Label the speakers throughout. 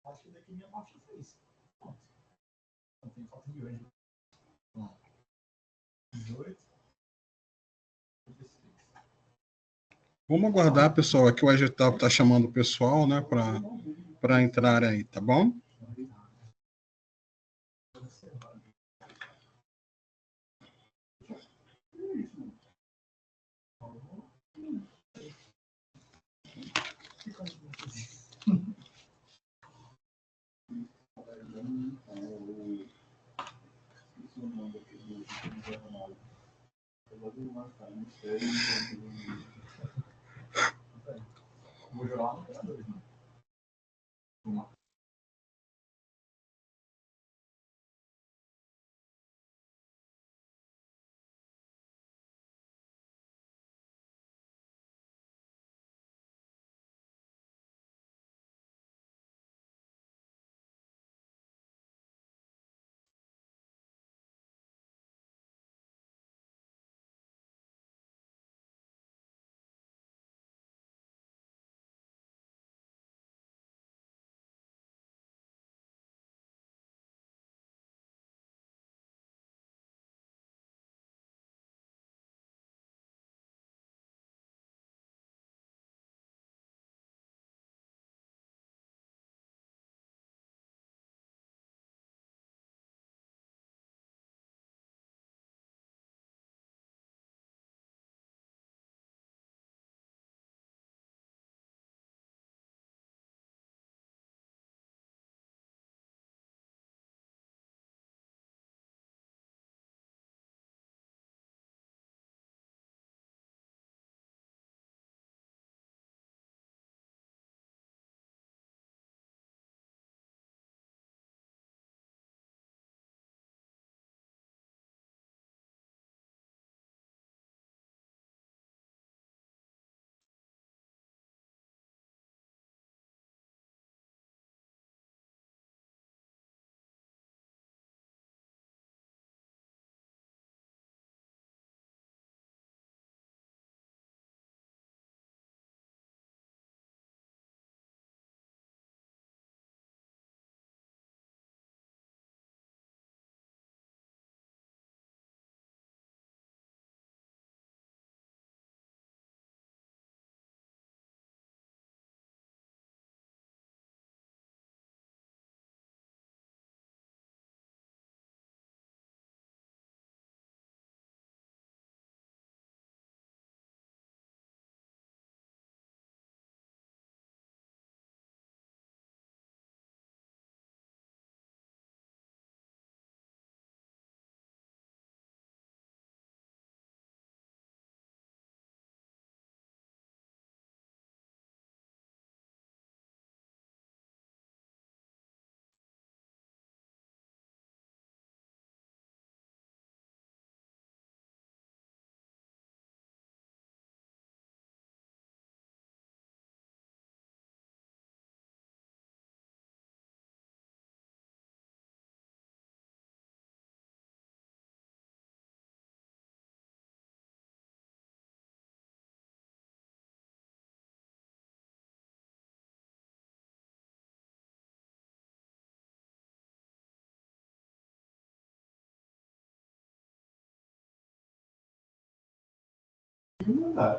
Speaker 1: Acho que daqui minha parte fez. Pronto. Não tem falta de hoje. 18.
Speaker 2: Vamos aguardar, pessoal, aqui o edital está chamando o pessoal, né, para entrar aí, tá bom?
Speaker 1: Vou jogar no operador, né? Vamos lá.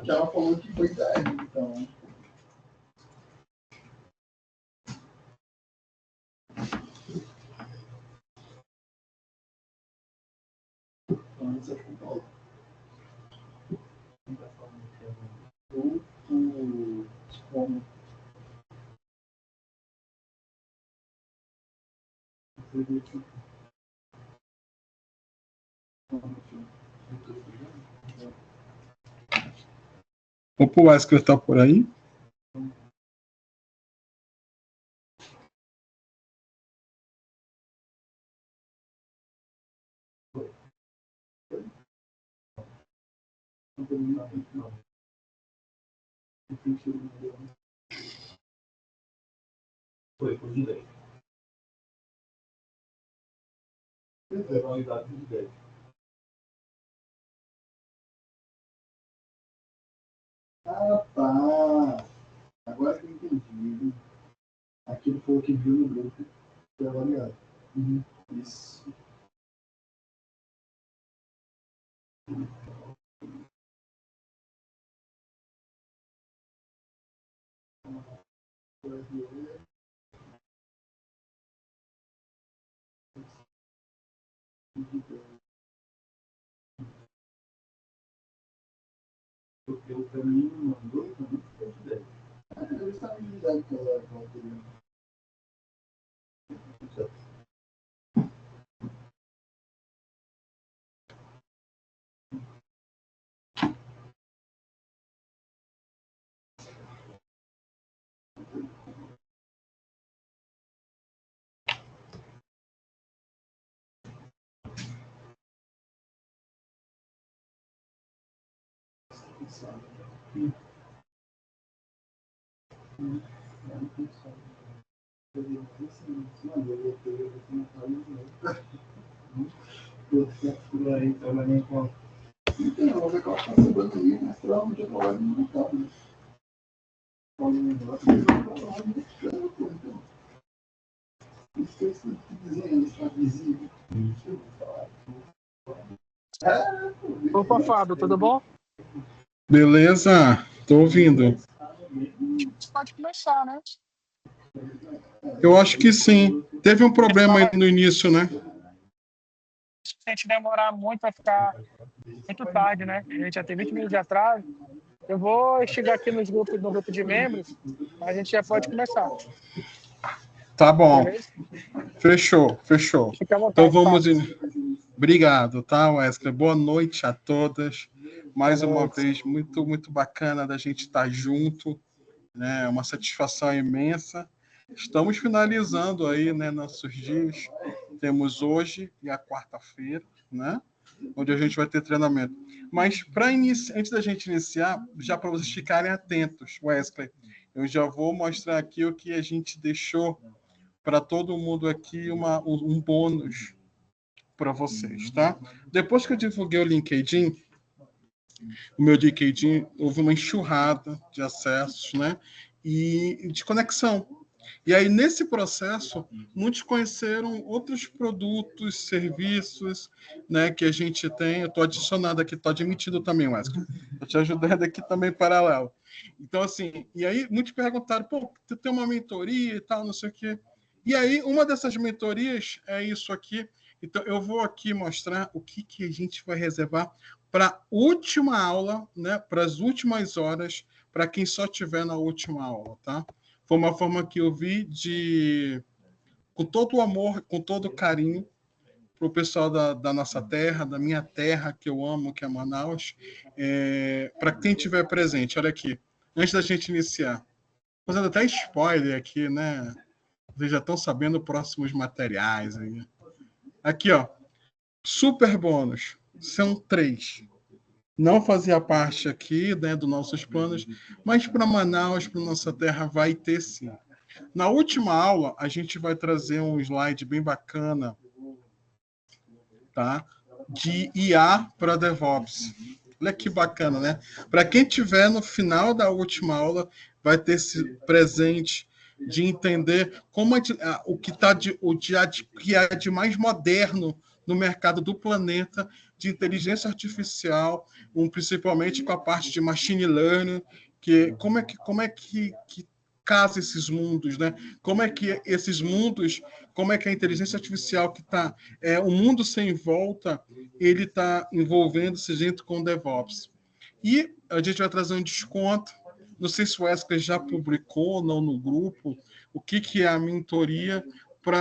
Speaker 3: Que ela falou que foi 10, então. Então, isso é controle. Quem tá falando que é como.
Speaker 2: O Wesker está por aí?
Speaker 1: Foi por direito. Zero a unidade de 10.
Speaker 3: Ah, tá. Agora que eu entendi. Aquilo foi o que viu no grupo. Foi avaliado. Isso.
Speaker 1: Porque o caminho mandou e também ficou de 10.
Speaker 3: Eu estava me ligando que ela teria. Então, eu vou ver que ela está sabendo aí, mas provavelmente eu trabalho no mercado. Isso que eu estou dizendo, está visível.
Speaker 4: Opa, Fábio, tudo bom?
Speaker 2: Beleza? Tô ouvindo.
Speaker 4: Pode começar, né?
Speaker 2: Eu acho que sim. Teve um problema aí no início, né?
Speaker 4: Se a gente demorar muito, vai ficar muito tarde, né? A gente já tem 20 minutos de atraso. Eu vou chegar aqui no grupo de membros, a gente já pode começar,
Speaker 2: Tá bom.
Speaker 4: beleza?
Speaker 2: Fechou.
Speaker 4: Fica à
Speaker 2: Então
Speaker 4: vontade,
Speaker 2: vamos
Speaker 4: Fábio.
Speaker 2: Obrigado, tá, Wesley? Boa noite a todas. Mais
Speaker 4: Boa
Speaker 2: uma
Speaker 4: noite.
Speaker 2: vez, muito bacana da gente estar junto, né? Uma satisfação imensa. Estamos finalizando aí, né, nossos dias. Temos hoje e a quarta-feira, né? Onde a gente vai ter treinamento. Mas antes da gente iniciar, já para vocês ficarem atentos, Wesley, eu já vou mostrar aqui o que a gente deixou para todo mundo aqui, um bônus para vocês, tá? Depois que eu divulguei o LinkedIn, o meu LinkedIn, houve uma enxurrada de acessos, né? E de conexão. E aí, nesse processo, muitos conheceram outros produtos, serviços, né, que a gente tem. Eu estou adicionado aqui, estou admitido também, Wesley. Estou te ajudando aqui também paralelo. Então, assim, e aí muitos perguntaram, pô, tu tem uma mentoria e tal, não sei o quê. E aí, uma dessas mentorias é isso aqui. Então, eu vou aqui mostrar o que a gente vai reservar para a última aula, né, para as últimas horas, para quem só tiver na última aula, tá? Foi uma forma que eu vi com todo o amor, com todo o carinho, para o pessoal da nossa terra, da minha terra, que eu amo, que é Manaus, para quem estiver presente. Olha aqui, antes da gente iniciar, fazendo até spoiler aqui, né? Vocês já estão sabendo próximos materiais. Aí. Aqui, ó, super bônus, são 3. Não fazia parte aqui, né, dos nossos planos, mas para Manaus, para nossa terra, vai ter sim. Na última aula, a gente vai trazer um slide bem bacana, tá? De IA para DevOps. Olha que bacana, né? Para quem tiver no final da última aula, vai ter esse presente de entender como o que está que é de mais moderno no mercado do planeta de inteligência artificial, principalmente com a parte de machine learning, que como é que casa esses mundos, né? Como é que esses mundos, como é que a inteligência artificial que está o mundo sem volta, ele está envolvendo-se junto com o DevOps. E a gente vai trazer um desconto. Não sei se o Wesley já publicou ou não no grupo o que é a mentoria,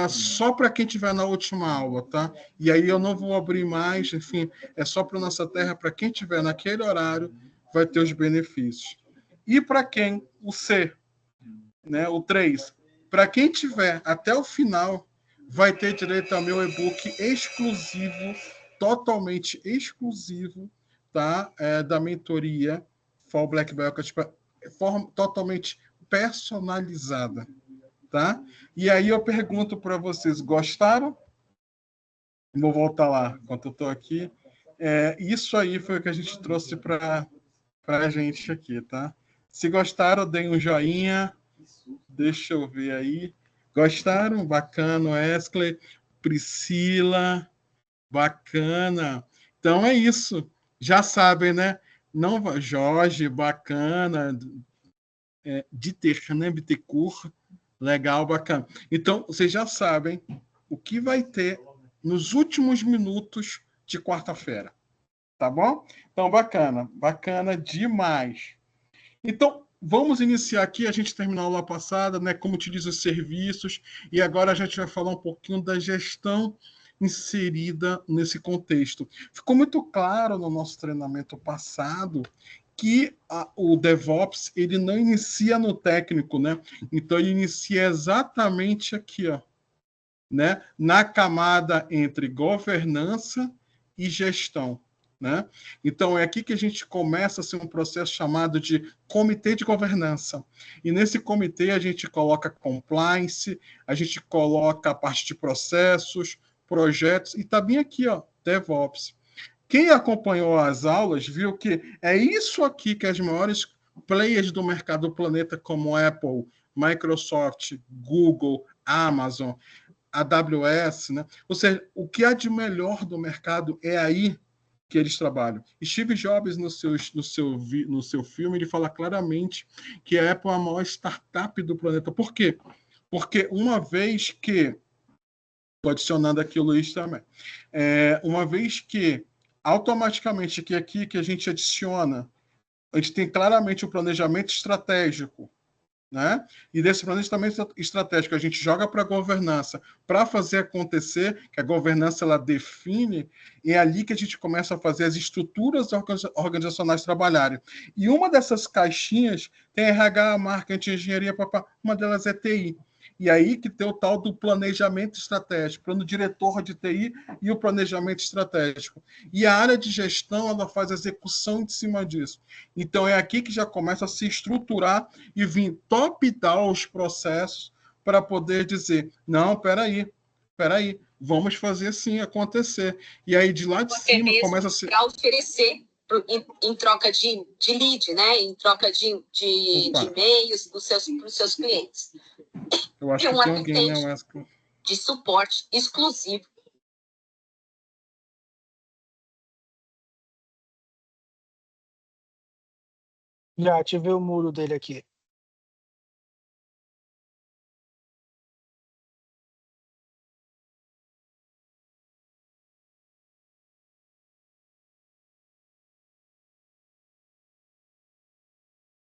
Speaker 2: só para quem estiver na última aula, tá? E aí eu não vou abrir mais, enfim, é só para nossa terra, para quem estiver naquele horário, vai ter os benefícios. E para quem, o C, né, o 3, para quem tiver até o final, vai ter direito ao meu e-book exclusivo, totalmente exclusivo, tá? Da mentoria Fall Black Belt, totalmente personalizada, tá? E aí eu pergunto para vocês, gostaram? Vou voltar lá, enquanto eu estou aqui. Isso aí foi o que a gente trouxe para a gente aqui, tá? Se gostaram, deem um joinha. Deixa eu ver aí. Gostaram? Bacana, Wesley. Priscila. Bacana. Então é isso. Já sabem, né? Não, Jorge, bacana. Dieter, né? Bittencourt. Legal, bacana. Então, vocês já sabem o que vai ter nos últimos minutos de quarta-feira. Tá bom? Então, bacana. Bacana demais. Então, vamos iniciar aqui. A gente terminou a aula passada, né? Como utiliza os serviços. E agora a gente vai falar um pouquinho da gestão inserida nesse contexto. Ficou muito claro no nosso treinamento passado que o DevOps ele não inicia no técnico, né? Então, ele inicia exatamente aqui, ó, né? Na camada entre governança e gestão. Né? Então, é aqui que a gente começa a ser um processo chamado de comitê de governança. E nesse comitê a gente coloca compliance, a gente coloca a parte de processos, projetos, e está bem aqui, ó, DevOps. Quem acompanhou as aulas viu que é isso aqui que as maiores players do mercado do planeta, como Apple, Microsoft, Google, Amazon, AWS, né? Ou seja, o que há de melhor do mercado é aí que eles trabalham. Steve Jobs, no seu filme, ele fala claramente que a Apple é a maior startup do planeta. Por quê? Porque uma vez que, estou adicionando aqui o Luiz também, uma vez que automaticamente que aqui que a gente adiciona, a gente tem claramente o planejamento estratégico, né? E desse planejamento estratégico a gente joga para a governança para fazer acontecer, que a governança ela define, e é ali que a gente começa a fazer as estruturas organizacionais trabalharem. E uma dessas caixinhas tem RH, marketing, engenharia, uma delas é TI. E aí que tem o tal do planejamento estratégico, plano diretor de TI e o planejamento estratégico. E a área de gestão, ela faz a execução de cima disso. Então, é aqui que já começa a se estruturar e vir top-down os processos para poder dizer, não, peraí, vamos fazer assim acontecer. E aí, de lá de cima, começa a se...
Speaker 5: Para oferecer em troca de lead, né? Em troca de e-mails para os seus clientes.
Speaker 2: Eu acho que tem alguém, né, Wesley?
Speaker 5: De suporte exclusivo.
Speaker 4: Já ativei o muro dele aqui.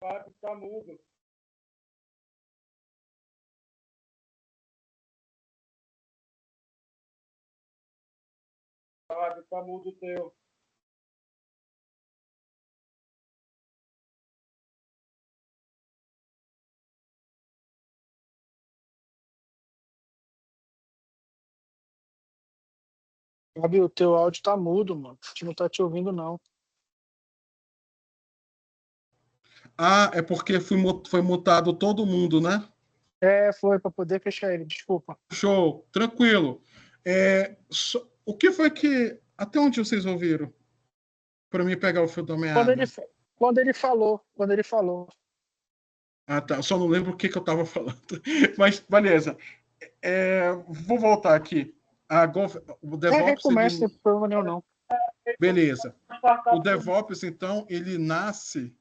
Speaker 2: Fábio está mudo. Fábio está mudo teu.
Speaker 4: Gabi, o teu áudio tá mudo, mano. A gente não tá te ouvindo, não.
Speaker 2: Ah, é porque foi mutado todo mundo, né?
Speaker 4: Foi para poder fechar ele, desculpa.
Speaker 2: Show, tranquilo. O que foi que... Até onde vocês ouviram? Para mim pegar o fio da meada.
Speaker 4: Quando ele falou.
Speaker 2: Ah, tá. Só não lembro o que eu estava falando. Mas, beleza. Vou voltar aqui. O DevOps...
Speaker 4: Recomeça, não tem problema nenhum, não.
Speaker 2: Beleza. O DevOps, então, ele nasce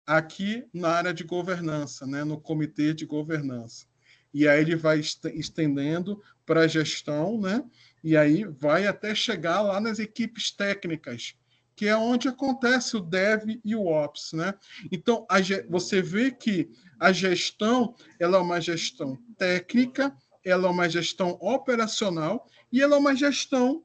Speaker 2: aqui na área de governança, né? No comitê de governança. E aí ele vai estendendo para a gestão, né? E aí vai até chegar lá nas equipes técnicas, que é onde acontece o Dev e o Ops, né? Então, você vê que a gestão, ela é uma gestão técnica, ela é uma gestão operacional e ela é uma gestão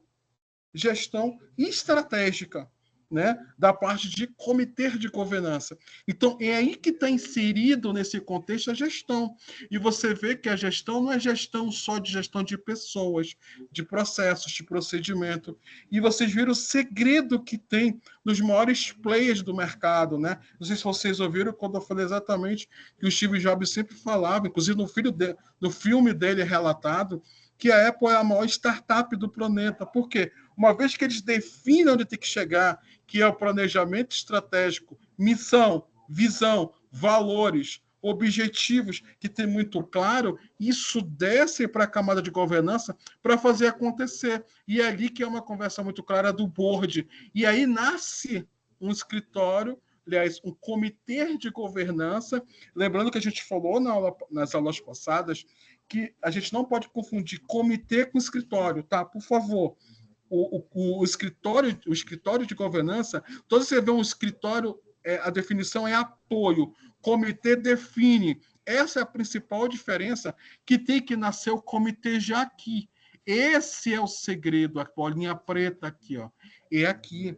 Speaker 2: estratégica, né, da parte de comitê de governança. Então, é aí que está inserido nesse contexto a gestão. E você vê que a gestão não é gestão só de gestão de pessoas, de processos, de procedimento. E vocês viram o segredo que tem nos maiores players do mercado, né? Não sei se vocês ouviram quando eu falei exatamente que o Steve Jobs sempre falava, inclusive no filme dele é relatado, que a Apple é a maior startup do planeta. Por quê? Uma vez que eles definem onde tem que chegar, que é o planejamento estratégico, missão, visão, valores, objetivos, que tem muito claro, isso desce para a camada de governança para fazer acontecer. E é ali que é uma conversa muito clara do board. E aí nasce um escritório, aliás, um comitê de governança. Lembrando que a gente falou nas aulas passadas que a gente não pode confundir comitê com escritório, tá? Por favor. O escritório de governança, todo você vê um escritório, a definição é apoio. Comitê define. Essa é a principal diferença, que tem que nascer o comitê já aqui. Esse é o segredo, a bolinha preta aqui, ó. É aqui.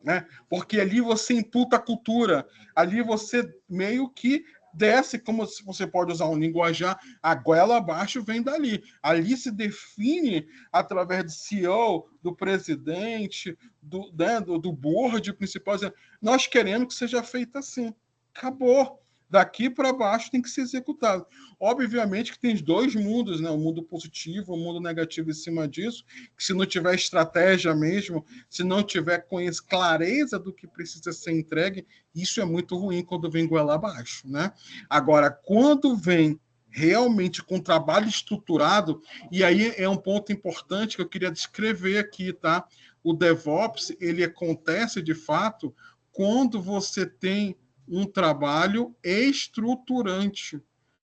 Speaker 2: Né? Porque ali você imputa a cultura, ali você meio que desce, como você pode usar um linguajar, a goela abaixo vem dali. Ali se define através do CEO, do presidente, do board principal. Nós queremos que seja feito assim. Acabou. Daqui para baixo tem que ser executado. Obviamente que tem dois mundos, né? O mundo positivo, o mundo negativo em cima disso, que se não tiver estratégia mesmo, se não tiver clareza do que precisa ser entregue, isso é muito ruim quando vem goela abaixo, né? Agora, quando vem realmente com trabalho estruturado, e aí é um ponto importante que eu queria descrever aqui, tá? O DevOps, ele acontece de fato quando você tem um trabalho estruturante.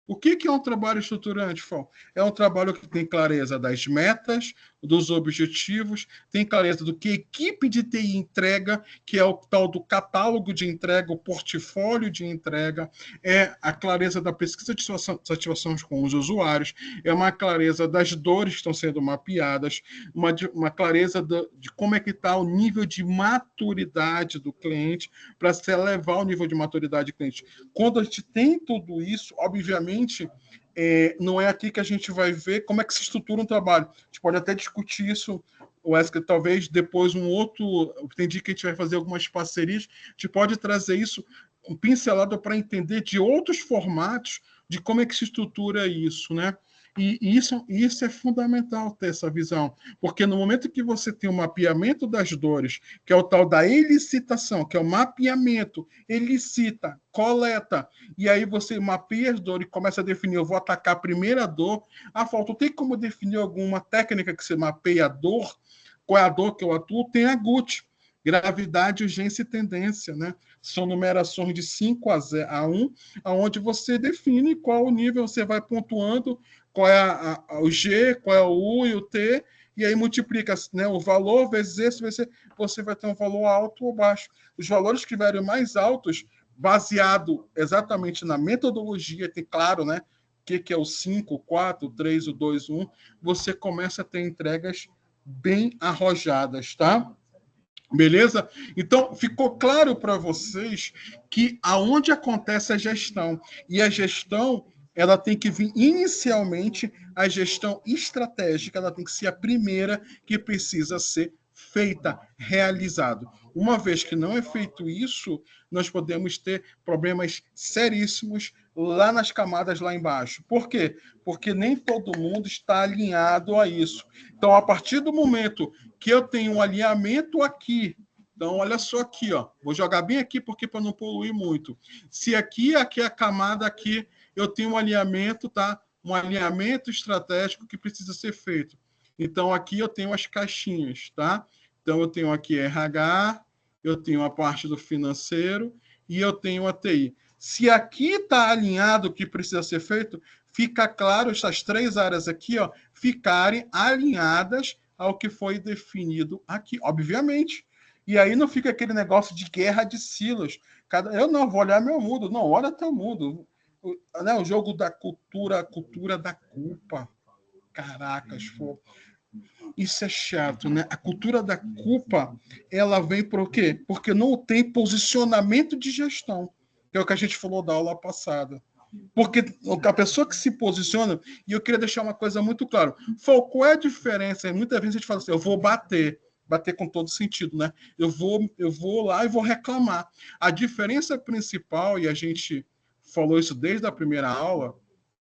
Speaker 2: O que é um trabalho estruturante, Fal? É um trabalho que tem clareza das metas, dos objetivos, tem clareza do que a equipe de TI entrega, que é o tal do catálogo de entrega, o portfólio de entrega, é a clareza da pesquisa de satisfação com os usuários, é uma clareza das dores que estão sendo mapeadas, uma clareza de como é que está o nível de maturidade do cliente, para se elevar o nível de maturidade do cliente. Quando a gente tem tudo isso, obviamente, não é aqui que a gente vai ver como é que se estrutura um trabalho. A gente pode até discutir isso, Wesley, talvez depois entendi que a gente vai fazer algumas parcerias, a gente pode trazer isso um pincelado para entender de outros formatos de como é que se estrutura isso, né? E isso é fundamental ter essa visão, porque no momento que você tem o mapeamento das dores, que é o tal da elicitação, que é o mapeamento, elicita, coleta, e aí você mapeia as dores e começa a definir, eu vou atacar a primeira dor, falta, tem como definir alguma técnica que você mapeia a dor? Qual é a dor que eu atuo? Tem a GUT, gravidade, urgência e tendência, né? São numerações de 5 a 1, onde você define qual o nível você vai pontuando, qual é o G, qual é o U e o T, e aí multiplica, né, o valor vezes esse, você vai ter um valor alto ou baixo. Os valores que vierem mais altos, baseado exatamente na metodologia, tem claro, né, o que é o 5, o 4, o 3, o 2, o 1, você começa a ter entregas bem arrojadas, tá? Beleza? Então, ficou claro para vocês que aonde acontece a gestão. E a gestão, ela tem que vir inicialmente, a gestão estratégica, ela tem que ser a primeira que precisa ser feita, realizado. Uma vez que não é feito isso, nós podemos ter problemas seríssimos lá nas camadas lá embaixo. Por quê? Porque nem todo mundo está alinhado a isso. Então, a partir do momento que eu tenho um alinhamento aqui, então, olha só aqui, ó, vou jogar bem aqui porque para não poluir muito. Se aqui é a camada aqui, eu tenho um alinhamento, tá? Um alinhamento estratégico que precisa ser feito. Então, aqui eu tenho as caixinhas, tá? Então, eu tenho aqui RH, eu tenho a parte do financeiro e eu tenho a TI. Se aqui está alinhado o que precisa ser feito, fica claro essas três áreas aqui, ó, ficarem alinhadas ao que foi definido aqui, obviamente. E aí não fica aquele negócio de guerra de silos. Eu não vou olhar meu mundo, não, olha teu mundo. O jogo da cultura, a cultura da culpa. Caracas, pô. Isso é chato, né? A cultura da culpa, ela vem por quê? Porque não tem posicionamento de gestão, que é o que a gente falou da aula passada. Porque a pessoa que se posiciona, e eu queria deixar uma coisa muito clara, qual é a diferença? Muitas vezes a gente fala assim, eu vou bater com todo sentido, né? Eu vou lá e vou reclamar. A diferença principal, e a gente falou isso desde a primeira aula,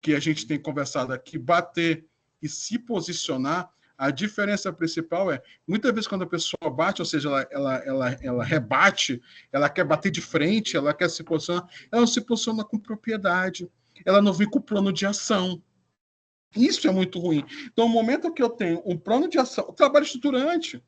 Speaker 2: que a gente tem conversado aqui, bater e se posicionar, A diferença principal é, muitas vezes quando a pessoa bate, ou seja, ela rebate, ela quer bater de frente, ela quer se posicionar, ela não se posiciona com propriedade, ela não vem com plano de ação. Isso é muito ruim. Então, no momento que eu tenho um plano de ação, trabalho estruturante,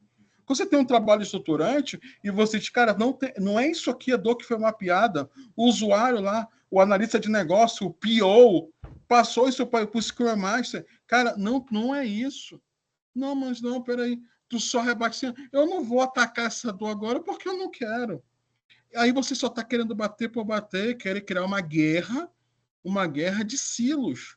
Speaker 2: quando você tem um trabalho estruturante e você diz, cara, não é isso aqui a dor que foi mapeada, o usuário lá, o analista de negócio, o PO, passou isso para o Scrum Master, cara, não é isso. Não, mas não, peraí, tu só rebate assim, eu não vou atacar essa dor agora porque eu não quero. Aí você só está querendo bater por bater, querer criar uma guerra de silos.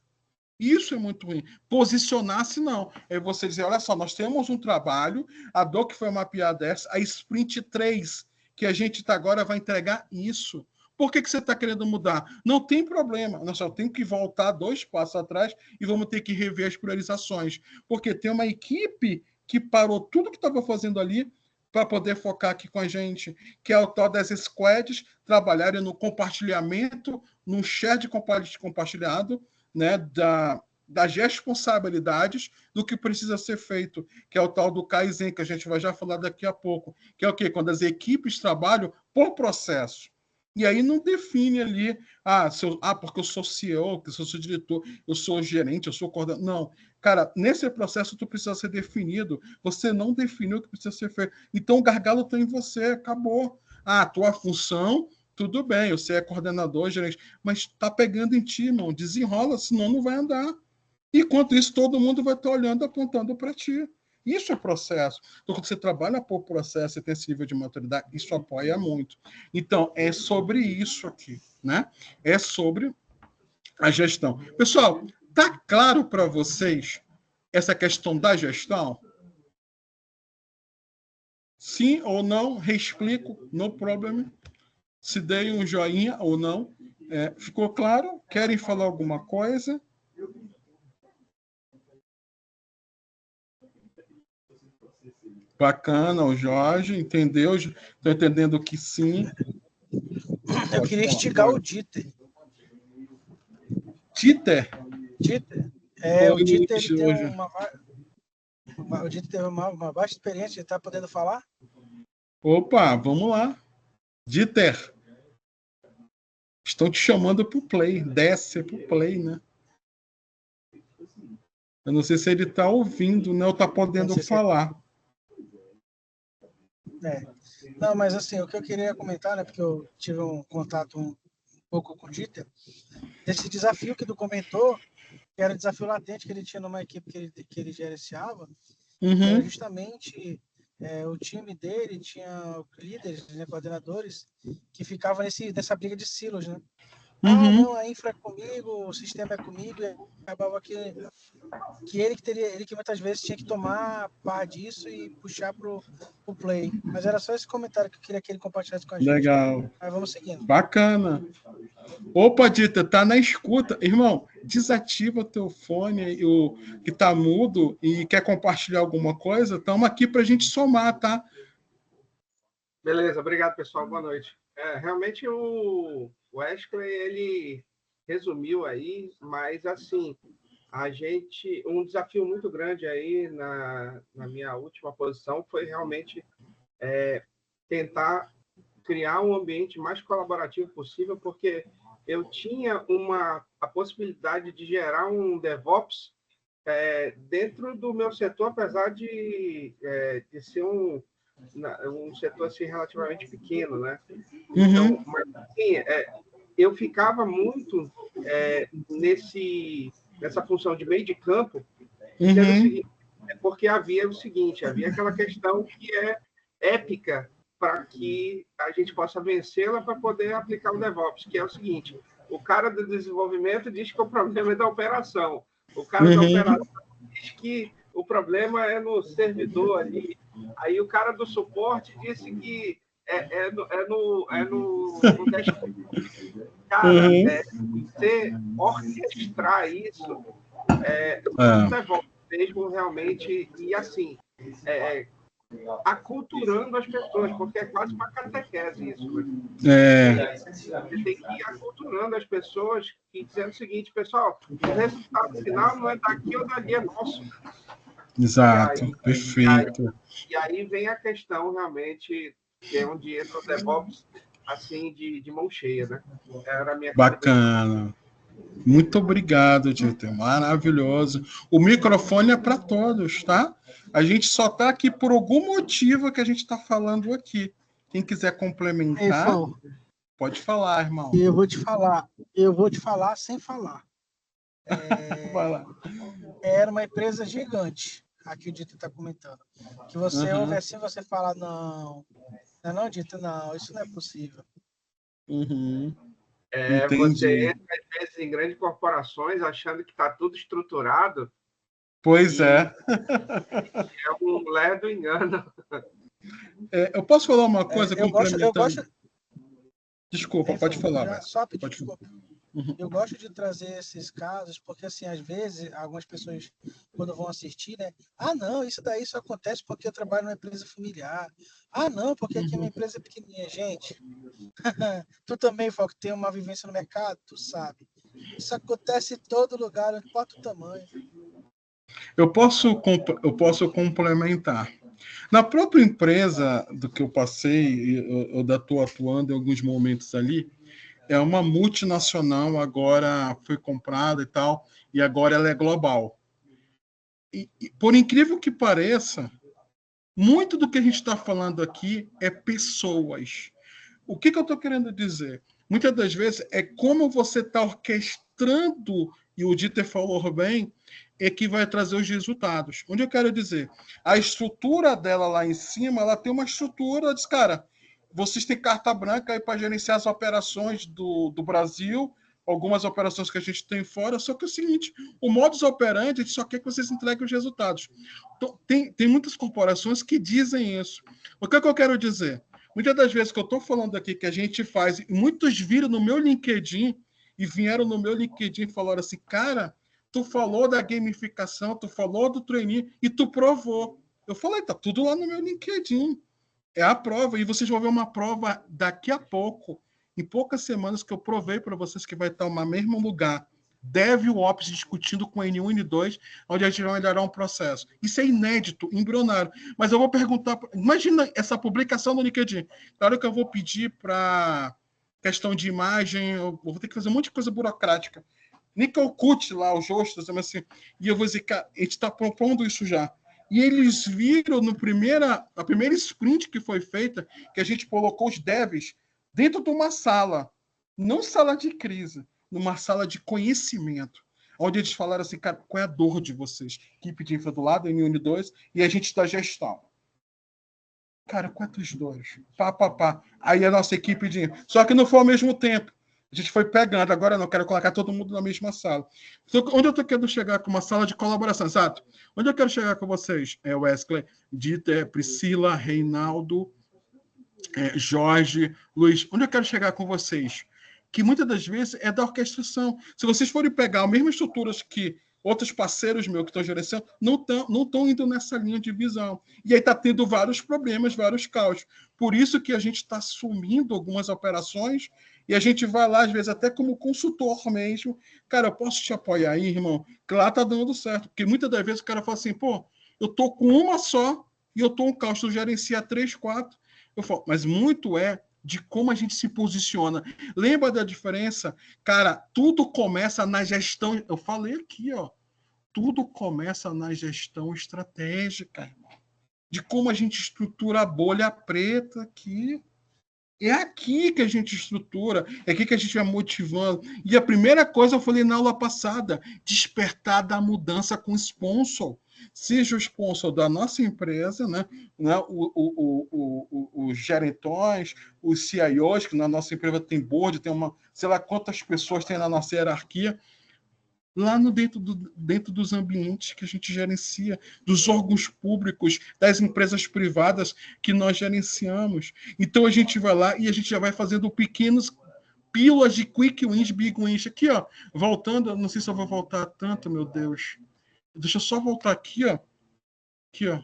Speaker 2: Isso é muito ruim. Posicionar-se, não. É você dizer, olha só, nós temos um trabalho, a dor que foi mapeada essa, a Sprint 3, que a gente agora vai entregar isso. Por que você está querendo mudar? Não tem problema. Nós só temos que voltar 2 passos atrás e vamos ter que rever as priorizações. Porque tem uma equipe que parou tudo que estava fazendo ali para poder focar aqui com a gente, que é o tal das squads, trabalharem no compartilhamento, no share de compartilhado, né, das responsabilidades do que precisa ser feito, que é o tal do Kaizen, que a gente vai já falar daqui a pouco, que é o quê? Quando as equipes trabalham por processo. E aí não define ali, porque eu sou CEO, porque eu sou diretor, eu sou gerente, eu sou coordenador. Não. Cara, nesse processo tu precisa ser definido. Você não definiu o que precisa ser feito. Então o gargalo está em você, acabou. A tua função, tudo bem, você é coordenador, gerente, mas está pegando em ti, irmão. Desenrola, senão não vai andar. Enquanto isso, todo mundo vai estar olhando, apontando para ti. Isso é processo. Então, quando você trabalha por processo e tem esse nível de maturidade, isso apoia muito. Então, é sobre isso aqui, né? É sobre a gestão. Pessoal, tá claro para vocês essa questão da gestão? Sim ou não? Reexplico, no problema. Se dei um joinha ou não. Ficou claro? Querem falar alguma coisa? Bacana, o Jorge, entendeu? Estou entendendo que sim.
Speaker 6: Eu queria instigar o Dieter.
Speaker 2: Dieter?
Speaker 6: Dieter? O Dieter tem uma baixa experiência de estar podendo falar?
Speaker 2: Opa, vamos lá. Dieter. Estão te chamando para o play. Desce para o play, né? Eu não sei se ele está ouvindo, né? Ou está podendo falar.
Speaker 6: Não, mas assim, o que eu queria comentar, né? Porque eu tive um contato um pouco com o Dieter, desse desafio que tu comentou, que era o desafio latente que ele tinha numa equipe que ele gerenciava, era justamente o time dele tinha líderes, né, coordenadores, que ficavam nessa briga de silos, né? Não, a infra é comigo, o sistema é comigo, e acabava que ele que muitas vezes tinha que tomar par disso e puxar pro play. Mas era só esse comentário que eu queria que ele compartilhasse com a gente.
Speaker 2: Legal.
Speaker 6: Mas vamos seguindo.
Speaker 2: Bacana. Opa, Dita, tá na escuta. Irmão, desativa teu fone, que tá mudo, e quer compartilhar alguma coisa? Estamos aqui para a gente somar, tá?
Speaker 7: Beleza, obrigado, pessoal. Boa noite. Realmente o Wesley, ele resumiu aí, mas assim, um desafio muito grande aí na minha última posição foi realmente tentar criar um ambiente mais colaborativo possível, porque eu tinha a possibilidade de gerar um DevOps dentro do meu setor, apesar de ser um setor assim, relativamente pequeno, né? Então, mas, assim, eu ficava muito nessa função de meio de campo, sendo o seguinte, porque havia aquela questão que é épica para que a gente possa vencê-la para poder aplicar o DevOps, que é o seguinte: o cara do desenvolvimento diz que o problema é da operação, o cara da operação diz que o problema é no servidor ali, aí o cara do suporte disse que no dashboard. Cara, você orquestrar isso no DevOps mesmo realmente, e assim, aculturando as pessoas, porque é quase uma catequese isso. Você tem que ir aculturando as pessoas e dizendo o seguinte: pessoal, o resultado final não é daqui ou dali, é nosso.
Speaker 2: Exato,
Speaker 7: E aí,
Speaker 2: perfeito.
Speaker 7: e aí vem a questão realmente, que é onde entra o DevOps, assim, de mão cheia, né? Era a minha contribuição.
Speaker 2: Bacana. Muito obrigado, Dieter. Maravilhoso. O microfone é para todos, tá? A gente só está aqui por algum motivo que a gente está falando aqui. Quem quiser
Speaker 6: Ei,
Speaker 2: complementar,
Speaker 6: Fô,
Speaker 2: pode falar, irmão.
Speaker 6: eu vou te falar sem falar.
Speaker 2: Vai lá.
Speaker 6: Era uma empresa gigante, aqui o Dito está comentando. Que você ouve assim, você fala, não, não, Dito, não, isso não é possível.
Speaker 2: Uhum.
Speaker 7: Você
Speaker 2: Entendi.
Speaker 7: entra, às vezes, em grandes corporações achando que está tudo estruturado
Speaker 2: Pois
Speaker 7: e
Speaker 2: é.
Speaker 7: é um lerdo engano.
Speaker 2: Eu posso falar uma coisa
Speaker 6: Eu
Speaker 2: complementando?
Speaker 6: gosto,
Speaker 2: Desculpa, pode falar, Wes.
Speaker 6: só pedir
Speaker 2: Pode falar.
Speaker 6: desculpa. Eu gosto de trazer esses casos, porque assim, às vezes, algumas pessoas, quando vão assistir, né? Ah, não, isso daí só acontece porque eu trabalho numa empresa familiar. Ah, não, porque aqui a minha empresa é pequenininha. Gente, tu também, Foco, tem uma vivência no mercado, tu sabe. Isso acontece em todo lugar, não importa o tamanho.
Speaker 2: Eu posso complementar. Na própria empresa do que eu passei, eu estou atuando em alguns momentos ali, é uma multinacional, agora foi comprada e tal, e agora ela é global. E por incrível que pareça, muito do que a gente está falando aqui é pessoas. O que eu estou querendo dizer? Muitas das vezes é como você está orquestrando, e o Dieter falou bem, é que vai trazer os resultados. Onde eu quero dizer? A estrutura dela lá em cima, ela tem uma estrutura, diz, cara, vocês têm carta branca aí para gerenciar as operações do Brasil, algumas operações que a gente tem fora, só que é o seguinte, o modus operandi, a gente só quer que vocês entreguem os resultados. Então, tem muitas corporações que dizem isso. O que eu quero dizer? Muitas das vezes que eu estou falando aqui que a gente faz, muitos viram no meu LinkedIn e vieram no meu LinkedIn e falaram assim, cara, tu falou da gamificação, tu falou do trainee e tu provou. Eu falei, tá tudo lá no meu LinkedIn. É a prova. E vocês vão ver uma prova daqui a pouco, em poucas semanas, que eu provei para vocês que vai estar no mesmo lugar. Dev e o Ops discutindo com N1 e N2, onde a gente vai melhorar um processo. Isso é inédito, embrionário. Mas eu vou perguntar, imagina essa publicação no LinkedIn. Claro que eu vou pedir para questão de imagem, eu vou ter que fazer um monte de coisa burocrática. Nickel Cut lá, os rostos, assim, e eu vou dizer, cara, a gente está propondo isso já. E eles viram na primeira sprint que foi feita, que a gente colocou os devs dentro de uma sala, não sala de crise, numa sala de conhecimento, onde eles falaram assim, cara, qual é a dor de vocês? Equipe de infra do lado, N1 2, e a gente da gestão. Cara, quantas dores? Pá. Aí a nossa equipe de... Só que não foi ao mesmo tempo. A gente foi pegando, agora não, quero colocar todo mundo na mesma sala. Então, onde eu estou querendo chegar com uma sala de colaboração, exato. Onde eu quero chegar com vocês? Wesley, Dieter, Priscila, Reinaldo, Jorge, Luiz. Onde eu quero chegar com vocês? Que muitas das vezes é da orquestração. Se vocês forem pegar as mesmas estruturas que outros parceiros meus que estão gerenciando, não estão indo nessa linha de visão. E aí está tendo vários problemas, vários caos. Por isso que a gente está assumindo algumas operações e a gente vai lá, às vezes, até como consultor mesmo. Cara, eu posso te apoiar aí, irmão? Que lá tá dando certo. Porque muitas das vezes o cara fala assim, pô, eu tô com uma só e eu tô um caos, tu gerencia 3, 4. Eu falo, mas muito é de como a gente se posiciona. Lembra da diferença? Cara, tudo começa na gestão. Eu falei aqui, ó. Tudo começa na gestão estratégica, irmão. De como a gente estrutura a bolha preta aqui. É aqui que a gente estrutura, é aqui que a gente vai motivando. E a primeira coisa eu falei na aula passada, despertar da mudança com sponsor. Seja o sponsor da nossa empresa, né? Os gerentões, os CIOs, que na nossa empresa tem board, tem sei lá quantas pessoas tem na nossa hierarquia, lá dentro dos ambientes que a gente gerencia, dos órgãos públicos, das empresas privadas que nós gerenciamos. Então a gente vai lá e a gente já vai fazendo pequenos pílulas de quick wins, big wins. Aqui, ó, voltando, não sei se eu vou voltar tanto, meu Deus. Deixa eu só voltar aqui, ó. Aqui, ó.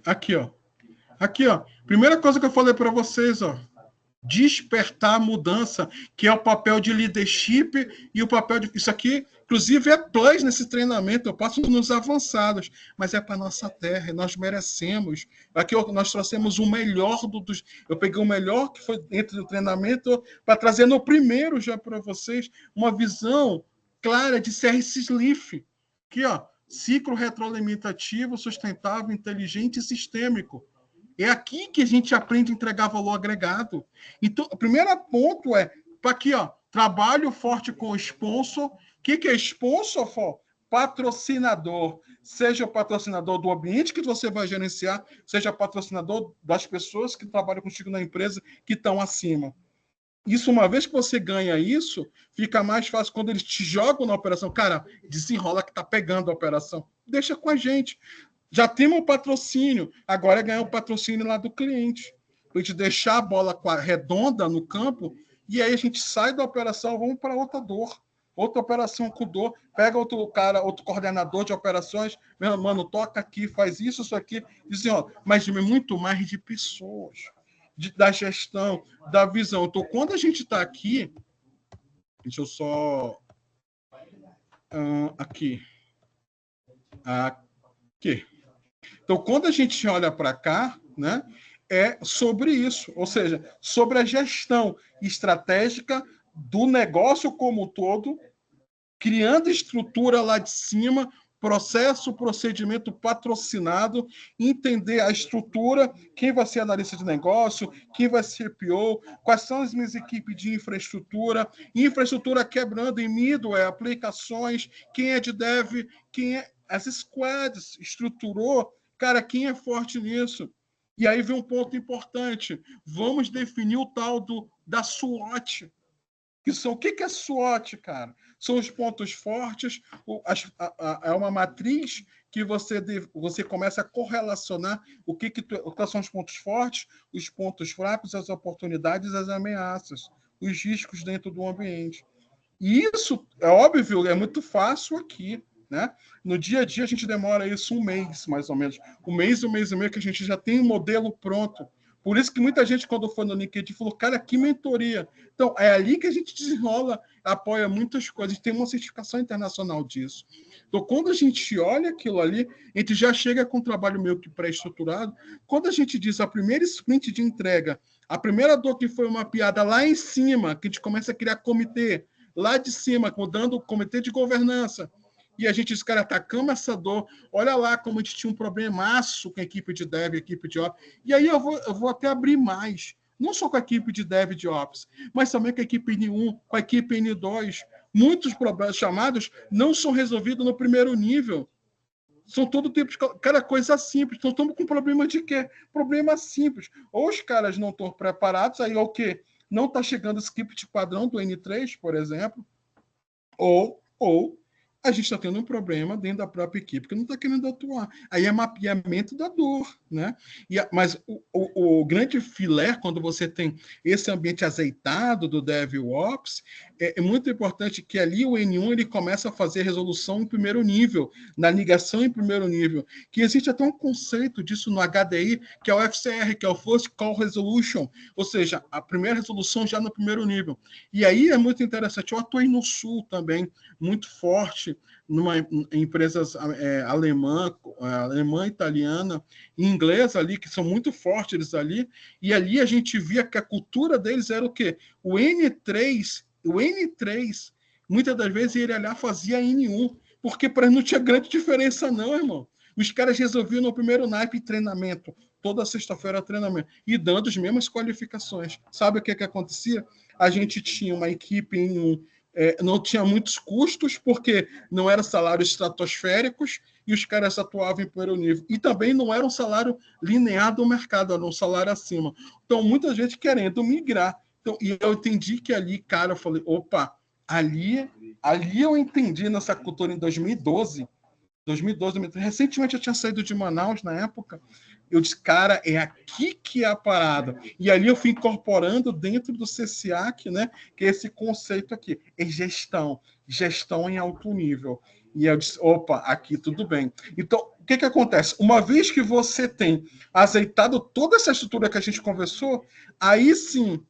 Speaker 2: Aqui, ó. Aqui, ó. Primeira coisa que eu falei para vocês, ó. Despertar a mudança, que é o papel de leadership e o papel de... Isso aqui, Inclusive, é plus nesse treinamento, eu passo nos avançados, mas é para nossa terra, e nós merecemos. Aqui nós trouxemos o melhor dos... Eu peguei o melhor que foi dentro do treinamento para trazer no primeiro já para vocês uma visão clara de C.R.C. Smith. Aqui, ó, ciclo retroalimentativo, sustentável, inteligente e sistêmico. É aqui que a gente aprende a entregar valor agregado. Então, o primeiro ponto é, para aqui, ó, trabalho forte com o sponsor. O que é sponsor? Patrocinador. Seja o patrocinador do ambiente que você vai gerenciar, seja patrocinador das pessoas que trabalham contigo na empresa que estão acima. Isso, uma vez que você ganha isso, fica mais fácil quando eles te jogam na operação. Cara, desenrola que tá pegando a operação. Deixa com a gente. Já temos o patrocínio. Agora é ganhar o patrocínio lá do cliente. Para a gente deixar a bola redonda no campo e aí a gente sai da operação, vamos para outra dor. Outra operação com dor. Pega outro cara, outro coordenador de operações. Meu mano, toca aqui, faz isso aqui. Dizem, ó, mas muito mais de pessoas. Da gestão, da visão. Então, quando a gente está aqui, deixa eu só... aqui. Então, quando a gente olha para cá, né, é sobre isso, ou seja, sobre a gestão estratégica do negócio como um todo, criando estrutura lá de cima, processo, procedimento patrocinado, entender a estrutura, quem vai ser analista de negócio, quem vai ser PO, quais são as minhas equipes de infraestrutura quebrando em middleware, aplicações, quem é de dev, quem é as squads, estruturou, cara, quem é forte nisso? E aí vem um ponto importante, vamos definir o tal da SWOT. O que é SWOT, cara? São os pontos fortes, é uma matriz que você começa a correlacionar o que são os pontos fortes, os pontos fracos, as oportunidades, as ameaças, os riscos dentro do ambiente. E isso, é óbvio, é muito fácil aqui, né? No dia a dia, a gente demora isso um mês, mais ou menos. Um mês e meio que a gente já tem um modelo pronto. Por isso que muita gente, quando foi no LinkedIn, falou, cara, que mentoria. Então, é ali que a gente desenrola, apoia muitas coisas. A gente tem uma certificação internacional disso. Então, quando a gente olha aquilo ali, a gente já chega com um trabalho meio que pré-estruturado. Quando a gente diz a primeira sprint de entrega, a primeira dor que foi uma piada lá em cima, que a gente começa a criar comitê, lá de cima, mudando o comitê de governança, e a gente diz, cara, atacamos essa dor, olha lá como a gente tinha um problemaço com a equipe de dev, equipe de ops, e aí eu vou até abrir mais, não só com a equipe de dev de ops, mas também com a equipe N1, com a equipe N2. Muitos problemas chamados não são resolvidos no primeiro nível. São todo tipo de... Cara, coisa simples. Então, estamos com problema de quê? Problema simples. Ou os caras não estão preparados, aí é o quê? Não está chegando o script padrão do N3, por exemplo, ou a gente está tendo um problema dentro da própria equipe que não está querendo atuar. Aí é mapeamento da dor, né? Mas o grande filé, quando você tem esse ambiente azeitado do DevOps, é muito importante que ali o N1 ele começa a fazer resolução em primeiro nível, na ligação em primeiro nível, que existe até um conceito disso no HDI, que é o FCR, que é o First Call Resolution, ou seja, a primeira resolução já no primeiro nível. E aí é muito interessante. Eu atuei no Sul também, muito forte, em empresas alemã, italiana, inglesa ali, que são muito fortes ali, e ali a gente via que a cultura deles era o quê? O N3, muitas das vezes ele ali fazia N1, porque para não tinha grande diferença não, irmão. Os caras resolviam no primeiro naipe treinamento, toda sexta-feira treinamento, e dando as mesmas qualificações. Sabe o que acontecia? A gente tinha uma equipe em não tinha muitos custos, porque não eram salários estratosféricos e os caras atuavam em primeiro nível. E também não era um salário linear do mercado, era um salário acima. Então, muita gente querendo migrar. Então, e eu entendi que ali, cara, eu falei, opa, ali eu entendi nessa cultura em 2012, recentemente eu tinha saído de Manaus na época, eu disse, cara, é aqui que é a parada. E ali eu fui incorporando dentro do CCAC, né, que é esse conceito aqui, é gestão em alto nível. E eu disse, opa, aqui tudo bem. Então, o que acontece? Uma vez que você tem azeitado toda essa estrutura que a gente conversou, aí sim,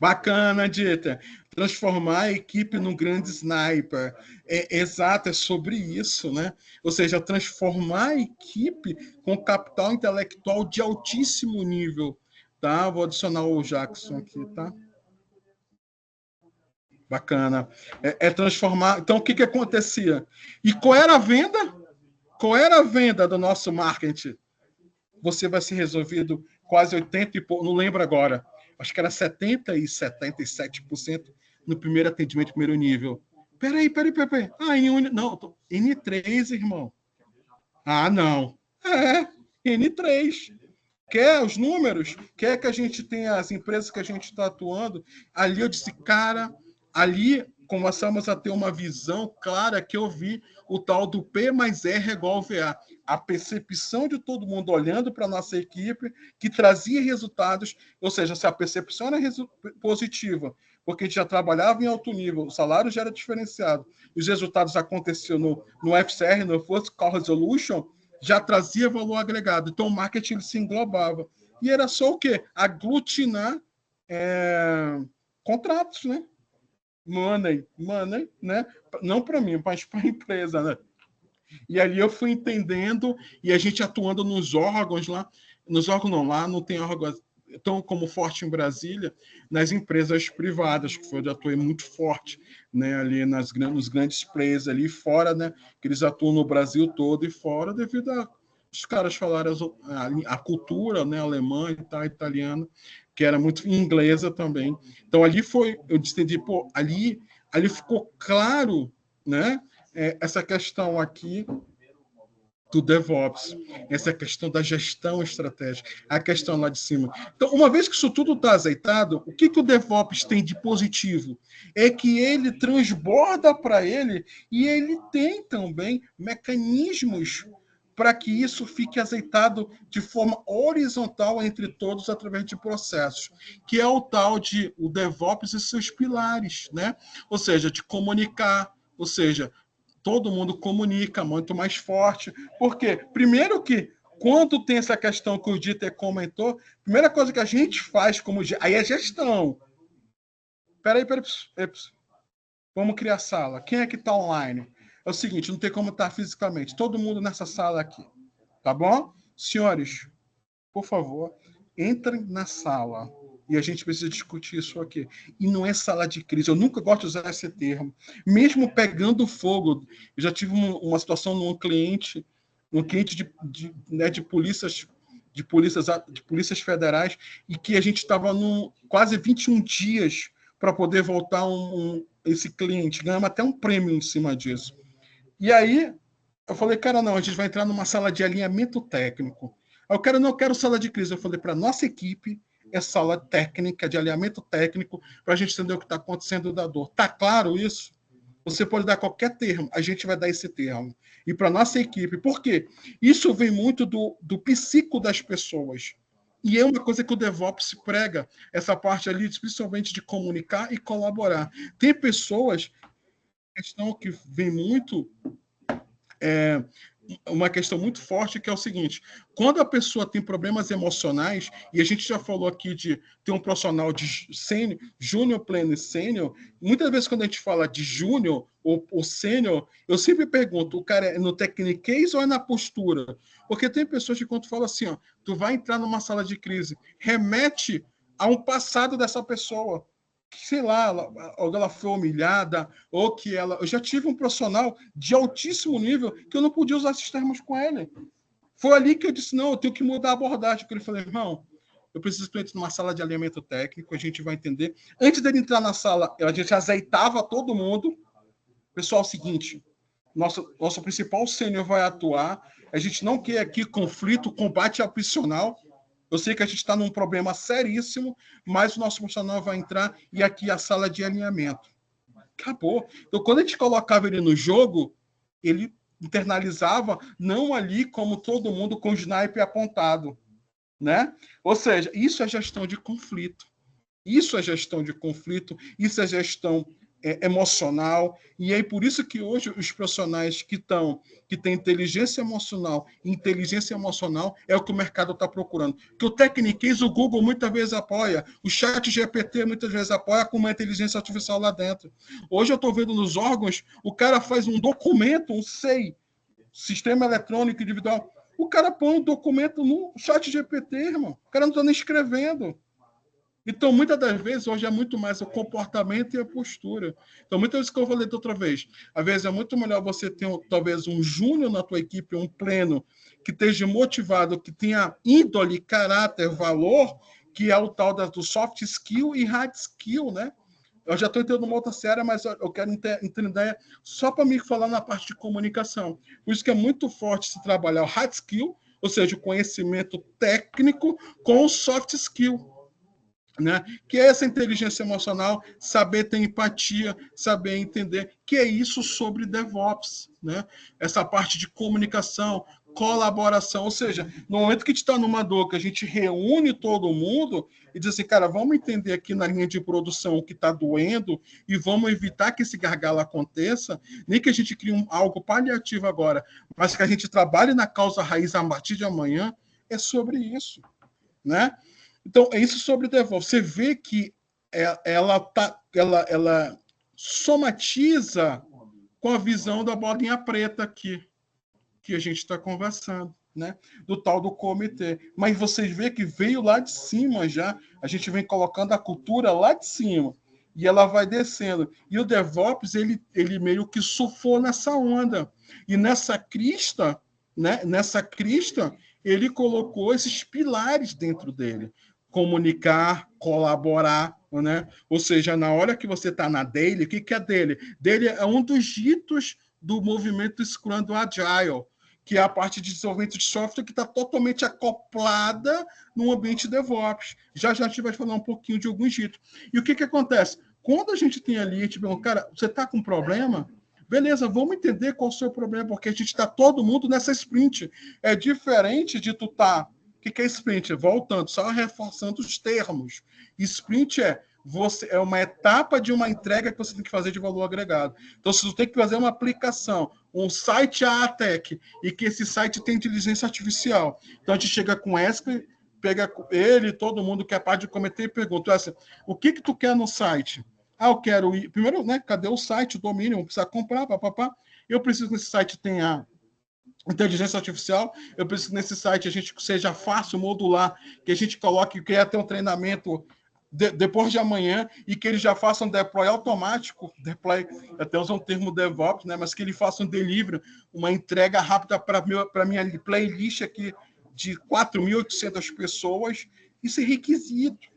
Speaker 2: Bacana, Dieter. Transformar a equipe num grande sniper. Exato, é sobre isso, né? Ou seja, transformar a equipe com capital intelectual de altíssimo nível. Tá? Vou adicionar o Jackson aqui, tá? Bacana. Transformar. Então, o que acontecia? E qual era a venda? Qual era a venda do nosso marketing? Você vai ser resolvido quase 80 e pouco, não lembro agora. Acho que era 70% e 77% no primeiro atendimento, primeiro nível. Peraí. Não, N3, irmão. Ah, não. N3. Quer os números? Quer que a gente tenha as empresas que a gente está atuando? Ali eu disse, cara, ali começamos a ter uma visão clara que eu vi o tal do P mais R igual ao VA. A percepção de todo mundo olhando para a nossa equipe, que trazia resultados, ou seja, se a percepção era positiva, porque a gente já trabalhava em alto nível, o salário já era diferenciado, os resultados aconteciam no FCR, no First Call Resolution, já trazia valor agregado. Então, o marketing se englobava. E era só o quê? Aglutinar contratos, né? Money, né? Não para mim, mas para a empresa, né? E ali eu fui entendendo, e a gente atuando nos órgãos lá, lá não tem órgãos tão como forte em Brasília, nas empresas privadas, que foi onde eu atuei muito forte, né, ali nos grandes players ali fora, né, que eles atuam no Brasil todo e fora, devido a os caras falaram a cultura, né, alemã e tal, italiana, que era muito inglesa também. Então ali eu entendi, ali ficou claro, né, essa questão aqui do DevOps, essa questão da gestão estratégica, a questão lá de cima. Então, uma vez que isso tudo está azeitado, o que o DevOps tem de positivo? É que ele transborda para ele e ele tem também mecanismos para que isso fique azeitado de forma horizontal entre todos através de processos, que é o tal de o DevOps e seus pilares, né? Ou seja, de comunicar, ou seja, todo mundo comunica muito mais forte. Por quê? Primeiro que, quando tem essa questão que o Dieter comentou, a primeira coisa que a gente faz como... Aí é gestão. Peraí. Vamos criar sala. Quem é que está online? É o seguinte, não tem como estar fisicamente. Todo mundo nessa sala aqui. Tá bom? Senhores, por favor, entrem na sala. E a gente precisa discutir isso aqui. E não é sala de crise. Eu nunca gosto de usar esse termo. Mesmo pegando fogo. Eu já tive uma situação num cliente de polícias federais, e que a gente estava quase 21 dias para poder voltar esse cliente. Ganhamos até um prêmio em cima disso. E aí, eu falei, cara, não, a gente vai entrar numa sala de alinhamento técnico. Eu quero sala de crise. Eu falei, para nossa equipe, é sala técnica, de alinhamento técnico, para a gente entender o que está acontecendo da dor. Tá claro isso? Você pode dar qualquer termo, a gente vai dar esse termo. E para nossa equipe, por quê? Isso vem muito do psico das pessoas. E é uma coisa que o DevOps prega, essa parte ali, principalmente de comunicar e colaborar. Tem pessoas, questão que vem muito... uma questão muito forte, que é o seguinte: quando a pessoa tem problemas emocionais, e a gente já falou aqui de ter um profissional de sênior, júnior, pleno e sênior, muitas vezes quando a gente fala de júnior ou sênior, eu sempre pergunto, o cara é no techniquez ou é na postura? Porque tem pessoas que quando fala assim, ó, tu vai entrar numa sala de crise, remete a um passado dessa pessoa, que, sei lá, ela foi humilhada, ou que ela... Eu já tive um profissional de altíssimo nível que eu não podia usar esses termos com ele. Foi ali que eu disse, não, eu tenho que mudar a abordagem. Porque ele falou, irmão, eu preciso que tu entre numa sala de alinhamento técnico, a gente vai entender. Antes dele entrar na sala, a gente azeitava todo mundo. Pessoal, é o seguinte, nosso principal sênior vai atuar, a gente não quer aqui conflito, combate opcional. Eu sei que a gente está num problema seríssimo, mas o nosso profissional vai entrar e aqui é a sala de alinhamento. Acabou. Então, quando a gente colocava ele no jogo, ele internalizava, não ali como todo mundo com o sniper apontado, né? Ou seja, isso é gestão de conflito. Isso é gestão de conflito, isso é gestão emocional, e aí por isso que hoje os profissionais que têm inteligência emocional é o que o mercado está procurando. Que o Techniquez, o Google muitas vezes apoia, o chat GPT muitas vezes apoia com uma inteligência artificial lá dentro. Hoje eu estou vendo nos órgãos, o cara faz um documento, um SEI, Sistema Eletrônico Individual, o cara põe um documento no chat GPT, irmão. O cara não está nem escrevendo. Então, muitas das vezes, hoje é muito mais o comportamento e a postura. Então, muitas vezes que eu falei da outra vez, às vezes é muito melhor você ter, talvez, um júnior na tua equipe, um pleno, que esteja motivado, que tenha índole, caráter, valor, que é o tal do soft skill e hard skill, né? Eu já estou entrando numa outra série, mas eu quero entender só para me falar na parte de comunicação. Por isso que é muito forte se trabalhar o hard skill, ou seja, o conhecimento técnico com o soft skill. Né? Que é essa inteligência emocional, saber ter empatia, saber entender, que é isso sobre DevOps, né? Essa parte de comunicação, colaboração, ou seja, no momento que a gente está numa dor, que a gente reúne todo mundo e diz assim, cara, vamos entender aqui na linha de produção o que está doendo e vamos evitar que esse gargalo aconteça, nem que a gente crie algo paliativo agora, mas que a gente trabalhe na causa raiz a partir de amanhã, é sobre isso, né? Então, é isso sobre DevOps. Você vê que ela somatiza com a visão da bolinha preta aqui, que a gente está conversando, né? Do tal do comitê. Mas vocês vê que veio lá de cima já, a gente vem colocando a cultura lá de cima, e ela vai descendo. E o DevOps, ele meio que surfou nessa onda. E nessa crista, né? Nessa crista, ele colocou esses pilares dentro dele. Comunicar, colaborar, né? Ou seja, na hora que você está na daily, o que é daily? Daily é um dos ditos do movimento Scrum do Agile, que é a parte de desenvolvimento de software que está totalmente acoplada no ambiente DevOps. Já a gente vai falar um pouquinho de alguns ditos. E o que acontece? Quando a gente tem ali, tipo, cara, você está com problema? Beleza, vamos entender qual é o seu problema, porque a gente está todo mundo nessa sprint. É diferente de tu estar... O que é sprint? Voltando, só reforçando os termos. Sprint é uma etapa de uma entrega que você tem que fazer de valor agregado. Então, se você tem que fazer uma aplicação, um site AATEC, e que esse site tem inteligência artificial. Então, a gente chega com Esclay, pega ele, todo mundo que é parte de comitê, e pergunta assim, o que tu quer no site? Eu quero ir... Primeiro, né, cadê o site, o domínio? Eu preciso comprar, papapá. Eu preciso que esse site tenha inteligência artificial, eu preciso que nesse site a gente seja fácil, modular, que a gente coloque, que ter um treinamento depois de amanhã e que ele já faça um deploy automático, deploy, até usa um termo DevOps, né, mas que ele faça um delivery, uma entrega rápida para a minha playlist aqui de 4.800 pessoas. Isso é requisito,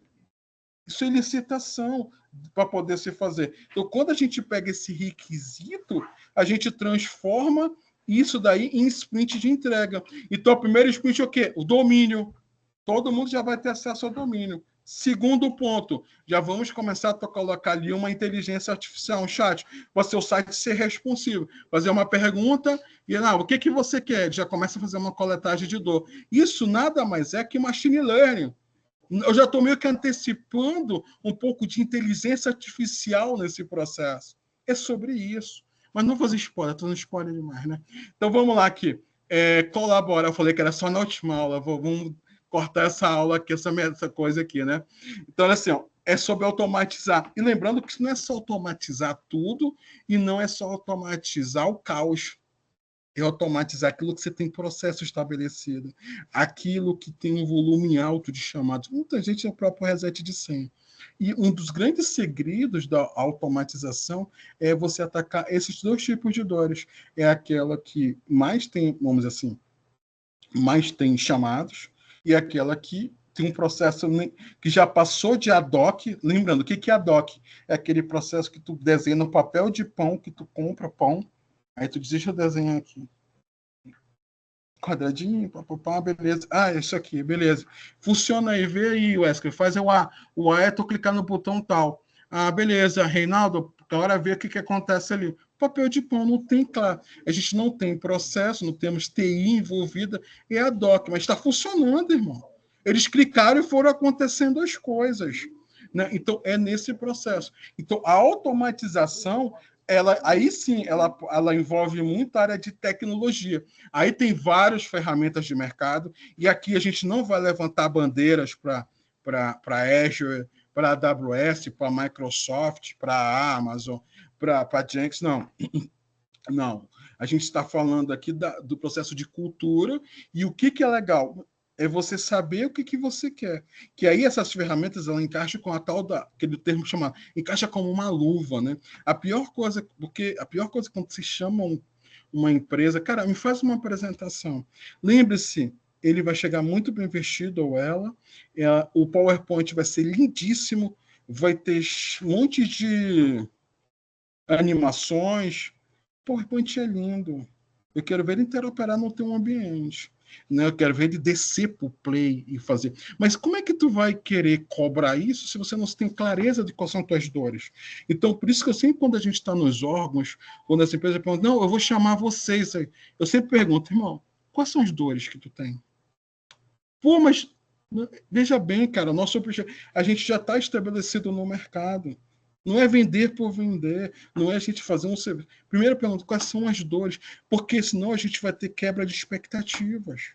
Speaker 2: isso é licitação para poder se fazer. Então, quando a gente pega esse requisito, a gente transforma isso daí em sprint de entrega. Então, o primeiro sprint é o quê? O domínio. Todo mundo já vai ter acesso ao domínio. Segundo ponto, já vamos começar a colocar ali uma inteligência artificial, um chat, para o seu site ser responsivo. Fazer uma pergunta e, o que você quer? Já começa a fazer uma coletagem de dor. Isso nada mais é que machine learning. Eu já estou meio que antecipando um pouco de inteligência artificial nesse processo. É sobre isso. Mas não vou fazer spoiler, estou no spoiler demais, né? Então, vamos lá aqui. Colabora. Eu falei que era só na última aula. Vamos cortar essa aula aqui, essa coisa aqui, né? Então, assim, é sobre automatizar. E lembrando que isso não é só automatizar tudo e não é só automatizar o caos. É automatizar aquilo que você tem processo estabelecido. Aquilo que tem um volume alto de chamados. Muita gente é o próprio reset de senha. E um dos grandes segredos da automatização é você atacar esses dois tipos de dores. É aquela que mais tem, vamos dizer assim, mais tem chamados, e aquela que tem um processo que já passou de ad hoc. Lembrando, o que é ad hoc? É aquele processo que tu desenha no papel de pão, que tu compra pão, aí tu diz, deixa eu desenhar aqui. Quadradinho, papapá, beleza. Isso aqui, beleza. Funciona aí, vê aí, Wesley. Faz o A. O A é tu clicar no botão tal. Beleza, Reinaldo, agora vê o que acontece ali. Papel de pão não tem, claro. A gente não tem processo, não temos TI envolvida, é ad hoc, mas está funcionando, irmão. Eles clicaram e foram acontecendo as coisas. né? Então, é nesse processo. Então, a automatização, aí sim, ela envolve muita área de tecnologia. Aí tem várias ferramentas de mercado, e aqui a gente não vai levantar bandeiras para Azure, para a AWS, para a Microsoft, para a Amazon, para a Jenkins, não. Não. A gente está falando aqui do processo de cultura, e o que é legal? É você saber o que você quer. Que aí essas ferramentas ela encaixa com aquele termo chamado, encaixa como uma luva, né? A pior coisa quando se chama uma empresa, cara, me faz uma apresentação. Lembre-se, ele vai chegar muito bem vestido, ou ela, o PowerPoint vai ser lindíssimo, vai ter um monte de animações. PowerPoint é lindo. Eu quero ver ele interoperar no teu ambiente. Né? Eu quero ver ele descer para o play e fazer. Mas como é que tu vai querer cobrar isso se você não tem clareza de quais são tuas dores? Então, por isso que eu sempre, quando a gente está nos órgãos, quando as empresas perguntam, não, eu vou chamar vocês aí. Eu sempre pergunto, irmão, quais são as dores que tu tem? Pô, mas veja bem, cara, a gente já está estabelecido no mercado. Não é vender por vender, não é a gente fazer um serviço. Primeiro pergunta, quais são as dores? Porque senão a gente vai ter quebra de expectativas.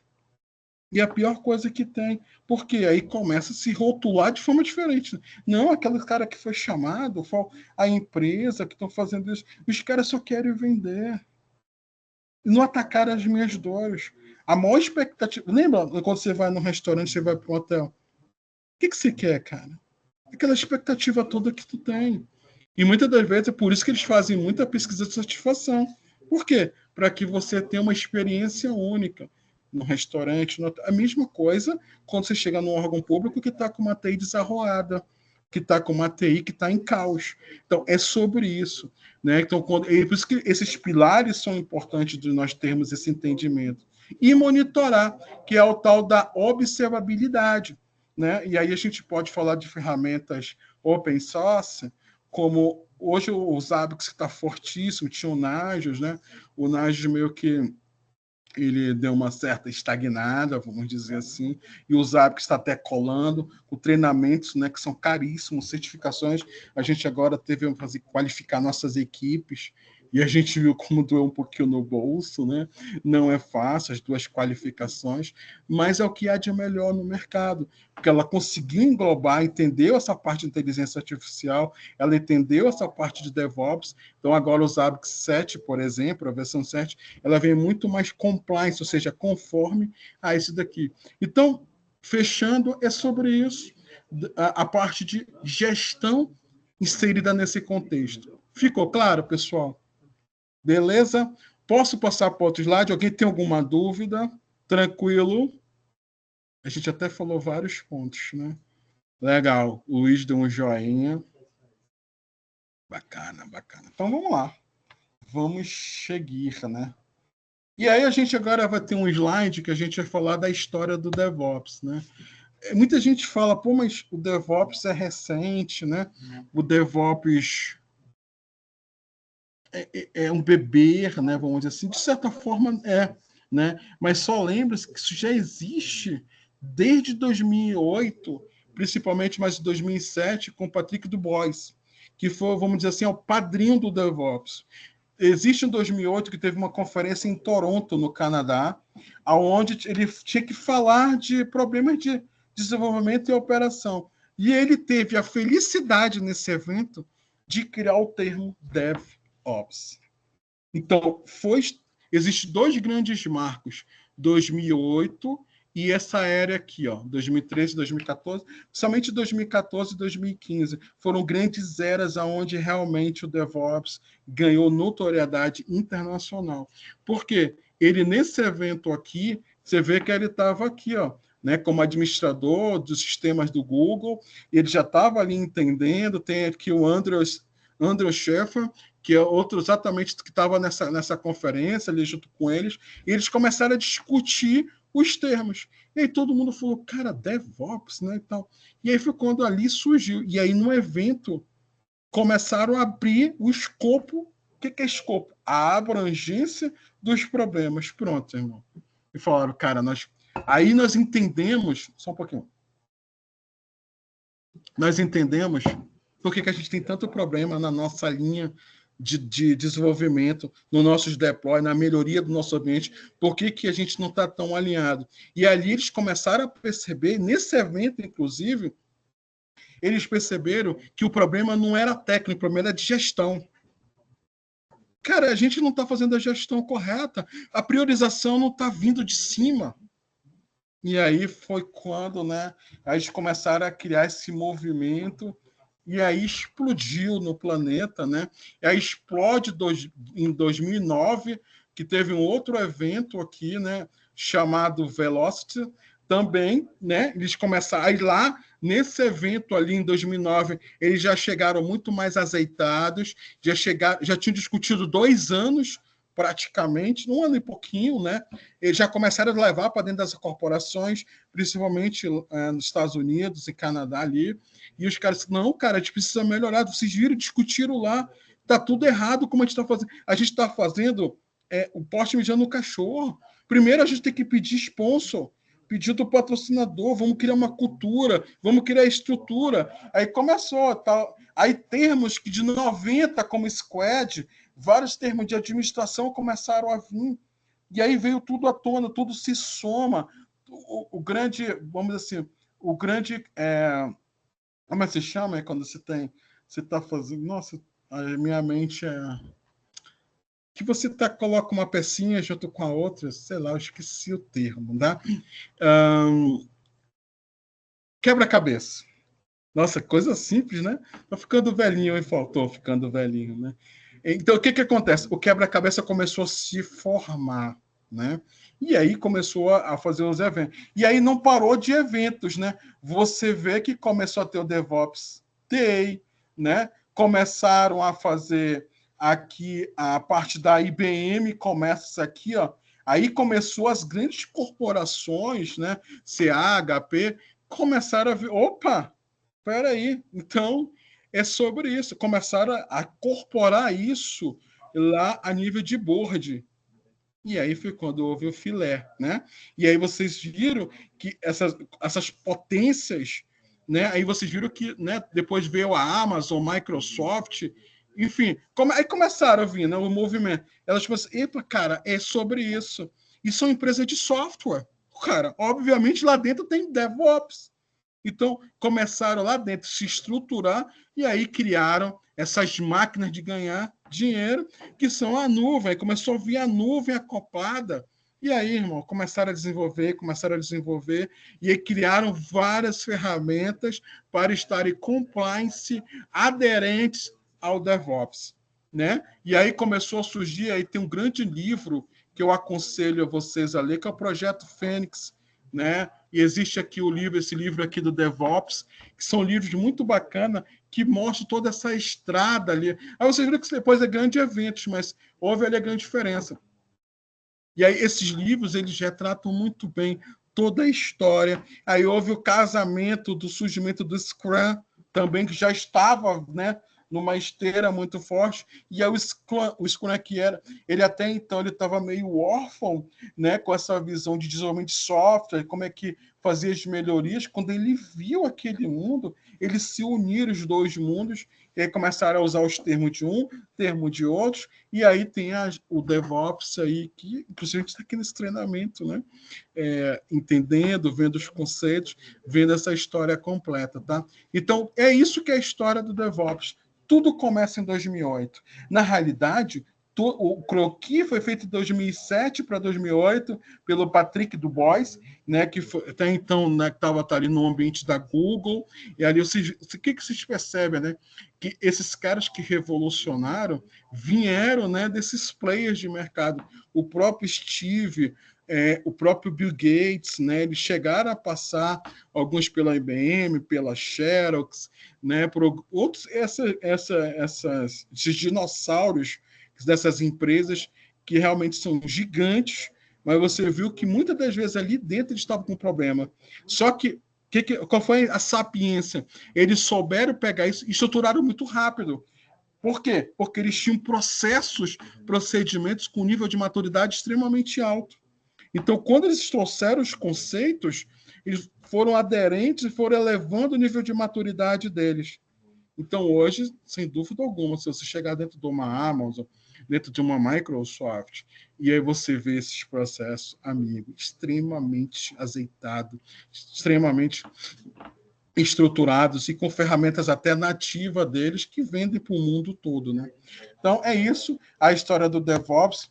Speaker 2: E a pior coisa que tem, porque aí começa a se rotular de forma diferente. Não, aquele cara que foi chamado, a empresa que estão fazendo isso, os caras só querem vender. E não atacar as minhas dores. A maior expectativa... Lembra quando você vai num restaurante, você vai para um hotel? O que você quer, cara? Aquela expectativa toda que tu tem. E muitas das vezes é por isso que eles fazem muita pesquisa de satisfação. Por quê? Para que você tenha uma experiência única no restaurante. A mesma coisa quando você chega num órgão público que está com uma TI desarroada, que está com uma TI que está em caos. Então, é sobre isso. Né? Então, por isso que esses pilares são importantes de nós termos esse entendimento. E monitorar, que é o tal da observabilidade. Né? E aí a gente pode falar de ferramentas open source, como hoje o Zabbix está fortíssimo, tinha o Nagios, né? O Nagios meio que ele deu uma certa estagnada, vamos dizer assim, e o Zabbix está até colando, com treinamentos, né, que são caríssimos, certificações. A gente agora teve que fazer qualificar nossas equipes, e a gente viu como doeu um pouquinho no bolso, né? Não é fácil, as 2 qualificações, mas é o que há de melhor no mercado, porque ela conseguiu englobar, entendeu essa parte de inteligência artificial, ela entendeu essa parte de DevOps. Então, agora o Zabbix 7, por exemplo, a versão 7, ela vem muito mais compliance, ou seja, conforme a esse daqui. Então, fechando, é sobre isso, a parte de gestão inserida nesse contexto. Ficou claro, pessoal? Beleza? Posso passar para outro slide? Alguém tem alguma dúvida? Tranquilo? A gente até falou vários pontos, né? Legal. O Luiz deu um joinha. Bacana, bacana. Então, vamos lá. Vamos seguir, né? E aí a gente agora vai ter um slide que a gente vai falar da história do DevOps, né? Muita gente fala, pô, mas o DevOps é recente, né? O DevOps é um bebê, né? Vamos dizer assim, de certa forma né? Mas só lembre-se que isso já existe desde 2008, principalmente mais de 2007, com o Patrick Dubois, que foi, vamos dizer assim, o padrinho do DevOps. Existe em 2008 que teve uma conferência em Toronto, no Canadá, onde ele tinha que falar de problemas de desenvolvimento e operação. E ele teve a felicidade nesse evento de criar o termo DevOps. Então, existem 2 grandes marcos, 2008 e essa era aqui, 2013, 2014, somente 2014 e 2015 foram grandes eras onde realmente o DevOps ganhou notoriedade internacional. Por quê? Ele, nesse evento aqui, você vê que ele estava aqui, né, como administrador dos sistemas do Google, ele já estava ali entendendo, tem aqui o Andrew Scheffer, que é outro exatamente que estava nessa conferência, ali junto com eles, e eles começaram a discutir os termos. E aí todo mundo falou, cara, DevOps, né? E aí foi quando ali surgiu. E aí no evento começaram a abrir o escopo. O que é escopo? A abrangência dos problemas. Pronto, irmão. E falaram, cara, aí nós entendemos... Só um pouquinho. nós entendemos por que a gente tem tanto problema na nossa linha de desenvolvimento, nos nossos deploy, na melhoria do nosso ambiente, por que a gente não está tão alinhado. E ali eles começaram a perceber, nesse evento, inclusive, eles perceberam que o problema não era técnico, o problema era de gestão. Cara, a gente não está fazendo a gestão correta, a priorização não está vindo de cima. E aí foi quando, né, a gente começaram a criar esse movimento, e aí explodiu no planeta, né? E aí explode em 2009, que teve um outro evento aqui, né, chamado Velocity, também, né? Eles começaram a ir lá, nesse evento ali em 2009, eles já chegaram muito mais azeitados, já tinham discutido 2 anos, praticamente, 1 ano e pouquinho, né? Eles já começaram a levar para dentro das corporações, principalmente nos Estados Unidos e Canadá ali, e os caras disseram, não, cara, a gente precisa melhorar, vocês viram, discutiram lá, tá tudo errado como a gente está fazendo. A gente está fazendo o poste mijando no cachorro. Primeiro a gente tem que pedir sponsor, pedir do patrocinador, vamos criar uma cultura, vamos criar estrutura. Aí começou, tá? Aí termos que de 90 como Squad, vários termos de administração começaram a vir. E aí veio tudo à tona, tudo se soma. O grande, vamos dizer assim, o grande... como se chama? Quando você está fazendo... Nossa, a minha mente que você coloca uma pecinha junto com a outra, sei lá, eu esqueci o termo, tá? Quebra-cabeça. Nossa, coisa simples, né? Tô ficando velhinho, e faltou ficando velhinho, né? Então, o que acontece? O quebra-cabeça começou a se formar, né? E aí começou a fazer os eventos. E aí não parou de eventos, né? Você vê que começou a ter o DevOps Day, né? Começaram a fazer aqui a parte da IBM, começa aqui, ó. Aí começou as grandes corporações, né? CA, HP, começaram a ver, opa, peraí, então é sobre isso. Começaram a corporar isso lá a nível de board. E aí foi quando houve o filé, né? E aí vocês viram que essas potências, né? Aí vocês viram que, né? Depois veio a Amazon, Microsoft, enfim, aí começaram a vir, né? O movimento. Elas pensaram, epa, cara, é sobre isso. E são empresas de software. Cara, obviamente lá dentro tem DevOps. Então, começaram lá dentro a se estruturar e aí criaram essas máquinas de ganhar dinheiro, que são a nuvem. Aí começou a vir a nuvem acoplada. E aí, irmão, começaram a desenvolver, e aí criaram várias ferramentas para estarem compliance, aderentes ao DevOps, né? E aí começou a surgir, aí tem um grande livro que eu aconselho a vocês a ler, que é o Projeto Fênix, né? E existe aqui esse livro aqui do DevOps, que são livros muito bacanas, que mostram toda essa estrada ali. Aí vocês viram que depois é grande eventos, mas houve ali a grande diferença. E aí esses livros, eles retratam muito bem toda a história. Aí houve o casamento do surgimento do Scrum, também, que já estava, né, numa esteira muito forte, e aí o Scrum que era, ele até então ele estava meio órfão, né, com essa visão de desenvolvimento de software, como é que fazia as melhorias. Quando ele viu aquele mundo, eles se uniram, os dois mundos, e aí começaram a usar os termos de um, termo de outros, e aí tem o DevOps aí, que inclusive a gente está aqui nesse treinamento, né, entendendo, vendo os conceitos, vendo essa história completa, tá? Então, é isso que é a história do DevOps. Tudo começa em 2008. Na realidade, o croquis foi feito em 2007 para 2008 pelo Patrick Dubois, né, que foi, até então, né, estava ali no ambiente da Google. E ali o que vocês percebem, né? Que esses caras que revolucionaram vieram, né, desses players de mercado. O próprio Steve, o próprio Bill Gates, né, eles chegaram a passar, alguns pela IBM, pela Xerox, né, por outros, esses dinossauros dessas empresas que realmente são gigantes, mas você viu que muitas das vezes ali dentro eles estavam com problema. Só que qual foi a sapiência? Eles souberam pegar isso e estruturaram muito rápido. Por quê? Porque eles tinham procedimentos com nível de maturidade extremamente alto. Então, quando eles trouxeram os conceitos, eles foram aderentes e foram elevando o nível de maturidade deles. Então, hoje, sem dúvida alguma, se você chegar dentro de uma Amazon, dentro de uma Microsoft, e aí você vê esses processos, amigo, extremamente azeitado, extremamente estruturados e com ferramentas até nativas deles que vendem para o mundo todo, né? Então, é isso, a história do DevOps.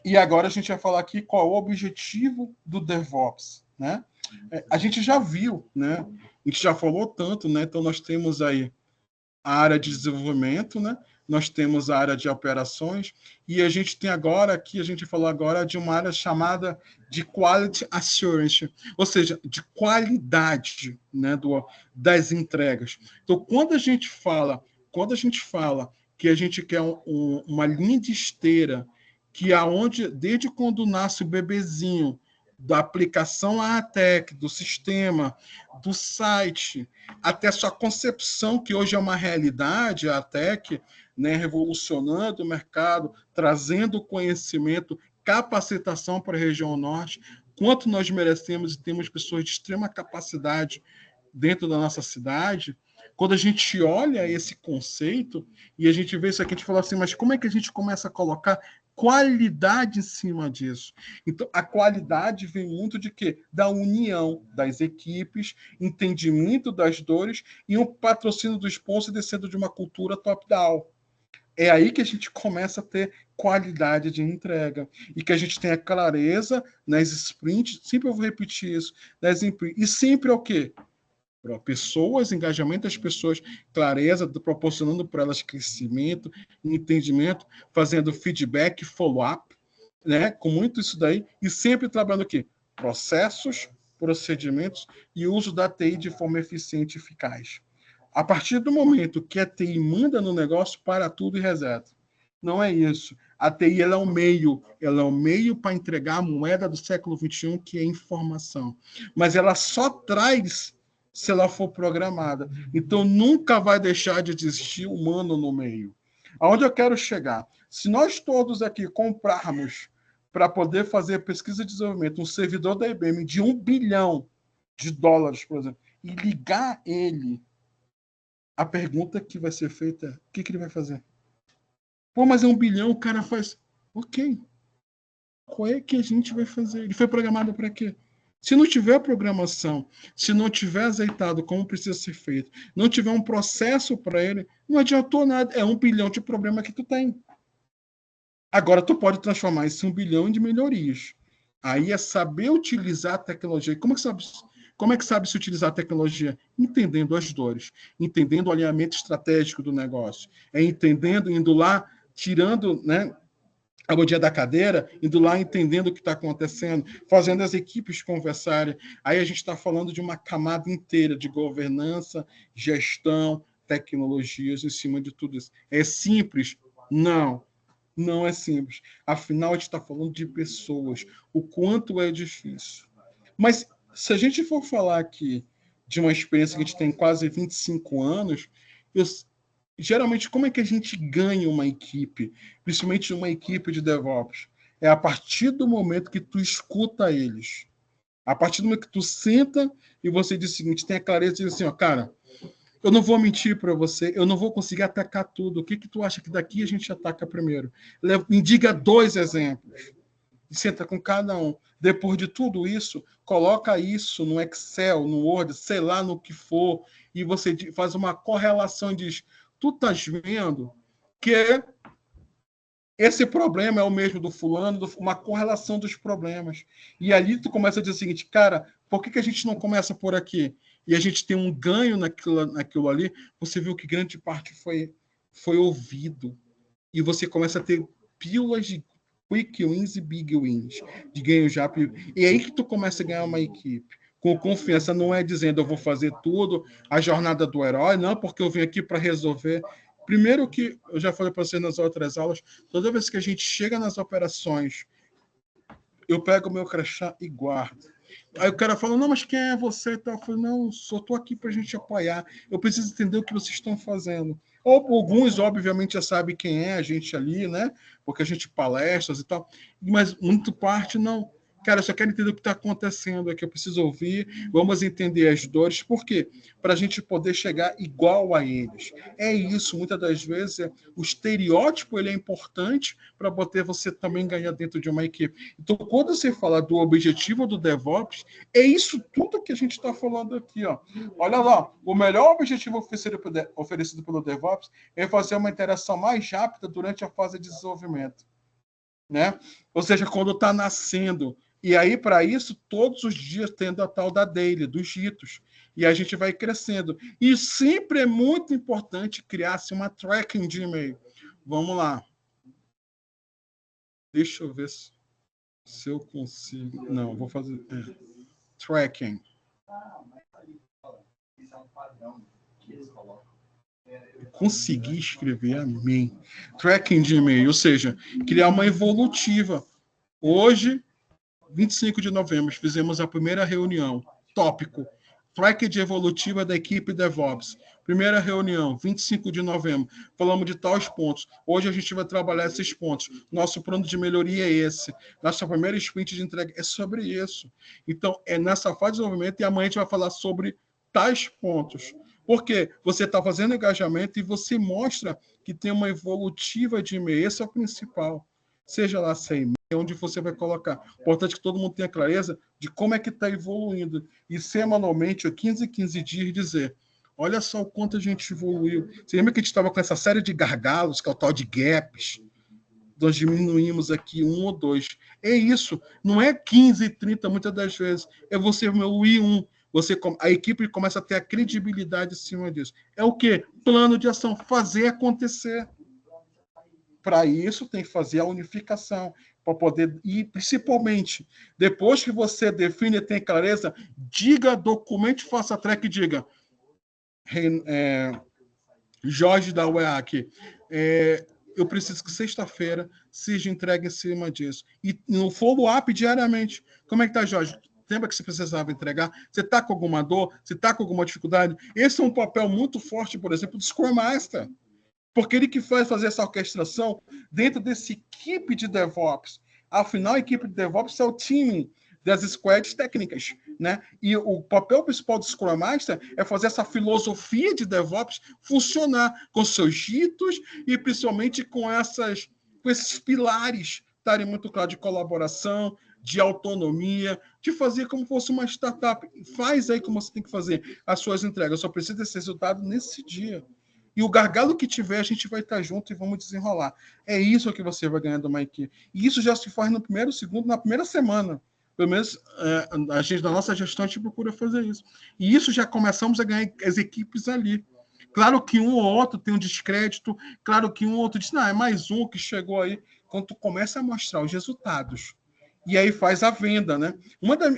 Speaker 2: E agora a gente vai falar aqui qual é o objetivo do DevOps, né? A gente já viu, né? A gente já falou tanto, né? Então, nós temos aí a área de desenvolvimento, né? Nós temos a área de operações e a gente tem agora aqui, a gente falou agora de uma área chamada de Quality Assurance, ou seja, de qualidade, né, das entregas. Então, quando a gente fala que a gente quer uma linha de esteira que aonde desde quando nasce o bebezinho da aplicação à tech, do sistema, do site, até sua concepção, que hoje é uma realidade, a tech, né, revolucionando o mercado, trazendo conhecimento, capacitação para a região norte, quanto nós merecemos e temos pessoas de extrema capacidade dentro da nossa cidade. Quando a gente olha esse conceito e a gente vê isso aqui, a gente fala assim, mas como é que a gente começa a colocar qualidade em cima disso? Então, a qualidade vem muito de quê? Da união das equipes, entendimento das dores e um patrocínio do sponsor descendo de uma cultura top-down. É aí que a gente começa a ter qualidade de entrega e que a gente tenha clareza nas sprints, sempre eu vou repetir isso, nas sprints, e sempre é o quê? Para pessoas, engajamento das pessoas, clareza, proporcionando para elas crescimento, entendimento, fazendo feedback, follow-up, né? Com muito isso daí, e sempre trabalhando o quê? Processos, procedimentos e uso da TI de forma eficiente e eficaz. A partir do momento que a TI manda no negócio, para tudo e reseta. Não é isso. A TI ela é um meio para entregar a moeda do século XXI, que é informação. Mas ela só traz se ela for programada. Então, nunca vai deixar de existir humano no meio. Aonde eu quero chegar? Se nós todos aqui comprarmos para poder fazer pesquisa e desenvolvimento um servidor da IBM de $1 bilhão, por exemplo, e ligar ele, a pergunta que vai ser feita é, o que ele vai fazer? Pô, mas é $1 bilhão, o cara faz... Ok. Qual é que a gente vai fazer? Ele foi programado para quê? Se não tiver programação, se não tiver azeitado como precisa ser feito, não tiver um processo para ele, não adiantou nada. É $1 bilhão de problema que tu tem. Agora, tu pode transformar esse $1 bilhão de melhorias. Aí é saber utilizar a tecnologia. Como é que sabe se utilizar a tecnologia? Entendendo as dores, entendendo o alinhamento estratégico do negócio, é entendendo, indo lá, tirando, né, a bodia da cadeira, indo lá entendendo o que está acontecendo, fazendo as equipes conversarem. Aí a gente está falando de uma camada inteira de governança, gestão, tecnologias em cima de tudo isso. É simples? Não. Não é simples. Afinal, a gente está falando de pessoas. O quanto é difícil. Mas se a gente for falar aqui de uma experiência que a gente tem quase 25 anos, geralmente, como é que a gente ganha uma equipe, principalmente uma equipe de DevOps? É a partir do momento que tu escuta eles. A partir do momento que tu senta e você diz o seguinte, tem a clareza de dizer assim, ó, cara, eu não vou mentir para você, eu não vou conseguir atacar tudo. O que tu acha que daqui a gente ataca primeiro? Me diga 2 exemplos. E senta com cada um. Depois de tudo isso, coloca isso no Excel, no Word, sei lá no que for, e você faz uma correlação e diz, tu estás vendo que esse problema é o mesmo do fulano, uma correlação dos problemas. E ali tu começa a dizer o seguinte, cara, por que a gente não começa por aqui? E a gente tem um ganho naquilo ali, você viu que grande parte foi ouvido. E você começa a ter pílulas de quick wins e big wins, de ganho já. E aí que tu começa a ganhar uma equipe. Com confiança, não é dizendo eu vou fazer tudo, a jornada do herói, não, porque eu vim aqui para resolver. Primeiro que, eu já falei para você nas outras aulas, toda vez que a gente chega nas operações, eu pego o meu crachá e guardo. Aí o cara fala, não, mas quem é você? Eu falo, não, só estou aqui para a gente apoiar. Eu preciso entender o que vocês estão fazendo. Alguns, obviamente, já sabem quem é a gente ali, né? Porque a gente palestras e tal. Mas muito parte, não. Cara, eu só quero entender o que está acontecendo aqui, eu preciso ouvir, vamos entender as dores. Por quê? Para a gente poder chegar igual a eles. É isso, muitas das vezes, o estereótipo ele é importante para poder você também ganhar dentro de uma equipe. Então, quando você fala do objetivo do DevOps, é isso tudo que a gente está falando aqui. Ó. Olha lá, o melhor objetivo oferecido pelo DevOps é fazer uma interação mais rápida durante a fase de desenvolvimento. Né? Ou seja, quando está nascendo. E aí, para isso, todos os dias tendo a tal da daily, dos ritos. E a gente vai crescendo. E sempre é muito importante criar-se uma tracking de e-mail. Vamos lá. Deixa eu ver se eu consigo. Não, vou fazer. Tracking. Consegui escrever, amém. Tracking de e-mail, ou seja, criar uma evolutiva. Hoje, 25 de novembro, fizemos a primeira reunião. Tópico: tracking de evolutiva da equipe DevOps. Primeira reunião, 25 de novembro. Falamos de tais pontos. Hoje a gente vai trabalhar esses pontos. Nosso plano de melhoria é esse. Nossa primeira sprint de entrega é sobre isso. Então, é nessa fase de desenvolvimento e amanhã a gente vai falar sobre tais pontos. Porque você está fazendo engajamento e você mostra que tem uma evolutiva de e-mail. Esse é o principal. Seja lá se é e-mail, onde você vai colocar. Importante que todo mundo tenha clareza de como é que está evoluindo. E semanalmente, 15 dias, dizer: olha só o quanto a gente evoluiu. Você lembra que a gente estava com essa série de gargalos, que é o tal de gaps? Nós diminuímos aqui 1 ou 2. É isso. Não é 15, 30, muitas das vezes. É você evoluir 1. A equipe começa a ter a credibilidade em cima disso. É o quê? Plano de ação. Fazer acontecer. Para isso, tem que fazer a unificação. Para poder ir, principalmente, depois que você define e tem clareza, diga, documente, faça track e diga: Jorge da UEAC, eu preciso que sexta-feira seja entregue em cima disso. E no follow-up diariamente. Como é que está, Jorge? Lembra que você precisava entregar? Você está com alguma dor? Você está com alguma dificuldade? Esse é um papel muito forte, por exemplo, do Scrum Master. Porque ele que faz fazer essa orquestração dentro dessa equipe de DevOps. Afinal, a equipe de DevOps é o time das squads técnicas, né? E o papel principal do Scrum Master é fazer essa filosofia de DevOps funcionar com seus ritos e principalmente com esses pilares estarem muito claros de colaboração, de autonomia, de fazer como fosse uma startup. Faz aí como você tem que fazer as suas entregas. Só precisa desse resultado nesse dia. E o gargalo que tiver, a gente vai estar junto e vamos desenrolar. É isso que você vai ganhar de uma equipe. E isso já se faz no primeiro, segundo, na primeira semana. Pelo menos a gente, da nossa gestão, a gente procura fazer isso. E isso já começamos a ganhar as equipes ali. Claro que um ou outro tem um descrédito, claro que um ou outro diz: não, é mais um que chegou aí. Quando tu começa a mostrar os resultados, e aí faz a venda, né?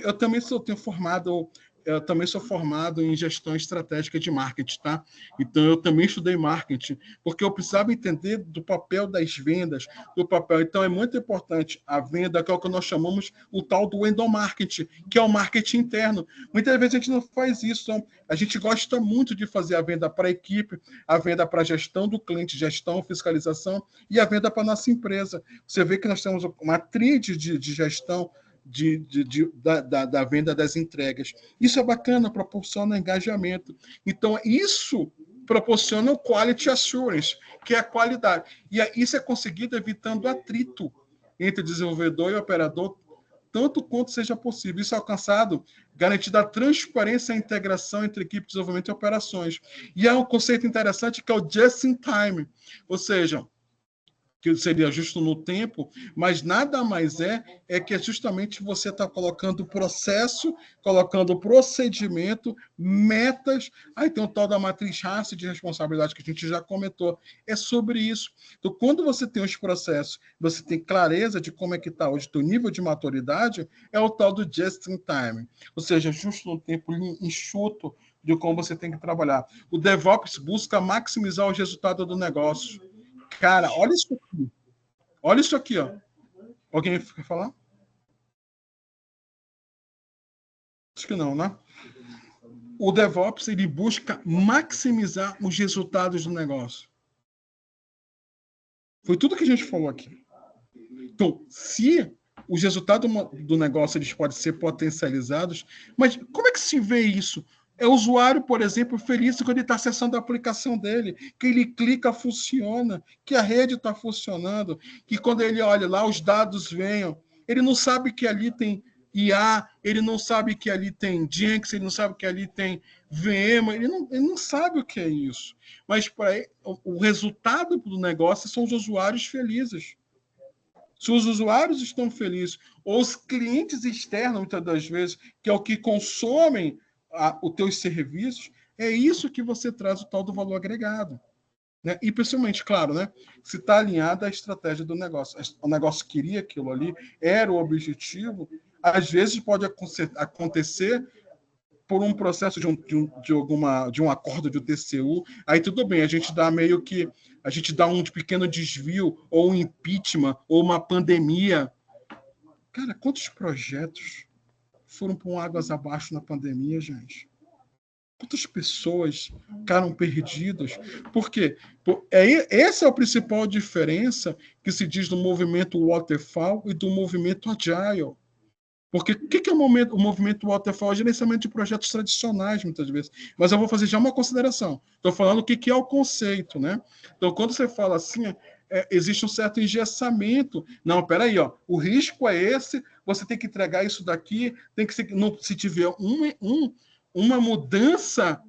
Speaker 2: Eu também sou formado em gestão estratégica de marketing, tá? Então, eu também estudei marketing, porque eu precisava entender do papel das vendas, do papel. Então, é muito importante a venda, que é o que nós chamamos o tal do endomarketing, que é o marketing interno. Muitas vezes a gente não faz isso. Então, a gente gosta muito de fazer a venda para a equipe, a venda para a gestão do cliente, gestão, fiscalização, e a venda para a nossa empresa. Você vê que nós temos uma tríade de gestão da venda das entregas. Isso é bacana, proporciona engajamento. Então, isso proporciona o quality assurance, que é a qualidade. E isso é conseguido evitando atrito entre desenvolvedor e operador, tanto quanto seja possível. Isso é alcançado garantindo a transparência e a integração entre equipe de desenvolvimento e operações. E há um conceito interessante que é o just in time, ou seja, que seria justo no tempo, mas nada mais é que justamente você está colocando processo, colocando procedimento, metas, aí tem o tal da matriz RACE de responsabilidade que a gente já comentou, é sobre isso. Então, quando você tem os processos, você tem clareza de como é que está hoje o nível de maturidade, é o tal do just in time, ou seja, justo no tempo, enxuto de como você tem que trabalhar. O DevOps busca maximizar os resultados do negócio. Cara, olha isso aqui. Olha isso aqui, ó. Alguém quer falar? Acho que não, né? O DevOps, ele busca maximizar os resultados do negócio. Foi tudo que a gente falou aqui. Então, se os resultados do negócio eles podem ser potencializados, mas como é que se vê isso? É o usuário, por exemplo, feliz quando ele está acessando a aplicação dele, que ele clica, funciona, que a rede está funcionando, que quando ele olha lá, os dados venham. Ele não sabe que ali tem IA, ele não sabe que ali tem Jenks, ele não sabe que ali tem VM, ele não sabe o que é isso. Mas para ele, o resultado do negócio são os usuários felizes. Se os usuários estão felizes, ou os clientes externos, muitas das vezes, que é o que consomem os teus serviços, é isso que você traz o tal do valor agregado. Né? E, principalmente, claro, né? Se está alinhado à estratégia do negócio. O negócio queria aquilo ali, era o objetivo. Às vezes pode acontecer por um processo de um acordo de TCU, aí tudo bem, a gente dá um pequeno desvio, ou um impeachment, ou uma pandemia. Cara, quantos projetos foram por águas abaixo na pandemia, gente? Quantas pessoas ficaram perdidas? Por quê? Essa é a principal diferença que se diz do movimento waterfall e do movimento agile. Porque o que é o movimento waterfall? É gerenciamento de projetos tradicionais, muitas vezes. Mas eu vou fazer já uma consideração. Estou falando o que é o conceito, né? Então, quando você fala assim, existe um certo engessamento. Não, peraí, ó, o risco é esse, você tem que entregar isso daqui, tem que se tiver uma mudança,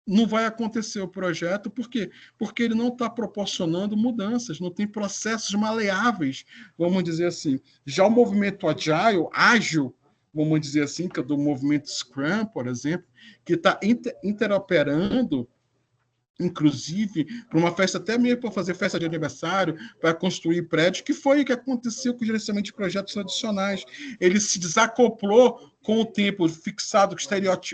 Speaker 2: não vai acontecer o projeto. Por quê? Porque ele não está proporcionando mudanças, não tem processos maleáveis, vamos dizer assim. Já o movimento agile, ágil, vamos dizer assim, que é do movimento Scrum, por exemplo, que está interoperando, inclusive, para uma festa, até mesmo para fazer festa de aniversário, para construir prédios, que foi o que aconteceu com o gerenciamento de projetos tradicionais. Ele se desacoplou com o tempo fixado,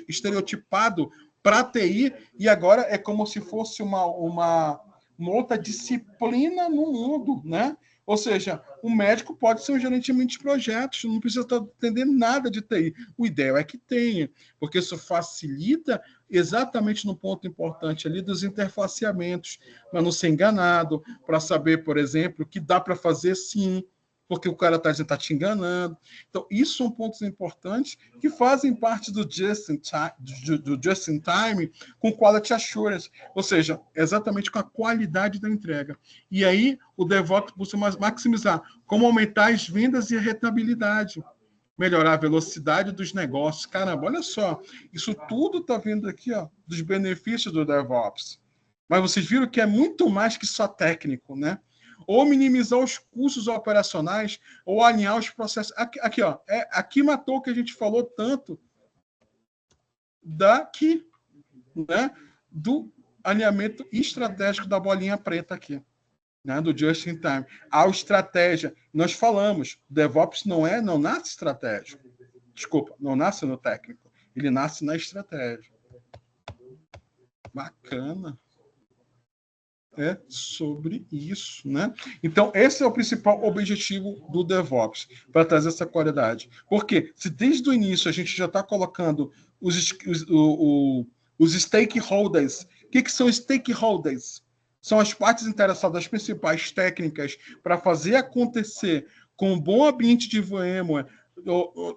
Speaker 2: estereotipado para a TI, e agora é como se fosse uma outra disciplina no mundo, né? Ou seja, o médico pode ser um gerenciamento de projetos, não precisa estar entendendo nada de TI. O ideal é que tenha, porque isso facilita exatamente no ponto importante ali dos interfaceamentos, para não ser enganado, para saber, por exemplo, que dá para fazer sim, porque o cara está te enganando. Então, isso são pontos importantes que fazem parte do just in time com quality assurance, ou seja, exatamente com a qualidade da entrega. E aí, o DevOps busca maximizar como aumentar as vendas e a rentabilidade, melhorar a velocidade dos negócios. Caramba, olha só, isso tudo está vindo aqui, ó, dos benefícios do DevOps. Mas vocês viram que é muito mais que só técnico, né? Ou minimizar os custos operacionais, ou alinhar os processos. Aqui, ó, aqui matou o que a gente falou tanto daqui, né? Do alinhamento estratégico da bolinha preta aqui, né? Do just in time. A estratégia, nós falamos, DevOps não nasce estratégico. Desculpa, não nasce no técnico. Ele nasce na estratégia. Bacana. É sobre isso, né? Então, esse é o principal objetivo do DevOps, para trazer essa qualidade. Porque se desde o início a gente já está colocando os stakeholders, o que são stakeholders? São as partes interessadas, as principais técnicas, para fazer acontecer com um bom ambiente de VMware,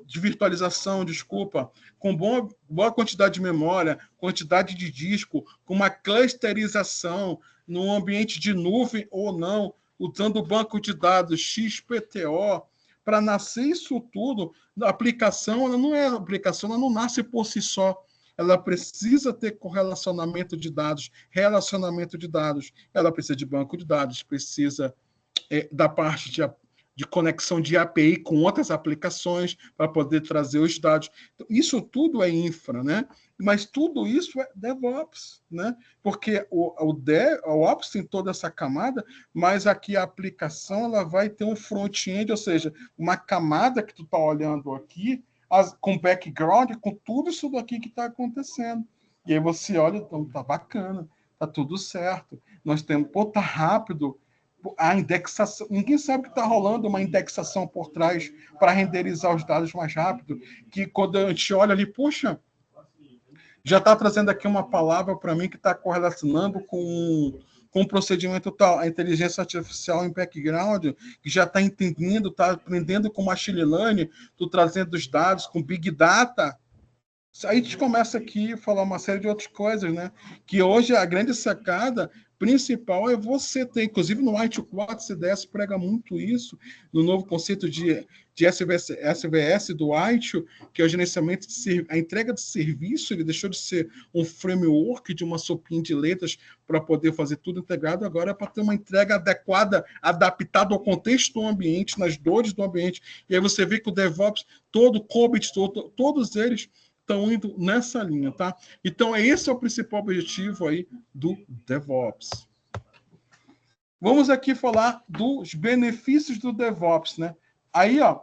Speaker 2: de virtualização, desculpa, com boa quantidade de memória, quantidade de disco, com uma clusterização num ambiente de nuvem ou não, usando o banco de dados XPTO, para nascer isso tudo, a aplicação, ela não é aplicação, ela não nasce por si só. Ela precisa ter correlacionamento de dados, relacionamento de dados. Ela precisa de banco de dados, precisa da parte de conexão de API com outras aplicações para poder trazer os dados. Então, isso tudo é infra, né? Mas tudo isso é DevOps, né? Porque o DevOps tem toda essa camada, mas aqui a aplicação ela vai ter um front-end, ou seja, uma camada que tu está olhando aqui, com background, com tudo isso daqui que está acontecendo. E aí você olha, então tá bacana, tá tudo certo. Nós temos, tá rápido, a indexação, ninguém sabe que está rolando uma indexação por trás para renderizar os dados mais rápido, que quando a gente olha ali, poxa, já está trazendo aqui uma palavra para mim que está correlacionando com com o procedimento tal, a inteligência artificial em background, que já está entendendo, está aprendendo com machine learning, tu trazendo os dados com big data. Aí a gente começa aqui a falar uma série de outras coisas, né? Que hoje a grande sacada principal é você ter, inclusive no ITIL 4 CDS prega muito isso, no novo conceito de SVS do ITIL, que é o gerenciamento a entrega de serviço, ele deixou de ser um framework de uma sopinha de letras para poder fazer tudo integrado, agora é para ter uma entrega adequada, adaptada ao contexto do ambiente, nas dores do ambiente. E aí você vê que o DevOps, todo o COBIT, todos eles estão indo nessa linha, tá? Então, esse é o principal objetivo aí do DevOps. Vamos aqui falar dos benefícios do DevOps, né? Aí, ó,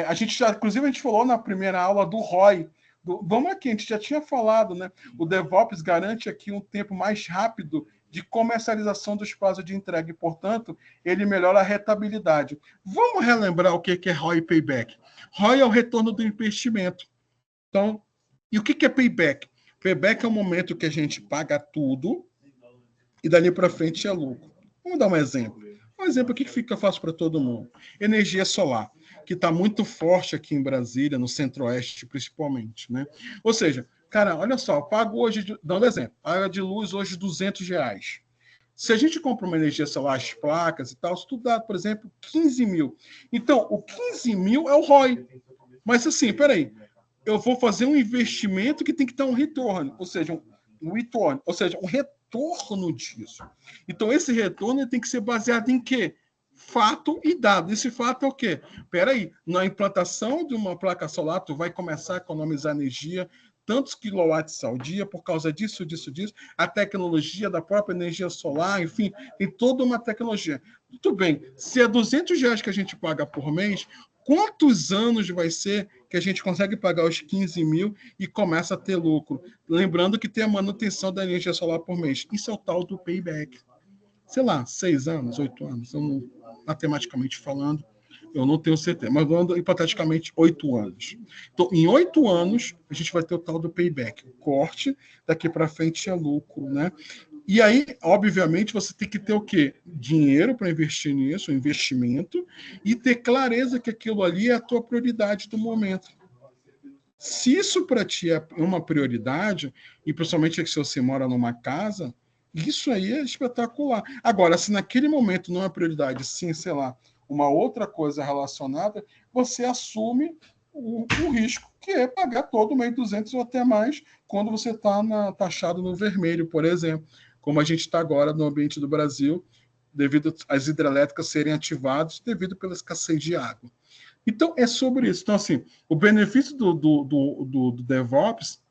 Speaker 2: a gente já, inclusive, a gente falou na primeira aula do ROI. Vamos aqui, a gente já tinha falado, né? O DevOps garante aqui um tempo mais rápido de comercialização dos prazos de entrega e, portanto, ele melhora a rentabilidade. Vamos relembrar o que é ROI e Payback. ROI é o retorno do investimento. Então, e o que é payback? Payback é o momento que a gente paga tudo e dali para frente é lucro. Vamos dar um exemplo. Um exemplo aqui que fica fácil para todo mundo. Energia solar, que está muito forte aqui em Brasília, no Centro-Oeste principalmente, né? Ou seja, cara, olha só, eu pago hoje, dando exemplo, área de luz hoje R$200. Se a gente compra uma energia solar, as placas e tal, se tudo dá, por exemplo, 15 mil. Então, o 15 mil é o ROI. Mas assim, peraí, eu vou fazer um investimento que tem que dar um retorno, ou seja, um retorno disso. Então, esse retorno tem que ser baseado em quê? Fato e dado. Esse fato é o quê? Peraí, na implantação de uma placa solar, tu vai começar a economizar energia, tantos quilowatts ao dia, por causa disso. A tecnologia da própria energia solar, enfim, tem toda uma tecnologia. Tudo bem, se é R$200 que a gente paga por mês, quantos anos vai ser que a gente consegue pagar os 15 mil e começa a ter lucro? Lembrando que tem a manutenção da energia solar por mês. Isso é o tal do payback. Sei lá, 6 anos, 8 anos, matematicamente falando, eu não tenho certeza, mas falando hipoteticamente 8 anos. Então, em 8 anos, a gente vai ter o tal do payback. O corte, daqui para frente é lucro, né? E aí, obviamente, você tem que ter o quê? Dinheiro para investir nisso, investimento, e ter clareza que aquilo ali é a tua prioridade do momento. Se isso para ti é uma prioridade, e principalmente se você mora numa casa, isso aí é espetacular. Agora, se naquele momento não é prioridade, sim, sei lá, uma outra coisa relacionada, você assume o risco, que é pagar todo mês 200 ou até mais, quando você está taxado no vermelho, por exemplo, como a gente está agora no ambiente do Brasil, devido às hidrelétricas serem ativadas, devido pela escassez de água. Então, é sobre isso. Então, assim, o benefício do DevOps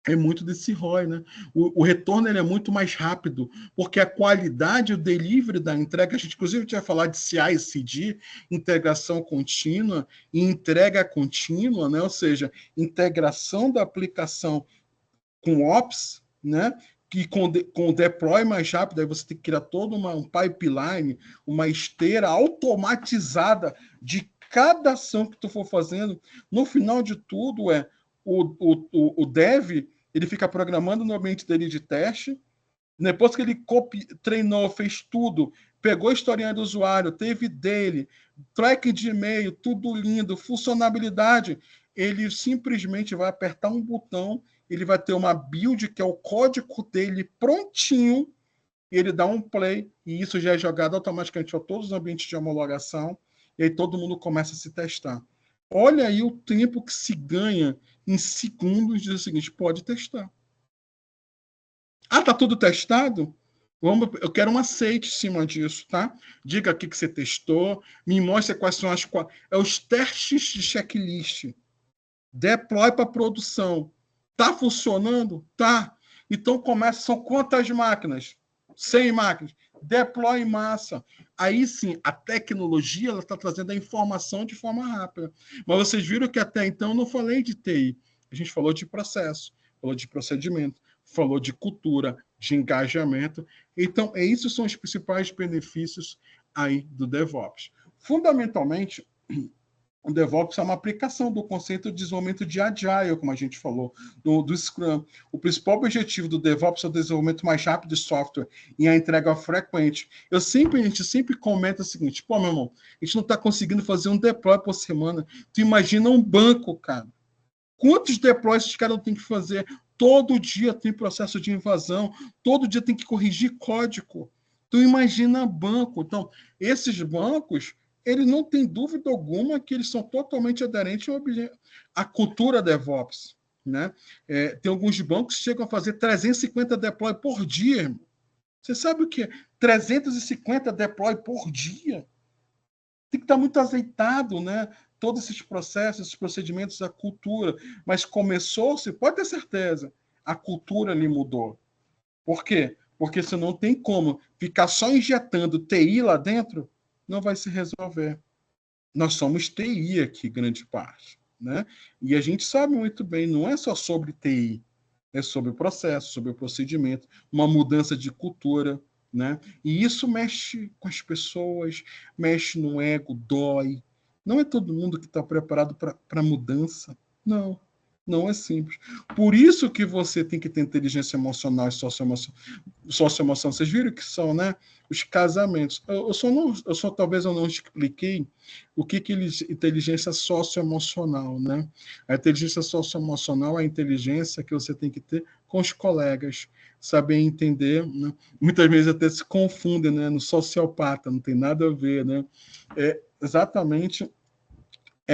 Speaker 2: é muito desse ROI, né? O retorno ele é muito mais rápido, porque a qualidade, o delivery da entrega, a gente inclusive vai falar de CI/CD, integração contínua e entrega contínua, né? Ou seja, integração da aplicação com Ops, né? Que com o deploy mais rápido, aí você tem que criar todo um pipeline, uma esteira automatizada de cada ação que tu for fazendo. No final de tudo, o dev, ele fica programando no ambiente dele de teste, depois que ele treinou, fez tudo, pegou a historinha do usuário, teve dele, track de e-mail, tudo lindo, funcionalidade, ele simplesmente vai apertar um botão, ele vai ter uma build, que é o código dele prontinho, ele dá um play, e isso já é jogado automaticamente para todos os ambientes de homologação, e aí todo mundo começa a se testar. Olha aí o tempo que se ganha em segundos, diz o seguinte, pode testar. Ah, tá tudo testado? Eu quero um aceite em cima disso, tá? Diga aqui que você testou, me mostre quais são os testes de checklist. Deploy para produção. Tá funcionando? Tá. Então começa, são quantas máquinas? 100 máquinas. Deploy em massa. Aí sim, a tecnologia ela está trazendo a informação de forma rápida. Mas vocês viram que até então eu não falei de TI. A gente falou de processo, falou de procedimento, falou de cultura, de engajamento. Então, esses são os principais benefícios aí do DevOps. Fundamentalmente, O DevOps é uma aplicação do conceito de desenvolvimento de Agile, como a gente falou, do Scrum. O principal objetivo do DevOps é o desenvolvimento mais rápido de software e a entrega frequente. A gente sempre comenta o seguinte, pô, meu irmão, a gente não está conseguindo fazer um deploy por semana. Tu imagina um banco, cara. Quantos deploys esses caras têm que fazer? Todo dia tem processo de invasão, todo dia tem que corrigir código. Tu imagina banco. Então, esses bancos, ele não tem dúvida alguma que eles são totalmente aderentes à cultura DevOps. Né? Tem alguns bancos que chegam a fazer 350 deploy por dia. Irmão. Você sabe o que é? 350 deploy por dia. Tem que estar muito azeitado, né? Todos esses processos, esses procedimentos, a cultura. Mas começou-se, pode ter certeza, a cultura ali mudou. Por quê? Porque você não tem como ficar só injetando TI lá dentro, não vai se resolver. Nós somos TI aqui, grande parte. Né? E a gente sabe muito bem, não é só sobre TI, é sobre o processo, sobre o procedimento, uma mudança de cultura. Né? E isso mexe com as pessoas, mexe no ego, dói. Não é todo mundo que está preparado para mudança. Não. Não é simples. Por isso que você tem que ter inteligência emocional e socioemoção. Vocês viram que são, né? Os casamentos. Talvez eu não expliquei o que é inteligência socioemocional, né? A inteligência socioemocional é a inteligência que você tem que ter com os colegas, saber entender, né? Muitas vezes até se confundem, né? No sociopata, não tem nada a ver, né?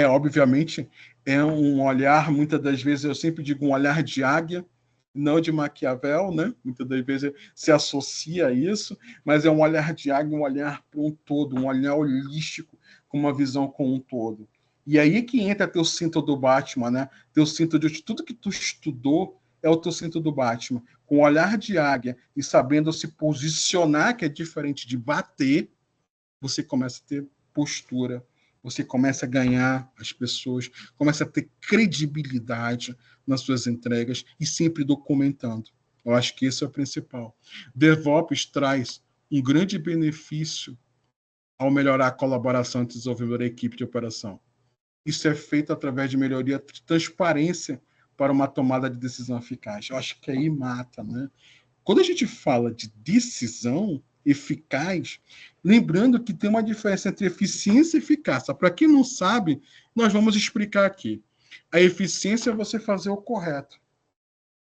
Speaker 2: Obviamente, é um olhar, muitas das vezes, eu sempre digo um olhar de águia, não de Maquiavel, né? Muitas das vezes se associa a isso, mas é um olhar de águia, um olhar para um todo, um olhar holístico, com uma visão com um todo. E aí que entra teu cinto do Batman, né? Teu cinto de tudo que tu estudou é o teu cinto do Batman. Com um olhar de águia e sabendo se posicionar, que é diferente de bater, você começa a ter postura. Você começa a ganhar as pessoas, começa a ter credibilidade nas suas entregas e sempre documentando. Eu acho que esse é o principal. DevOps traz um grande benefício ao melhorar a colaboração entre desenvolvedor e equipe de operação. Isso é feito através de melhoria de transparência para uma tomada de decisão eficaz. Eu acho que aí mata, né? Quando a gente fala de decisão eficaz, lembrando que tem uma diferença entre eficiência e eficácia. Para quem não sabe, nós vamos explicar aqui. A eficiência é você fazer o correto.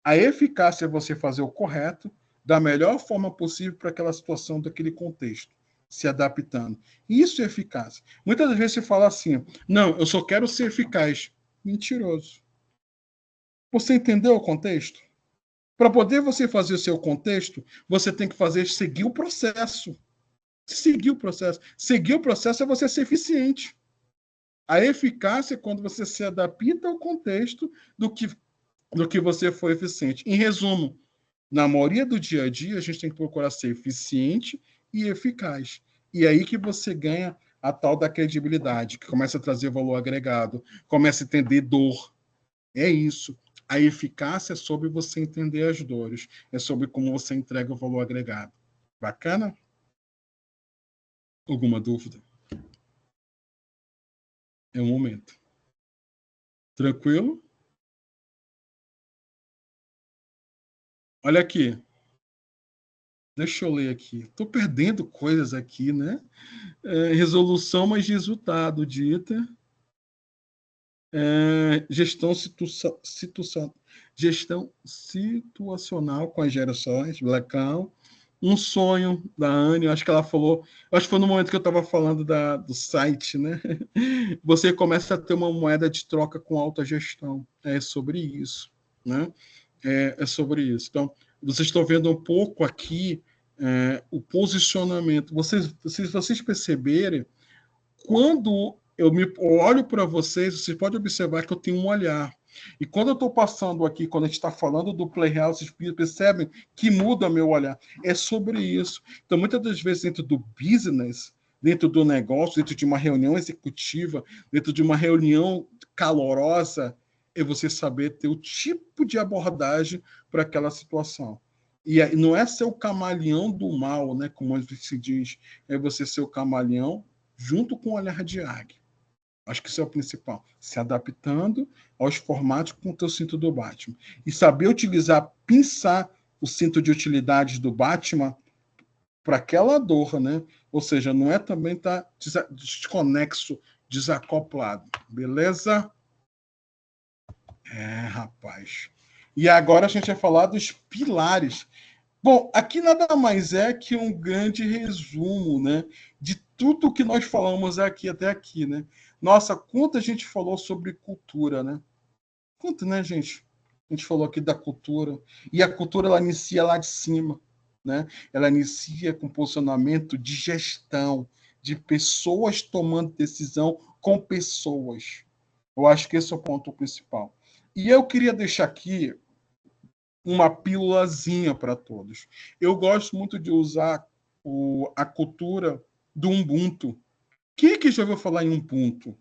Speaker 2: A eficácia é você fazer o correto da melhor forma possível para aquela situação, daquele contexto, se adaptando. Isso é eficácia. Muitas vezes você fala assim, não, eu só quero ser eficaz. Mentiroso. Você entendeu o contexto? Para poder você fazer o seu contexto, você tem que seguir o processo. Seguir o processo. Seguir o processo é você ser eficiente. A eficácia é quando você se adapta ao contexto do que você foi eficiente. Em resumo, na maioria do dia a dia, a gente tem que procurar ser eficiente e eficaz. E é aí que você ganha a tal da credibilidade, que começa a trazer valor agregado, começa a entender dor. É isso. A eficácia é sobre você entender as dores, é sobre como você entrega o valor agregado. Bacana? Alguma dúvida? É um momento. Tranquilo? Olha aqui. Deixa eu ler aqui. Estou perdendo coisas aqui, né? Resolução mais resultado dita. Gestão situacional com as gerações, Blacão. Um sonho da Anne, acho que ela falou, acho que foi no momento que eu estava falando do site, né? Você começa a ter uma moeda de troca com alta gestão. É sobre isso, né? É sobre isso. Então, vocês estão vendo um pouco aqui o posicionamento. Se vocês perceberem, quando eu olho para vocês podem observar que eu tenho um olhar. E quando eu estou passando aqui, quando a gente está falando do Playhouse, vocês percebem que muda meu olhar. É sobre isso. Então, muitas das vezes, dentro do business, dentro do negócio, dentro de uma reunião executiva, dentro de uma reunião calorosa, é você saber ter o tipo de abordagem para aquela situação. E não é ser o camaleão do mal, né, como se diz, é você ser o camaleão junto com o olhar de águia. Acho que isso é o principal. Se adaptando aos formatos com o teu cinto do Batman. E saber utilizar, pinçar o cinto de utilidades do Batman para aquela dor, né? Ou seja, não é também estar desconexo, desacoplado. Beleza? Rapaz. E agora a gente vai falar dos pilares. Bom, aqui nada mais é que um grande resumo, né, de tudo que nós falamos aqui até aqui, né? Nossa, quanto a gente falou sobre cultura, né? Quanto, né, gente? A gente falou aqui da cultura. E a cultura, ela inicia lá de cima, né? Ela inicia com posicionamento de gestão, de pessoas tomando decisão com pessoas. Eu acho que esse é o ponto principal. E eu queria deixar aqui uma pílulazinha para todos. Eu gosto muito de usar a cultura do Ubuntu. Quem é que já ouviu falar em Ubuntu?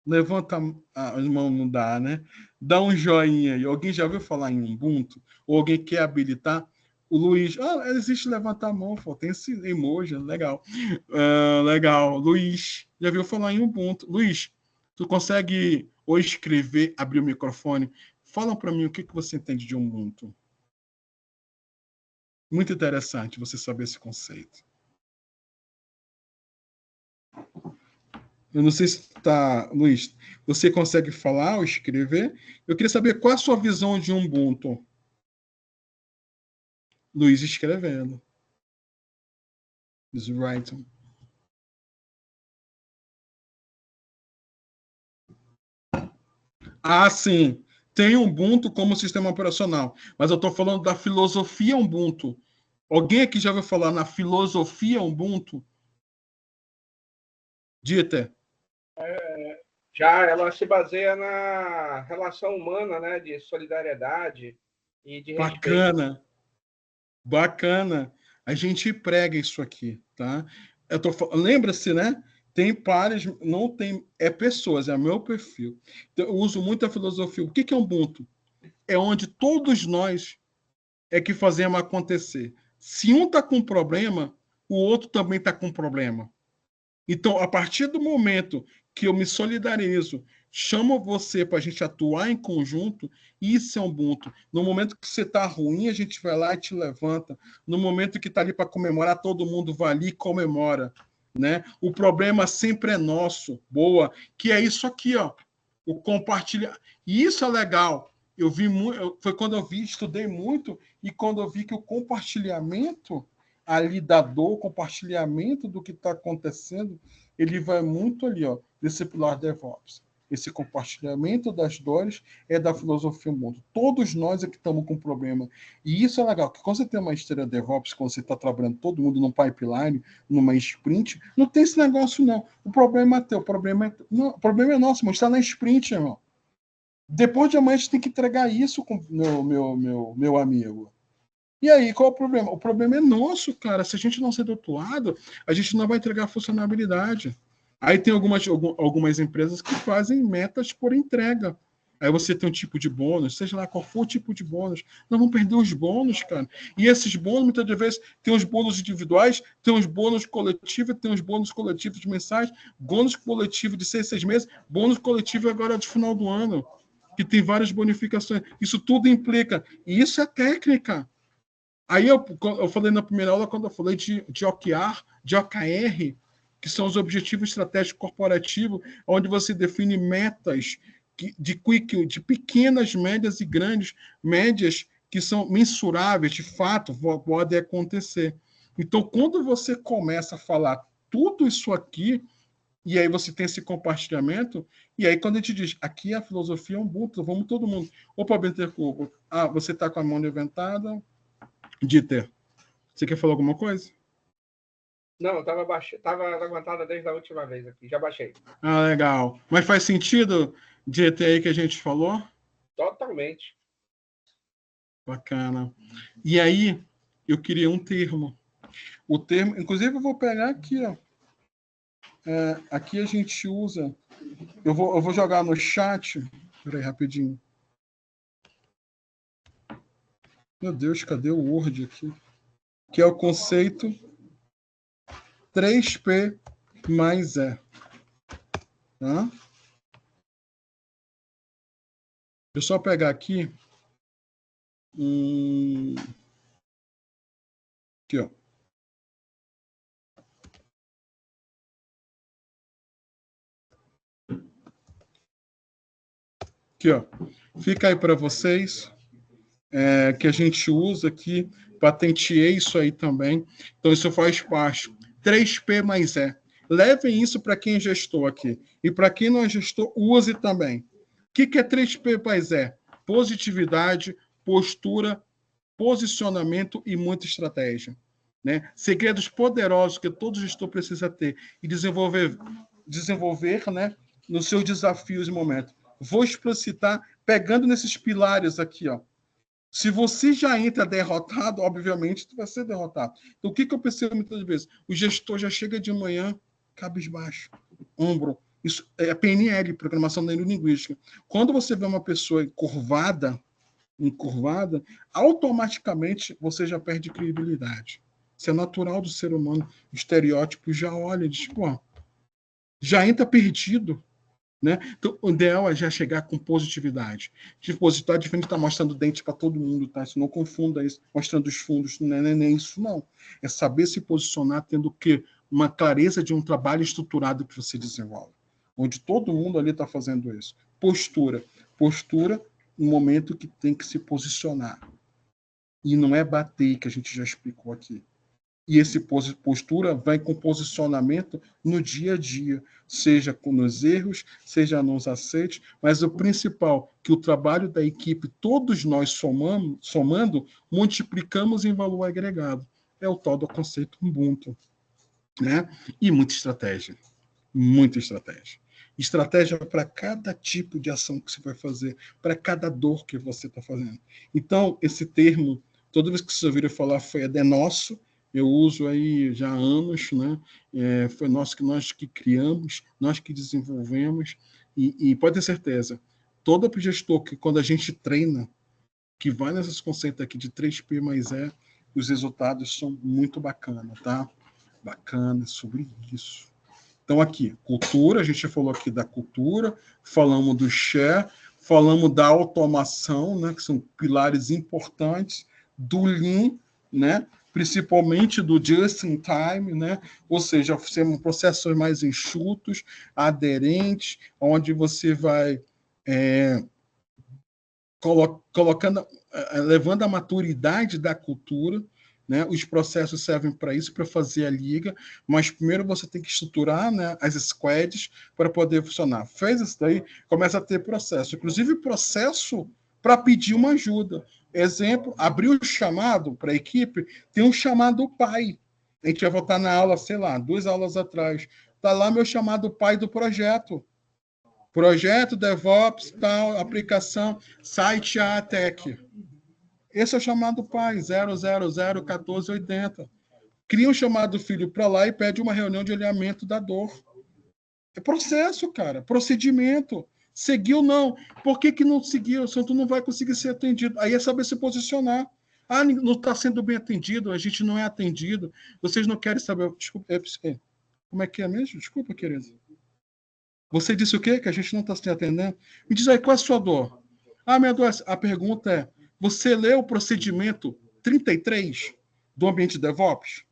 Speaker 2: Levanta a mão, não dá, né? Dá um joinha aí. Alguém já ouviu falar em Ubuntu? Ou alguém quer habilitar? O Luiz, existe levantar a mão, pô, tem esse emoji, legal. Legal. Luiz, já ouviu falar em Ubuntu? Luiz, tu consegue ou escrever, abrir o microfone? Fala para mim o que você entende de Ubuntu. Muito interessante você saber esse conceito. Eu não sei se tá, Luiz, você consegue falar ou escrever? Eu queria saber qual a sua visão de Ubuntu. Luiz escrevendo. Luiz writing. Sim. Tem Ubuntu como sistema operacional, mas eu estou falando da filosofia Ubuntu. Alguém aqui já ouviu falar na filosofia Ubuntu? Dieter.
Speaker 7: Já ela se baseia na relação humana, né, de solidariedade e de respeito.
Speaker 2: Bacana. Bacana. A gente prega isso aqui, tá? Lembra-se, né? Tem pares, não tem, pessoas, é meu perfil. Então, eu uso muito a filosofia. O que é Ubuntu? É onde todos nós é que fazemos acontecer. Se um está com problema, o outro também está com problema. Então, a partir do momento que eu me solidarizo, chamo você para a gente atuar em conjunto, isso é Ubuntu. No momento que você está ruim, a gente vai lá e te levanta. No momento que está ali para comemorar, todo mundo vai ali e comemora. Né? O problema sempre é nosso, boa, que é isso aqui, ó, o compartilhar. E isso é legal. Eu vi muito, foi quando eu estudei muito, e quando eu vi que o compartilhamento ali da dor, o compartilhamento do que está acontecendo, ele vai muito ali, ó, desse pilar DevOps. Esse compartilhamento das dores é da filosofia Ubuntu. Todos nós é que estamos com problema. E isso é legal, porque quando você tem uma esteira DevOps, quando você está trabalhando todo mundo num pipeline, numa sprint, não tem esse negócio, não. O problema é teu, o problema é nosso, mas está na sprint, irmão. Depois de amanhã a gente tem que entregar isso com meu amigo. E aí, qual é o problema? O problema é nosso, cara. Se a gente não ser dotuado, a gente não vai entregar funcionalidade. Aí tem algumas empresas que fazem metas por entrega. Aí você tem um tipo de bônus, seja lá qual for o tipo de bônus. Não vão perder os bônus, cara. E esses bônus, muitas vezes, tem os bônus individuais, tem os bônus coletivos, tem os bônus coletivos de mensagem, bônus coletivo de 6 meses, bônus coletivo agora de final do ano, que tem várias bonificações. Isso tudo implica. E isso é técnica. Aí eu falei na primeira aula, quando eu falei de OKR, que são os Objetivos Estratégicos Corporativos, onde você define metas de pequenas, médias e grandes, médias que são mensuráveis, de fato, podem acontecer. Então, quando você começa a falar tudo isso aqui, e aí você tem esse compartilhamento, e aí quando a gente diz, aqui a filosofia é Ubuntu, vamos todo mundo. Opa, Bentercubo, você está com a mão levantada. Dieter, você quer falar alguma coisa?
Speaker 7: Não, estava levantada desde a última vez aqui, já baixei.
Speaker 2: Legal. Mas faz sentido, Dieter, aí que a gente falou?
Speaker 7: Totalmente.
Speaker 2: Bacana. E aí, eu queria um termo. O termo, inclusive eu vou pegar aqui, ó. Aqui a gente usa... Eu vou jogar no chat. Peraí, rapidinho. Meu Deus, cadê o Word aqui? Que é o conceito 3P mais E. Tá? eu só pegar aqui. Aqui, ó. Aqui, ó. Fica aí para vocês, que a gente usa aqui, patenteei isso aí também. Então, isso faz parte. 3P mais E. Levem isso para quem é gestor aqui. E para quem não é gestor, use também. O que é 3P mais E? Positividade, postura, posicionamento e muita estratégia. Né? Segredos poderosos que todo gestor precisa ter e desenvolver, né, nos seus desafios e momentos. Vou explicitar pegando nesses pilares aqui, ó. Se você já entra derrotado, obviamente, tu vai ser derrotado. Então, o que eu percebo muitas vezes? O gestor já chega de manhã, cabisbaixo, ombro. Isso é a PNL, Programação Neurolinguística. Quando você vê uma pessoa encurvada, automaticamente você já perde credibilidade. Isso é natural do ser humano. O estereótipo já olha e diz, pô, já entra perdido. Né? Então, o ideal é já chegar com positividade. Positividade diferente de estar mostrando dente para todo mundo, tá? Isso não confunda isso, mostrando os fundos, não é nem isso, não. É saber se posicionar tendo o quê? Uma clareza de um trabalho estruturado que você desenvolve, onde todo mundo ali está fazendo isso. Postura. Postura, um momento que tem que se posicionar. E não é bater, que a gente já explicou aqui. E esse postura vai com posicionamento no dia a dia, seja nos erros, seja nos acertos, mas o principal, que o trabalho da equipe, todos nós somando, multiplicamos em valor agregado. É o tal do conceito Ubuntu. Né? E muita estratégia. Muita estratégia. Estratégia para cada tipo de ação que você vai fazer, para cada dor que você está fazendo. Então, esse termo, toda vez que vocês ouviram falar, foi de nosso. Eu uso aí já há anos, né? Foi nós que criamos, nós que desenvolvemos, e pode ter certeza, todo gestor que quando a gente treina, que vai nesses conceitos aqui de 3P mais E, os resultados são muito bacanas, tá? Bacana sobre isso. Então aqui, cultura, a gente falou aqui da cultura, falamos do share, falamos da automação, né? Que são pilares importantes, do Lean, né? Principalmente do just in time, né? Ou seja, são processos mais enxutos, aderentes, onde você vai colocando, levando a maturidade da cultura, né? Os processos servem para isso, para fazer a liga, mas primeiro você tem que estruturar, né, as squads para poder funcionar. Fez isso daí, começa a ter processo, inclusive processo para pedir uma ajuda. Exemplo, abriu o chamado para a equipe, tem um chamado pai. A gente vai voltar na aula, sei lá, 2 aulas atrás. Está lá meu chamado pai do projeto. Projeto, DevOps, tal, aplicação, site ATEC. Esse é o chamado pai, 0001480. Cria um chamado filho para lá e pede uma reunião de alinhamento da dor. É processo, cara, procedimento. Seguiu, não. Por que não seguiu? Senão tu não vai conseguir ser atendido. Aí é saber se posicionar. Ah, não está sendo bem atendido, a gente não é atendido. Vocês não querem saber. Desculpa, como é que é mesmo? Desculpa, querido. Você disse o quê? Que a gente não está se atendendo? Me diz aí, qual é a sua dor? Ah, minha dor, a pergunta é, você leu o procedimento 33 do ambiente DevOps?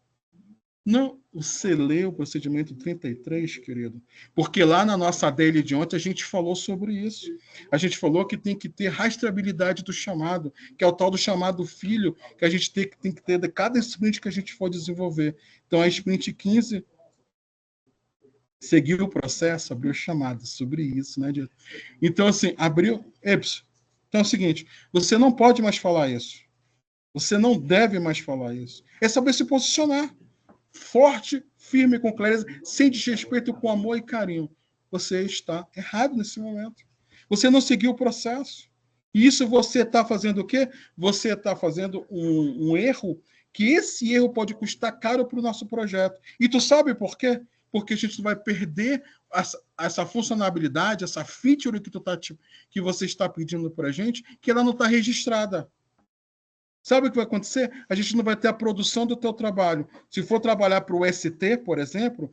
Speaker 2: Não, você leu o procedimento 33, querido? Porque lá na nossa daily de ontem a gente falou sobre isso. A gente falou que tem que ter rastreabilidade do chamado, que é o tal do chamado filho, que a gente tem que ter de cada sprint que a gente for desenvolver. Então, a sprint 15 seguiu o processo, abriu o chamado sobre isso, né? Então, assim, abriu... Então é o seguinte, você não pode mais falar isso. Você não deve mais falar isso. É saber se posicionar. Forte, firme, com clareza, sem desrespeito, com amor e carinho. Você está errado nesse momento. Você não seguiu o processo. E isso você está fazendo o quê? Você está fazendo um erro, que esse erro pode custar caro para o nosso projeto. E tu sabe por quê? Porque a gente vai perder essa funcionalidade, essa feature que você está pedindo para a gente, que ela não está registrada. Sabe o que vai acontecer? A gente não vai ter a produção do teu trabalho. Se for trabalhar para o ST, por exemplo,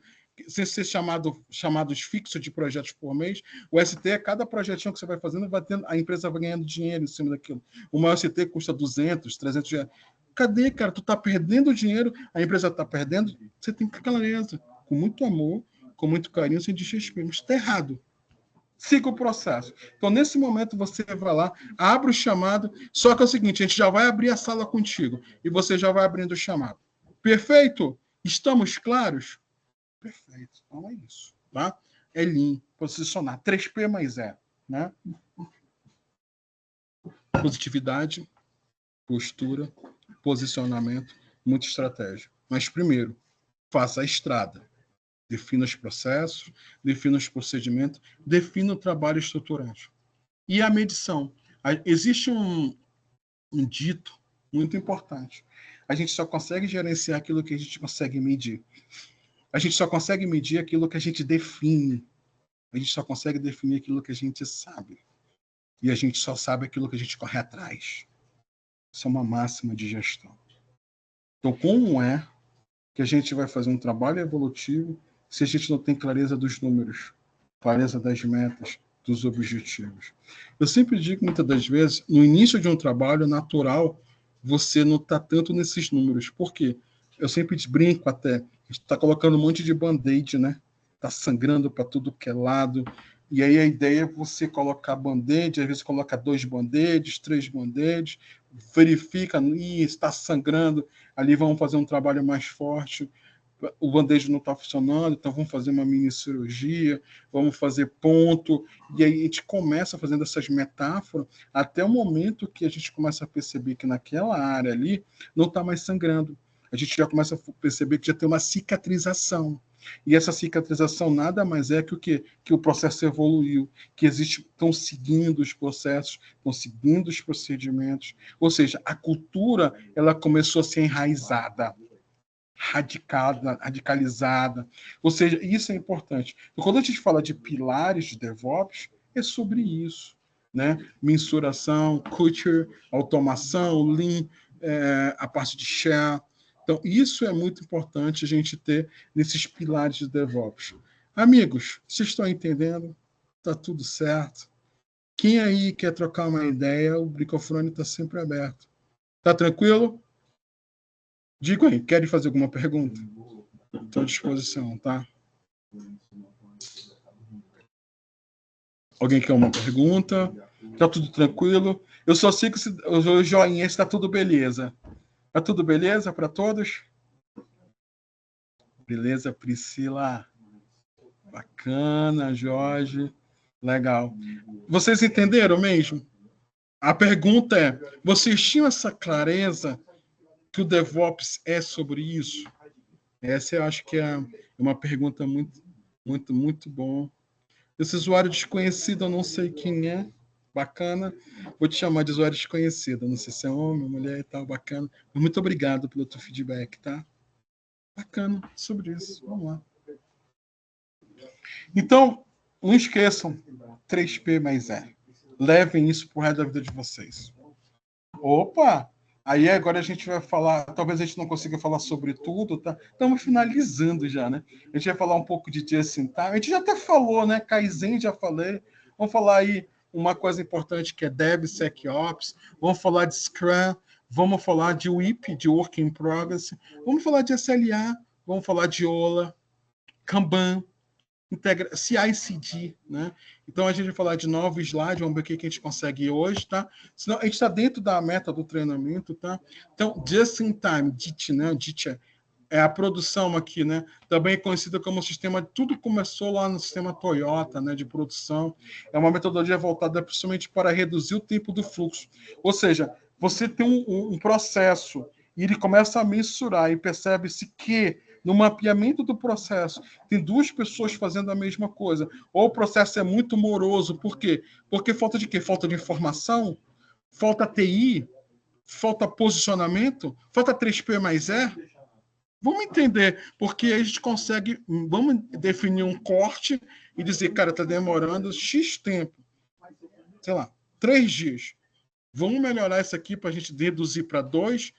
Speaker 2: sem ser chamados fixos de projetos por mês. O ST é cada projetinho que você vai fazendo, a empresa vai ganhando dinheiro em cima daquilo. Uma ST custa 200, 300 reais. Cadê, cara? Tu tá perdendo dinheiro, a empresa tá perdendo, você tem que ter clareza, com muito amor, com muito carinho, sem desrespeito. Mas está errado. Siga o processo. Então, nesse momento, você vai lá, abre o chamado, só que é o seguinte, a gente já vai abrir a sala contigo, e você já vai abrindo o chamado. Perfeito? Estamos claros? Perfeito. Então, é isso. Tá? É Lean, posicionar. 3P mais E. Né? Positividade, postura, posicionamento, muita estratégia. Mas, primeiro, faça a estrada. Defina os processos, defina os procedimentos, defina o trabalho estruturante. E a medição. Existe um dito muito importante. A gente só consegue gerenciar aquilo que a gente consegue medir. A gente só consegue medir aquilo que a gente define. A gente só consegue definir aquilo que a gente sabe. E a gente só sabe aquilo que a gente corre atrás. Isso é uma máxima de gestão. Então, como é que a gente vai fazer um trabalho evolutivo se a gente não tem clareza dos números, clareza das metas, dos objetivos? Eu sempre digo, muitas das vezes, no início de um trabalho natural, você não está tanto nesses números. Por quê? Eu sempre brinco até, a gente está colocando um monte de band-aid, né? Está sangrando para tudo que é lado. E aí a ideia é você colocar band-aid, às vezes coloca 2 band-aids, 3 band-aids, verifica, está sangrando, ali vamos fazer um trabalho mais forte. O band-aid não está funcionando, então vamos fazer uma mini cirurgia, vamos fazer ponto, e aí a gente começa fazendo essas metáforas até o momento que a gente começa a perceber que naquela área ali não está mais sangrando. A gente já começa a perceber que já tem uma cicatrização. E essa cicatrização nada mais é que o quê? Que o processo evoluiu, que estão seguindo os processos, estão seguindo os procedimentos. Ou seja, a cultura ela começou a ser enraizada, radicalizada. Ou seja, isso é importante. Então, quando a gente fala de pilares de DevOps, é sobre isso. Né? Mensuração, culture, automação, Lean, a parte de share. Então, isso é muito importante a gente ter nesses pilares de DevOps. Amigos, vocês estão entendendo? Está tudo certo? Quem aí quer trocar uma ideia, o microfone está sempre aberto. Está tranquilo? Diga aí, querem fazer alguma pergunta? Estou à disposição, tá? Alguém quer uma pergunta? Está tudo tranquilo? Eu só sei que o joinha está tudo beleza. Está tudo beleza para todos? Beleza, Priscila? Bacana, Jorge. Legal. Vocês entenderam mesmo? A pergunta é, vocês tinham essa clareza que o DevOps é sobre isso? Essa eu acho que é uma pergunta muito bom. Esse usuário desconhecido, eu não sei quem é. Bacana. Vou te chamar de usuário desconhecido. Não sei se é homem, mulher e tal, bacana. Mas muito obrigado pelo teu feedback, tá? Bacana sobre isso. Vamos lá. Então, não esqueçam, 3P mais E. Levem isso pro resto da vida de vocês. Opa! Aí agora a gente vai falar, talvez a gente não consiga falar sobre tudo, tá? Estamos finalizando já, né? A gente vai falar um pouco de just-in-time. A gente já até falou, né? Kaizen já falei. Vamos falar aí uma coisa importante que é DevSecOps. Vamos falar de Scrum. Vamos falar de WIP, de Work in Progress. Vamos falar de SLA. Vamos falar de OLA, Kanban, CI/CD, né? Então a gente vai falar de novos slides, vamos ver o que a gente consegue hoje, tá? Senão a gente está dentro da meta do treinamento, tá? Então, just in time, DIT, né? DIT é a produção aqui, né? Também conhecida como sistema, tudo começou lá no sistema Toyota, né? De produção. É uma metodologia voltada principalmente para reduzir o tempo do fluxo. Ou seja, você tem um processo e ele começa a mensurar e percebe-se que no mapeamento do processo, tem 2 pessoas fazendo a mesma coisa. Ou o processo é muito moroso. Por quê? Porque falta de quê? Falta de informação? Falta TI? Falta posicionamento? Falta 3P mais E? Vamos entender, porque a gente consegue, vamos definir um corte e dizer, cara, está demorando X tempo. Sei lá, 3 dias. Vamos melhorar isso aqui para a gente reduzir para 2,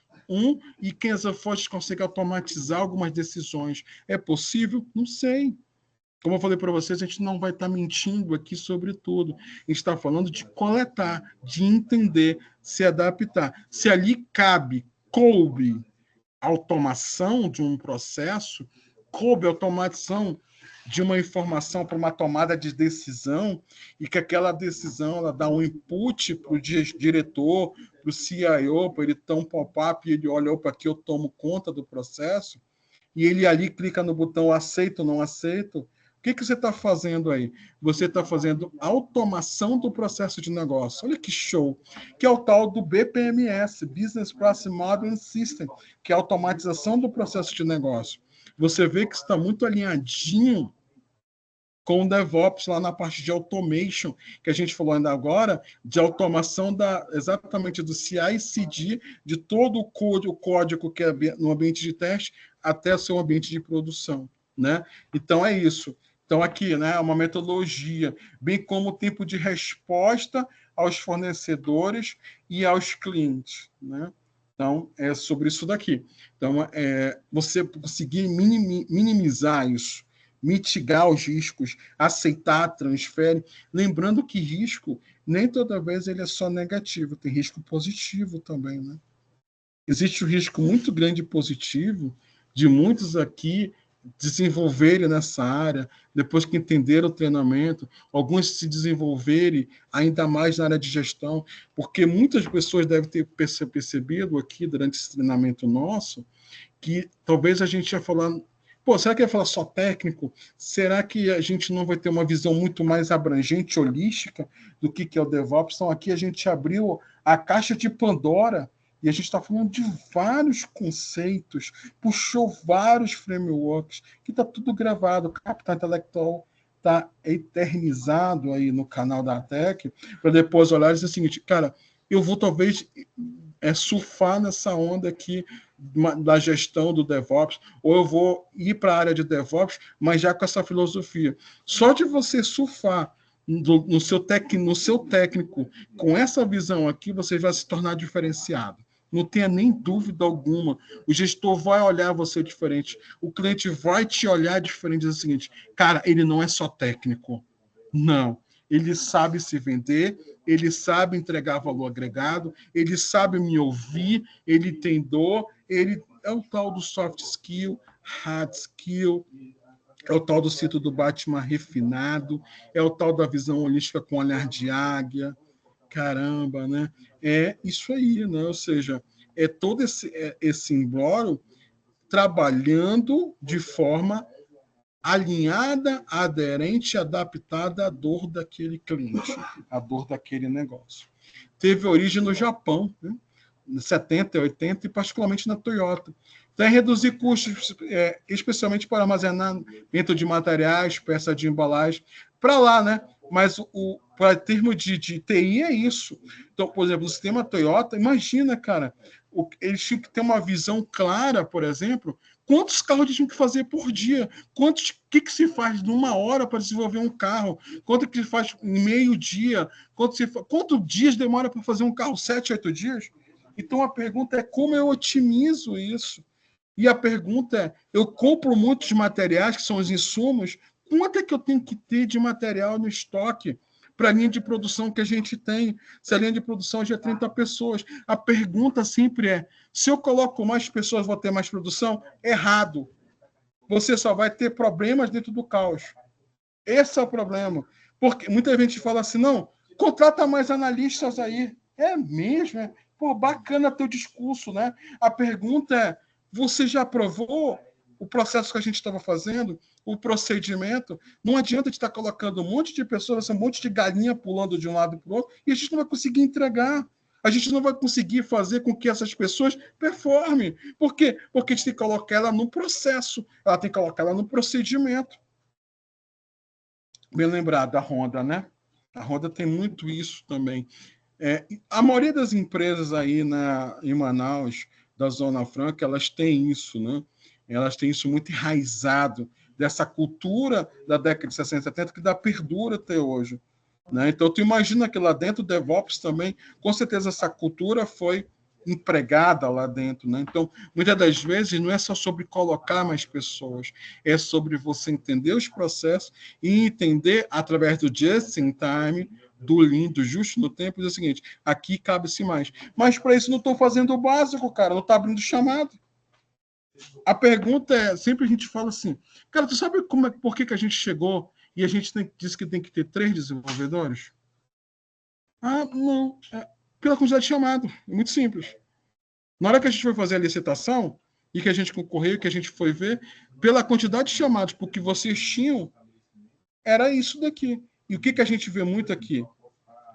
Speaker 2: e que essa fonte consegue automatizar algumas decisões. É possível? Não sei. Como eu falei para vocês, a gente não vai estar mentindo aqui sobre tudo. A gente está falando de coletar, de entender, se adaptar. Se ali coube automação de um processo, coube automatização de uma informação para uma tomada de decisão, e que aquela decisão ela dá um input para o diretor, para o CIO, para ele ter um pop-up e ele olha, opa, aqui eu tomo conta do processo, e ele ali clica no botão aceito ou não aceito. O que você está fazendo aí? Você está fazendo automação do processo de negócio. Olha que show! Que é o tal do BPMS, Business Process Modeling System, que é a automatização do processo de negócio. Você vê que está muito alinhadinho com o DevOps lá na parte de automation, que a gente falou ainda agora, de automação exatamente do CI/CD, de todo o código que é no ambiente de teste até o seu ambiente de produção, né? Então, é isso. Então, aqui, né, uma metodologia, bem como o tempo de resposta aos fornecedores e aos clientes, né? Então, é sobre isso daqui. Então, você conseguir minimizar isso, mitigar os riscos, aceitar, transfere. Lembrando que risco, nem toda vez ele é só negativo, tem risco positivo também, né? Existe um risco muito grande positivo de muitos aqui desenvolverem nessa área, depois que entenderam o treinamento, alguns se desenvolverem ainda mais na área de gestão, porque muitas pessoas devem ter percebido aqui durante esse treinamento nosso, que talvez a gente ia falar, pô, será que ia falar só técnico? Será que a gente não vai ter uma visão muito mais abrangente, holística, do que é o DevOps? Então, aqui a gente abriu a caixa de Pandora, e a gente está falando de vários conceitos, puxou vários frameworks, que está tudo gravado. O Capital Intelectual está eternizado aí no canal da Tech, para depois olhar e dizer o seguinte, cara, eu vou talvez surfar nessa onda aqui da gestão do DevOps, ou eu vou ir para a área de DevOps, mas já com essa filosofia. Só de você surfar no seu técnico, com essa visão aqui, você vai se tornar diferenciado. Não tenha nem dúvida alguma. O gestor vai olhar você diferente. O cliente vai te olhar diferente. Diz o seguinte, cara, ele não é só técnico. Não. Ele sabe se vender, ele sabe entregar valor agregado, ele sabe me ouvir, ele tem dor, ele é o tal do soft skill, hard skill, é o tal do cinto do Batman refinado, é o tal da visão holística com olhar de águia. Caramba, né? É isso aí, né? Ou seja, é todo esse imbróglio trabalhando de forma alinhada, aderente, adaptada à dor daquele cliente, à dor daquele negócio. Teve origem no Japão, né? 70, 80, e particularmente na Toyota. Então, é reduzir custos, especialmente para armazenamento de materiais, peças de embalagem, para lá, né? Mas para termo de TI é isso. Então, por exemplo, no sistema Toyota, imagina, cara, eles tinham que ter uma visão clara, por exemplo, quantos carros eles tinham que fazer por dia, o que se faz numa hora para desenvolver um carro, quanto que se faz em meio dia, quantos dias demora para fazer um carro, 7, 8 dias? Então, a pergunta é como eu otimizo isso? E a pergunta é, eu compro muitos materiais, que são os insumos, quanto é que eu tenho que ter de material no estoque para a linha de produção que a gente tem? Se a linha de produção já é 30 pessoas. A pergunta sempre é, se eu coloco mais pessoas, vou ter mais produção? Errado. Você só vai ter problemas dentro do caos. Esse é o problema. Porque muita gente fala assim, não, contrata mais analistas aí. É mesmo? É? Pô, bacana teu discurso, né? A pergunta é, você já aprovou o processo que a gente estava fazendo, o procedimento? Não adianta de estar colocando um monte de pessoas, um monte de galinha pulando de um lado para o outro, e a gente não vai conseguir entregar. A gente não vai conseguir fazer com que essas pessoas performem. Por quê? Porque a gente tem que colocar ela no processo, ela tem que colocar ela no procedimento. Bem lembrado, a Honda, né? A Honda tem muito isso também. A maioria das empresas aí em Manaus, da Zona Franca, elas têm isso, né? Elas têm isso muito enraizado, dessa cultura da década de 60 e 70, que dá perdura até hoje, né? Então, tu imagina que lá dentro do DevOps também, com certeza essa cultura foi empregada lá dentro, né? Então, muitas das vezes não é só sobre colocar mais pessoas, é sobre você entender os processos e entender através do just in time, do lean, do justo no tempo, dizer o seguinte: aqui cabe-se mais. Mas para isso não estou fazendo o básico, cara, não está abrindo chamado. A pergunta é, sempre a gente fala assim, cara, tu sabe por que a gente chegou e a gente disse que tem que ter 3 desenvolvedores? Ah, não. Pela quantidade de chamado. É muito simples. Na hora que a gente foi fazer a licitação e que a gente concorreu, que a gente foi ver, pela quantidade de chamados, porque vocês tinham, era isso daqui. E o que a gente vê muito aqui?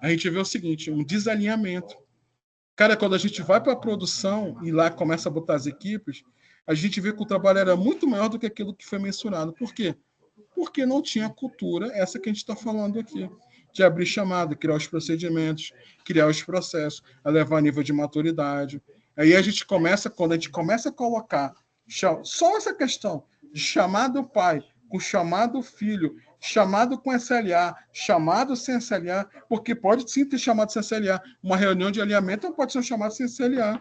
Speaker 2: A gente vê o seguinte, um desalinhamento. Cara, quando a gente vai para a produção e lá começa a botar as equipes, a gente vê que o trabalho era muito maior do que aquilo que foi mensurado. Por quê? Porque não tinha cultura, essa que a gente está falando aqui, de abrir chamada, criar os procedimentos, criar os processos, a levar a nível de maturidade. Aí a gente começa, quando a gente começa a colocar só essa questão de chamado pai com chamado filho, chamado com SLA, chamado sem SLA, porque pode sim ter chamado sem SLA. Uma reunião de alinhamento não pode ser um chamado sem SLA.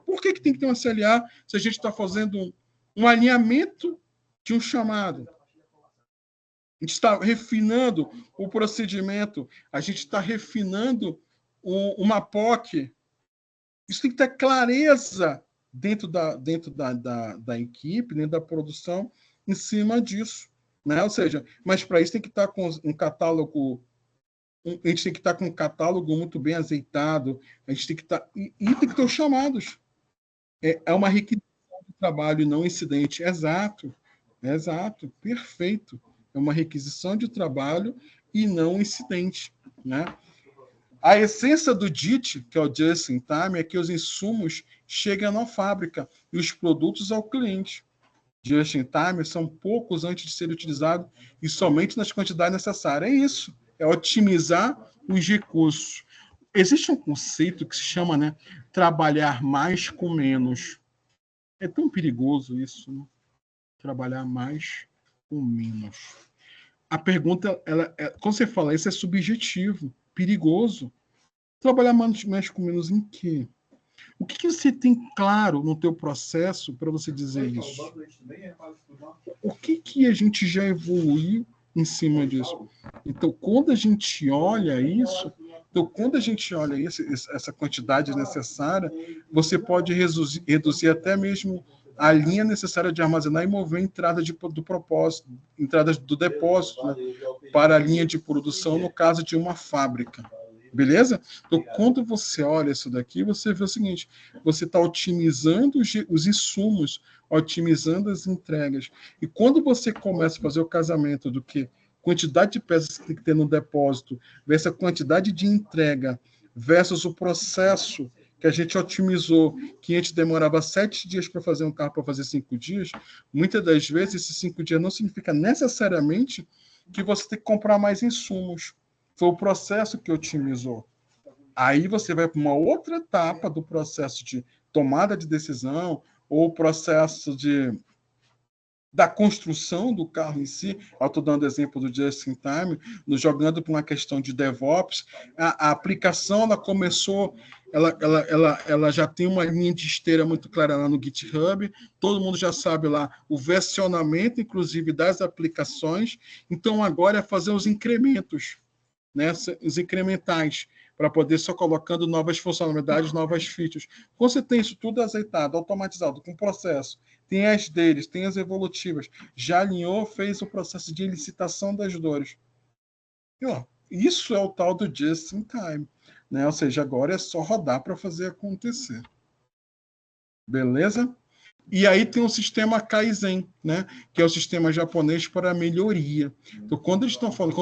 Speaker 2: Por que tem que ter um SLA se a gente está fazendo um alinhamento de um chamado? A gente está refinando o procedimento, a gente está refinando uma POC. Isso tem que ter clareza dentro da equipe, dentro da produção, em cima disso. Né? Ou seja, mas para isso tem que estar com um catálogo, a gente tem que estar com um catálogo muito bem azeitado, a gente tem que estar. E tem que ter os chamados. É uma requisição de trabalho não incidente. Exato, perfeito. É uma requisição de trabalho e não incidente. Né? A essência do JIT, que é o Just in Time, é que os insumos chegam na fábrica e os produtos ao cliente. Just in Time são poucos antes de serem utilizados e somente nas quantidades necessárias. É isso, é otimizar os recursos. Existe um conceito que se chama, né, trabalhar mais com menos. É tão perigoso isso, né? Trabalhar mais com menos. A pergunta, quando você fala isso, é subjetivo, perigoso. Trabalhar mais com menos em quê? O que você tem claro no teu processo para você dizer isso? O que a gente já evoluiu em cima disso? Então, quando a gente olha isso, essa quantidade necessária, você pode reduzir até mesmo a linha necessária de armazenar e mover a entrada do propósito, entradas do depósito, né, para a linha de produção, no caso de uma fábrica. Beleza? Então, quando você olha isso daqui, você vê o seguinte, você está otimizando os insumos, otimizando as entregas. E quando você começa a fazer o casamento do que quantidade de peças que tem que ter no depósito versus a quantidade de entrega versus o processo que a gente otimizou, que a gente demorava 7 dias para fazer um carro para fazer 5 dias, muitas das vezes esses 5 dias não significa necessariamente que você tem que comprar mais insumos. Foi o processo que otimizou. Aí você vai para uma outra etapa do processo de tomada de decisão ou o processo da construção do carro em si. Eu estou dando exemplo do Just in Time, jogando para uma questão de DevOps. A aplicação ela começou, ela já tem uma linha de esteira muito clara lá no GitHub. Todo mundo já sabe lá o versionamento, inclusive, das aplicações. Então, agora é fazer os incrementos. Né, os incrementais, para poder só colocando novas funcionalidades, novas features. Quando você tem isso tudo azeitado, automatizado, com processo, tem as deles, tem as evolutivas, já alinhou, fez o processo de elicitação das dores. E, isso é o tal do Just in Time. Né? Ou seja, agora é só rodar para fazer acontecer. Beleza? E aí tem o sistema Kaizen, né? Que é o sistema japonês para melhoria. Então, quando eles estão falando,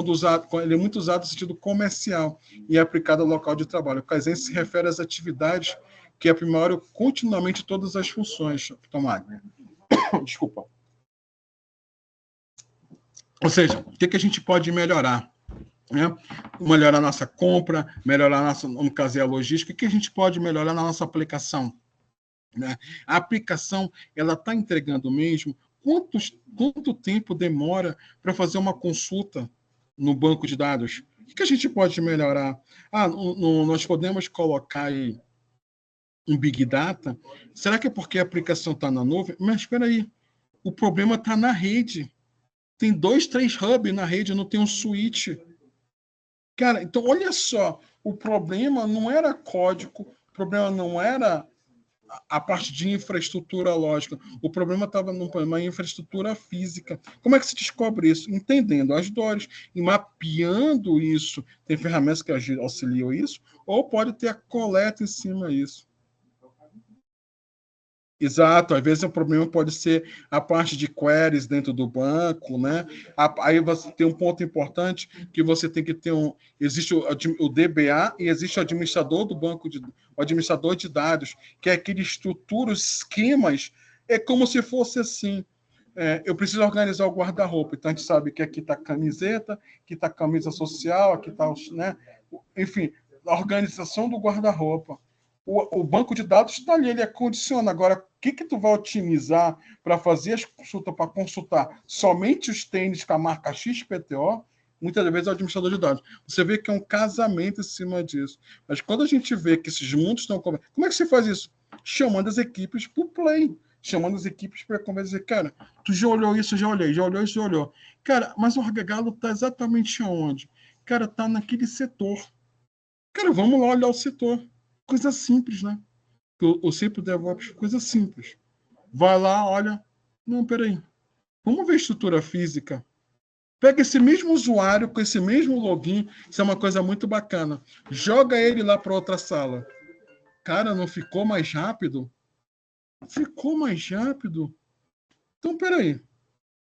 Speaker 2: ele é muito usado no sentido comercial e é aplicado ao local de trabalho. O Kaizen se refere às atividades que aprimoram continuamente todas as funções. Desculpa. Ou seja, o que a gente pode melhorar? Né? Melhorar a nossa compra, melhorar a nossa, no caso, a logística. O que a gente pode melhorar na nossa aplicação? Né? A aplicação ela está entregando mesmo quanto tempo demora para fazer uma consulta no banco de dados? O que a gente pode melhorar? Nós podemos colocar aí um Big Data, será que é porque a aplicação está na nuvem? Mas espera aí, o problema está na rede. Tem 2, 3 hubs na rede, não tem um switch. Cara, então olha só, o problema não era código, o problema não era a parte de infraestrutura lógica, o problema estava numa infraestrutura física. Como é que se descobre isso? Entendendo as dores e mapeando isso. Tem ferramentas que auxiliam isso, ou pode ter a coleta em cima disso. Exato, às vezes o problema pode ser a parte de queries dentro do banco, né? Aí você tem um ponto importante que você tem que ter existe o DBA e existe o administrador do banco, o administrador de dados, que é aquele estrutura, os esquemas, é como se fosse assim. Eu preciso organizar o guarda-roupa, então a gente sabe que aqui está a camiseta, aqui está a camisa social, aqui está, né? Enfim, a organização do guarda-roupa. O banco de dados está ali, ele condiciona. Agora, o que tu vai otimizar para fazer as consultas, para consultar somente os tênis com a marca XPTO? Muitas vezes é o administrador de dados. Você vê que é um casamento em cima disso. Mas quando a gente vê que esses mundos estão... Como é que você faz isso? Chamando as equipes para o play. Chamando as equipes para conversar. Cara, tu já olhou isso? Já olhei. Já olhou isso? Já olhou. Cara, mas o gargalo está exatamente aonde? Cara, está naquele setor. Cara, vamos lá olhar o setor. Coisa simples, né? O simples DevOps, coisa simples. Vai lá, olha. Não, peraí. Vamos ver a estrutura física. Pega esse mesmo usuário com esse mesmo login. Isso é uma coisa muito bacana. Joga ele lá para outra sala. Cara, não ficou mais rápido? Ficou mais rápido? Então, peraí.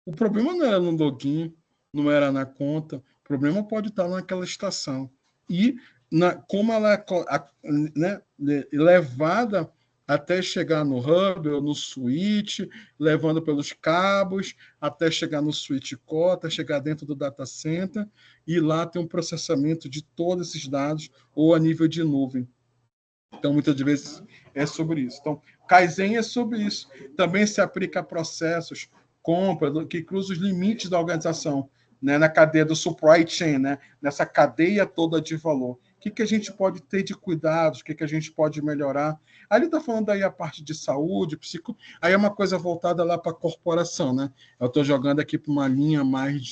Speaker 2: O problema não era no login, não era na conta. O problema pode estar naquela estação. E como ela é, né, levada até chegar no hub ou no switch, levando pelos cabos, até chegar no switch core, até chegar dentro do data center, e lá tem um processamento de todos esses dados, ou a nível de nuvem. Então, muitas vezes, é sobre isso. Então, Kaizen é sobre isso. Também se aplica a processos, compra, que cruzam os limites da organização, né, na cadeia do supply chain, né, nessa cadeia toda de valor. O que a gente pode ter de cuidados, o que a gente pode melhorar. Ali está falando aí a parte de saúde, aí é uma coisa voltada lá para a corporação, né? Eu estou jogando aqui para uma linha mais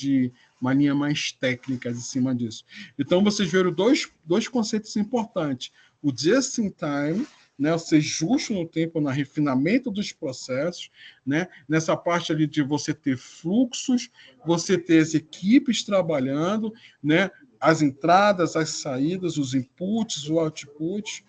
Speaker 2: técnica em cima disso. Então, vocês viram dois conceitos importantes. O just in time, né, ser justo no tempo, no refinamento dos processos, né, nessa parte ali de você ter fluxos, você ter as equipes trabalhando, né, as entradas, as saídas, os inputs, o output,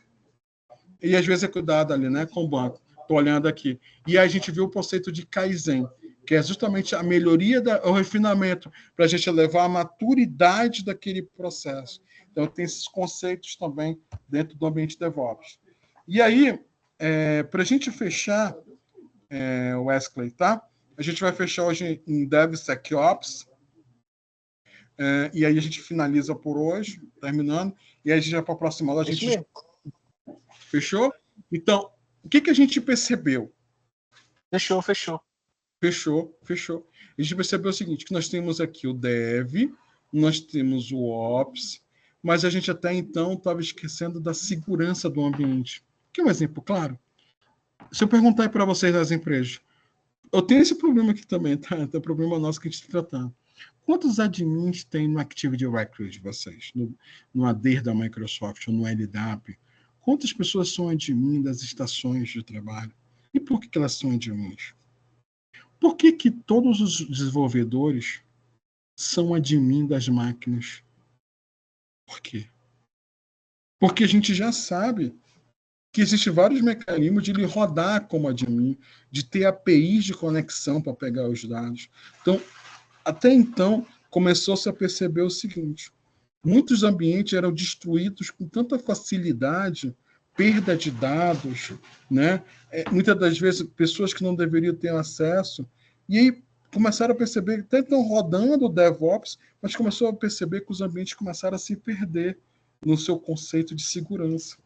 Speaker 2: e às vezes é cuidado ali, né, com o banco. Estou olhando aqui. E aí a gente viu o conceito de Kaizen, que é justamente a melhoria, o refinamento, para a gente levar a maturidade daquele processo. Então, tem esses conceitos também dentro do ambiente DevOps. E aí, para a gente fechar, Wesley, tá? A gente vai fechar hoje em DevSecOps, e aí a gente finaliza por hoje, terminando, e aí a gente vai para a próxima aula. Fechou? Então, o que a gente percebeu?
Speaker 4: Fechou.
Speaker 2: Fechou. A gente percebeu o seguinte, que nós temos aqui o Dev, nós temos o Ops, mas a gente até então estava esquecendo da segurança do ambiente. Quer um exemplo claro? Se eu perguntar para vocês das empresas, eu tenho esse problema aqui também, tá? É um problema nosso que a gente está tratando. Quantos admins tem no Active Directory de vocês? No AD da Microsoft ou no LDAP? Quantas pessoas são admin das estações de trabalho? E por que elas são admins? Por que todos os desenvolvedores são admin das máquinas? Por quê? Porque a gente já sabe que existem vários mecanismos de ele rodar como admin, de ter APIs de conexão para pegar os dados. Então, até então, começou-se a perceber o seguinte: muitos ambientes eram destruídos com tanta facilidade, perda de dados, né? Muitas das vezes, pessoas que não deveriam ter acesso, e aí começaram a perceber que até estão rodando o DevOps, mas começou a perceber que os ambientes começaram a se perder no seu conceito de segurança,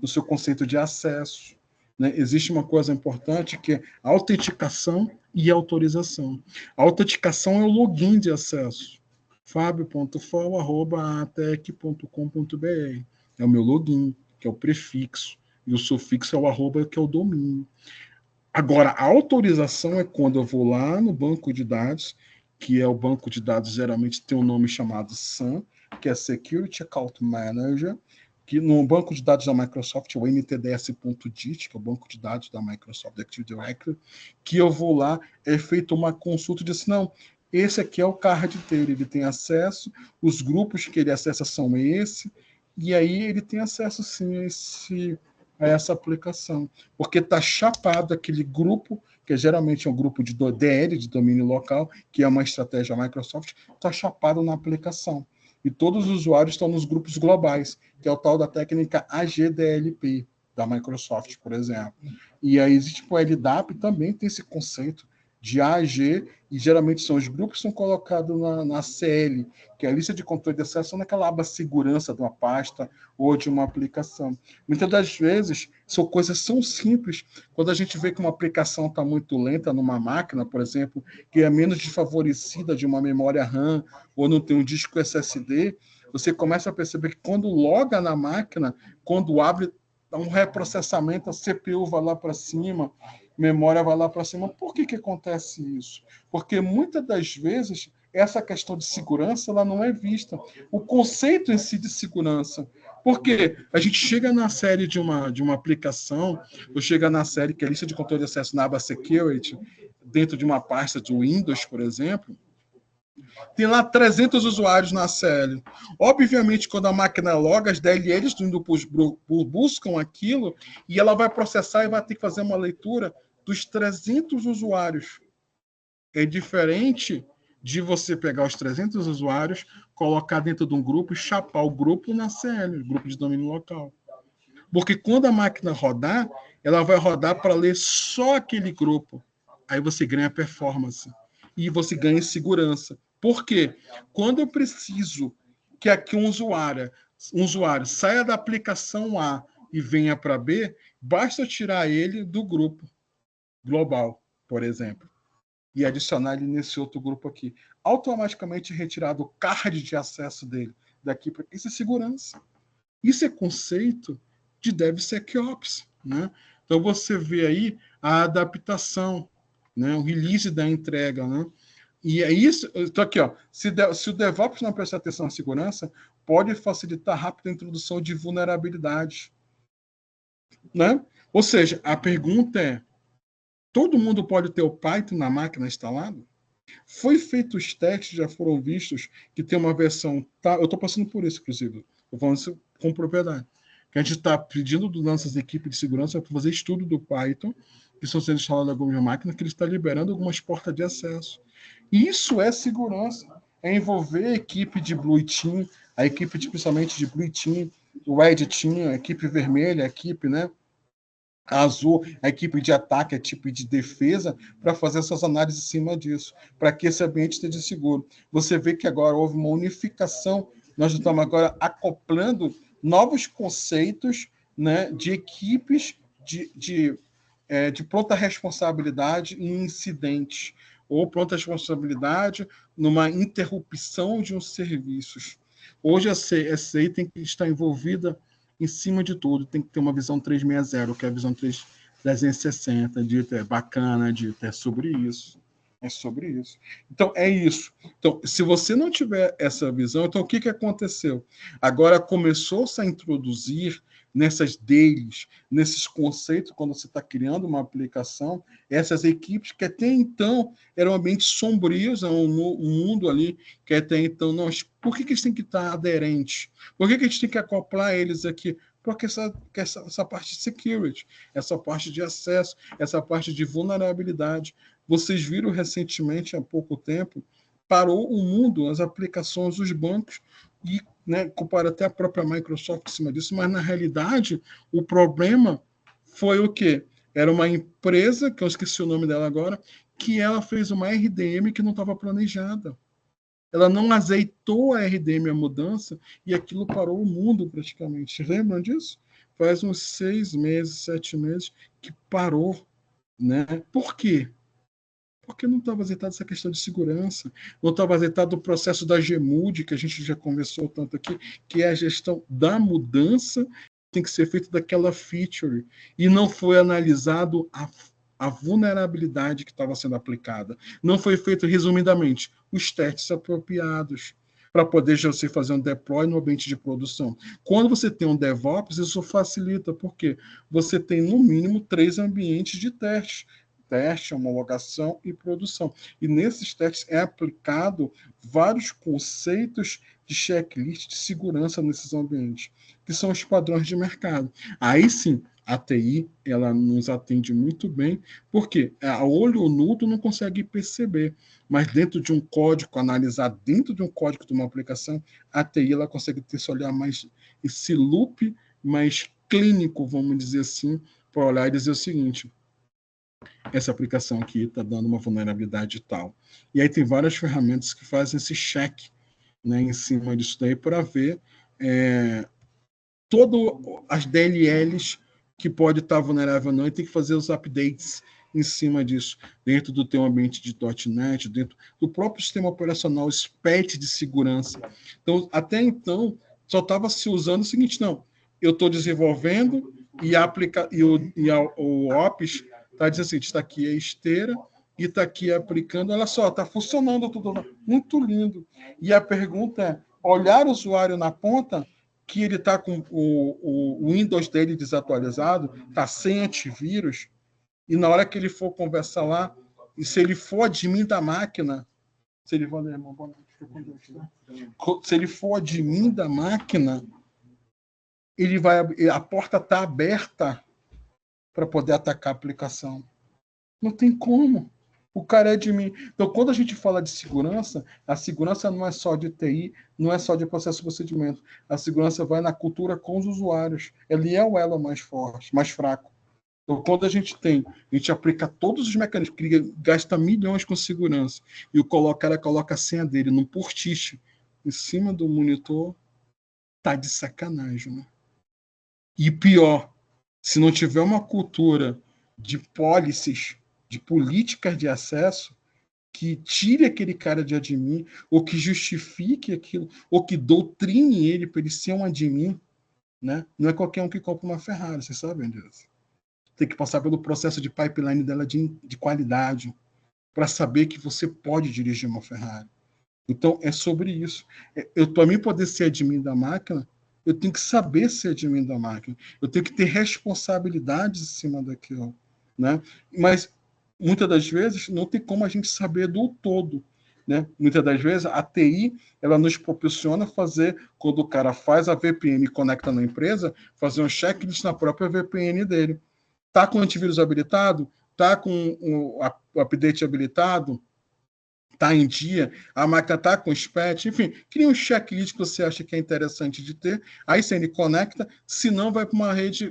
Speaker 2: no seu conceito de acesso, né? Existe uma coisa importante que é autenticação e autorização. A autenticação é o login de acesso. fabio.fol@atec.com.br. É o meu login, que é o prefixo, e o sufixo é o arroba, que é o domínio. Agora, a autorização é quando eu vou lá no banco de dados, que é o banco de dados, geralmente tem um nome chamado SAM, que é Security Account Manager, que no banco de dados da Microsoft, o NTDS.dit, que é o banco de dados da Microsoft Active Directory, que eu vou lá, é feita uma consulta e diz, não, esse aqui é o card dele, ele tem acesso, os grupos que ele acessa são esse, e aí ele tem acesso, sim, a essa aplicação, porque está chapado aquele grupo, que geralmente é um grupo de DL, de domínio local, que é uma estratégia da Microsoft, está chapado na aplicação. E todos os usuários estão nos grupos globais, que é o tal da técnica AGDLP, da Microsoft, por exemplo. E aí existe o LDAP, também tem esse conceito de AG, e geralmente são os grupos que são colocados na CL, que é a lista de controle de acesso, naquela aba segurança de uma pasta ou de uma aplicação. Muitas das vezes, são coisas tão simples, quando a gente vê que uma aplicação está muito lenta numa máquina, por exemplo, que é menos desfavorecida de uma memória RAM, ou não tem um disco SSD, você começa a perceber que quando loga na máquina, quando abre, dá um reprocessamento, a CPU vai lá para cima, memória vai lá para cima. Por que acontece isso? Porque muitas das vezes essa questão de segurança ela não é vista. O conceito em si de segurança. Porque a gente chega na série de uma aplicação, ou chega na série que é a lista de controle de acesso na aba Security, dentro de uma pasta do Windows, por exemplo, tem lá 300 usuários na CL. Obviamente, quando a máquina loga, as DLLs do Windows buscam aquilo e ela vai processar e vai ter que fazer uma leitura dos 300 usuários. É diferente de você pegar os 300 usuários, colocar dentro de um grupo e chapar o grupo na CL, grupo de domínio local. Porque quando a máquina rodar, ela vai rodar para ler só aquele grupo. Aí você ganha performance. E você ganha segurança. Por quê? Quando eu preciso que aqui um usuário saia da aplicação A e venha para B, basta tirar ele do grupo global, por exemplo, e adicionar ele nesse outro grupo aqui. Automaticamente retirado o card de acesso dele daqui para... Isso é segurança. Isso é conceito de DevSecOps, né? Então você vê aí a adaptação, né? O release da entrega, né? E é isso. Então aqui, ó, se o DevOps não prestar atenção à segurança, pode facilitar a rápida introdução de vulnerabilidades, né? Ou seja, a pergunta é: todo mundo pode ter o Python na máquina instalado? Foi feito os testes, já foram vistos que tem uma versão... Tá, eu estou passando por isso, inclusive. Estou falando isso com propriedade. Que a gente está pedindo das nossas equipes de segurança para fazer estudo do Python, que estão sendo instalados em algumas máquinas, que ele está liberando algumas portas de acesso. E isso é segurança. É envolver a equipe de Blue Team, a equipe principalmente de Blue Team, o Red Team, a equipe vermelha, a equipe, né? A azul, a equipe de ataque, a equipe de defesa, para fazer essas análises em cima disso, para que esse ambiente esteja seguro. Você vê que agora houve uma unificação, nós estamos agora acoplando novos conceitos, né, de equipes de pronta responsabilidade em incidentes, ou pronta responsabilidade numa interrupção de uns serviços. Hoje a SEI tem que estar envolvida em cima de tudo, tem que ter uma visão 360, que é a visão 360, dito é bacana, dito é sobre isso. É sobre isso. Então, é isso. Então, se você não tiver essa visão, então o que aconteceu? Agora começou-se a introduzir nessas dailies, nesses conceitos, quando você está criando uma aplicação, essas equipes que até então eram ambientes sombrios, um mundo ali que até então, por que eles têm que estar aderentes? Por que a gente tem que acoplar eles aqui? Porque essa parte de security, essa parte de acesso, essa parte de vulnerabilidade. Vocês viram recentemente, há pouco tempo, parou o mundo, as aplicações dos bancos, e, né, culparam até a própria Microsoft em cima disso, mas na realidade o problema foi o quê? Era uma empresa, que eu esqueci o nome dela agora, que ela fez uma RDM que não estava planejada. Ela não azeitou a RDM, a mudança, e aquilo parou o mundo praticamente. Vocês lembram disso? Faz uns 6 meses, 7 meses que parou, né? Por quê? Porque não estava azeitado essa questão de segurança, não estava azeitado o processo da GMUD, que a gente já conversou tanto aqui, que é a gestão da mudança tem que ser feito daquela feature, e não foi analisado a vulnerabilidade que estava sendo aplicada. Não foi feito, resumidamente, os testes apropriados para poder você fazer um deploy no ambiente de produção. Quando você tem um DevOps, isso facilita, porque você tem, no mínimo, 3 ambientes de teste, homologação e produção. E nesses testes é aplicado vários conceitos de checklist de segurança nesses ambientes, que são os padrões de mercado. Aí sim, a TI ela nos atende muito bem, porque a olho nu tu não consegue perceber, mas dentro de um código, analisar dentro de um código de uma aplicação, a TI ela consegue ter esse olhar mais, esse loop mais clínico, vamos dizer assim, para olhar e dizer o seguinte: essa aplicação aqui está dando uma vulnerabilidade tal. E aí tem várias ferramentas que fazem esse check, né, em cima disso daí para ver todas as DLLs que pode estar vulnerável ou não, e tem que fazer os updates em cima disso, dentro do teu ambiente de .NET, dentro do próprio sistema operacional, os patches de segurança. Então, até então, só estava se usando o seguinte: não, eu estou desenvolvendo e o Ops está dizendo assim, está aqui a esteira e está aqui aplicando, olha só, está funcionando tudo, muito lindo. E a pergunta é, olhar o usuário na ponta, que ele está com o Windows dele desatualizado, está sem antivírus, e na hora que ele for conversar lá, e se ele for admin da máquina, se ele for admin da máquina, a porta está aberta para poder atacar a aplicação. Não tem como. O cara é admin. Então, quando a gente fala de segurança, a segurança não é só de TI, não é só de processo e procedimento. A segurança vai na cultura com os usuários. Ele é o elo mais forte, mais fraco. Então, quando a gente aplica todos os mecanismos, que gasta milhões com segurança, e o cara coloca a senha dele num portiche em cima do monitor, tá de sacanagem, né? E pior, se não tiver uma cultura de policies, de políticas de acesso, que tire aquele cara de admin, ou que justifique aquilo, ou que doutrine ele para ele ser um admin, né? Não é qualquer um que compra uma Ferrari, vocês sabem disso. Tem que passar pelo processo de pipeline dela de qualidade, para saber que você pode dirigir uma Ferrari. Então, é sobre isso. Para mim poder ser admin da máquina, eu tenho que saber ser admin da máquina. Eu tenho que ter responsabilidades em cima daquilo, né? Mas, muitas das vezes, não tem como a gente saber do todo, né? Muitas das vezes, a TI ela nos proporciona fazer, quando o cara faz a VPN e conecta na empresa, fazer um checklist na própria VPN dele. Está com o antivírus habilitado? Está com o update habilitado? Está em dia? A máquina está com os patch? Enfim, cria um checklist que você acha que é interessante de ter. Aí você ele conecta, se não vai para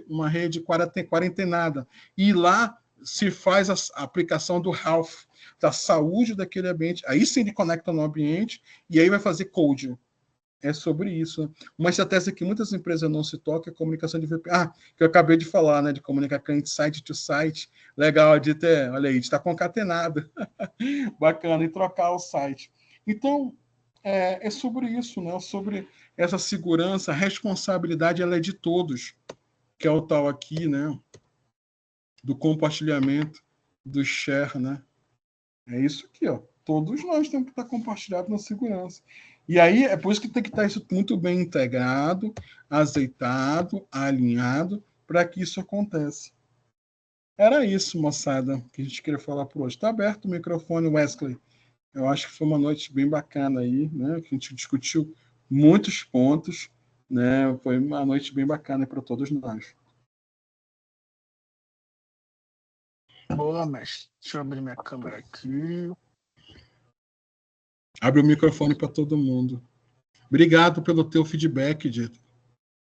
Speaker 2: uma rede quarentenada. E lá se faz a aplicação do health, da saúde daquele ambiente. Aí sim ele conecta no ambiente e aí vai fazer code. É sobre isso. Né? Uma estratégia que muitas empresas não se tocam é a comunicação de VPN. Que eu acabei de falar, né? De comunicar cliente site to site. Legal de ter, olha aí, está concatenado. Bacana, e trocar o site. Então, é sobre isso, né? Sobre essa segurança, a responsabilidade ela é de todos, que é o tal aqui, né? Do compartilhamento, do share, né? É isso aqui, ó. Todos nós temos que estar compartilhados na segurança. E aí, é por isso que tem que estar isso muito bem integrado, azeitado, alinhado, para que isso aconteça. Era isso, moçada, que a gente queria falar por hoje. Está aberto o microfone, Wesley. Eu acho que foi uma noite bem bacana aí, né? Que a gente discutiu muitos pontos, né? Foi uma noite bem bacana para todos nós.
Speaker 4: Boa, mestre. Deixa eu abrir minha câmera aqui.
Speaker 2: Abre o microfone para todo mundo. Obrigado pelo teu feedback, Dito.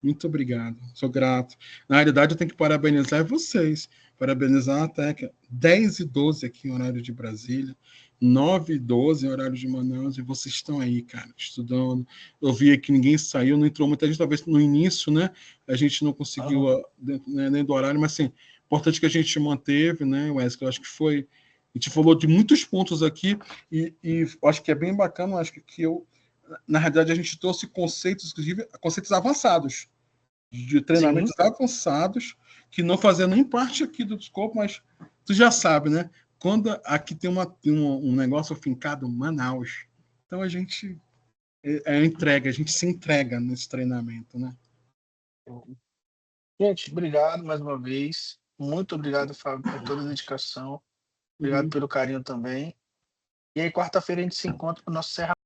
Speaker 2: Muito obrigado. Sou grato. Na realidade, eu tenho que parabenizar vocês. Parabenizar a técnica. 10h12 aqui em horário de Brasília. 9h12 em horário de Manaus. E vocês estão aí, cara, estudando. Eu vi que ninguém saiu, não entrou muita gente. Talvez no início, né? A gente não conseguiu nem do horário. Mas, assim, importante que a gente manteve, né, Wesley? Eu acho que foi... A gente falou de muitos pontos aqui e acho que é bem bacana, acho que na realidade, a gente trouxe conceitos, inclusive, conceitos avançados de treinamentos avançados, que não fazem nem parte aqui do escopo, mas tu já sabe, né? Quando aqui tem um negócio fincado em Manaus, então a gente entrega, a gente se entrega nesse treinamento, né?
Speaker 6: Gente, obrigado mais uma vez. Muito obrigado, Fábio, por toda a dedicação. Obrigado pelo carinho também. E aí, quarta-feira, a gente se encontra para o nosso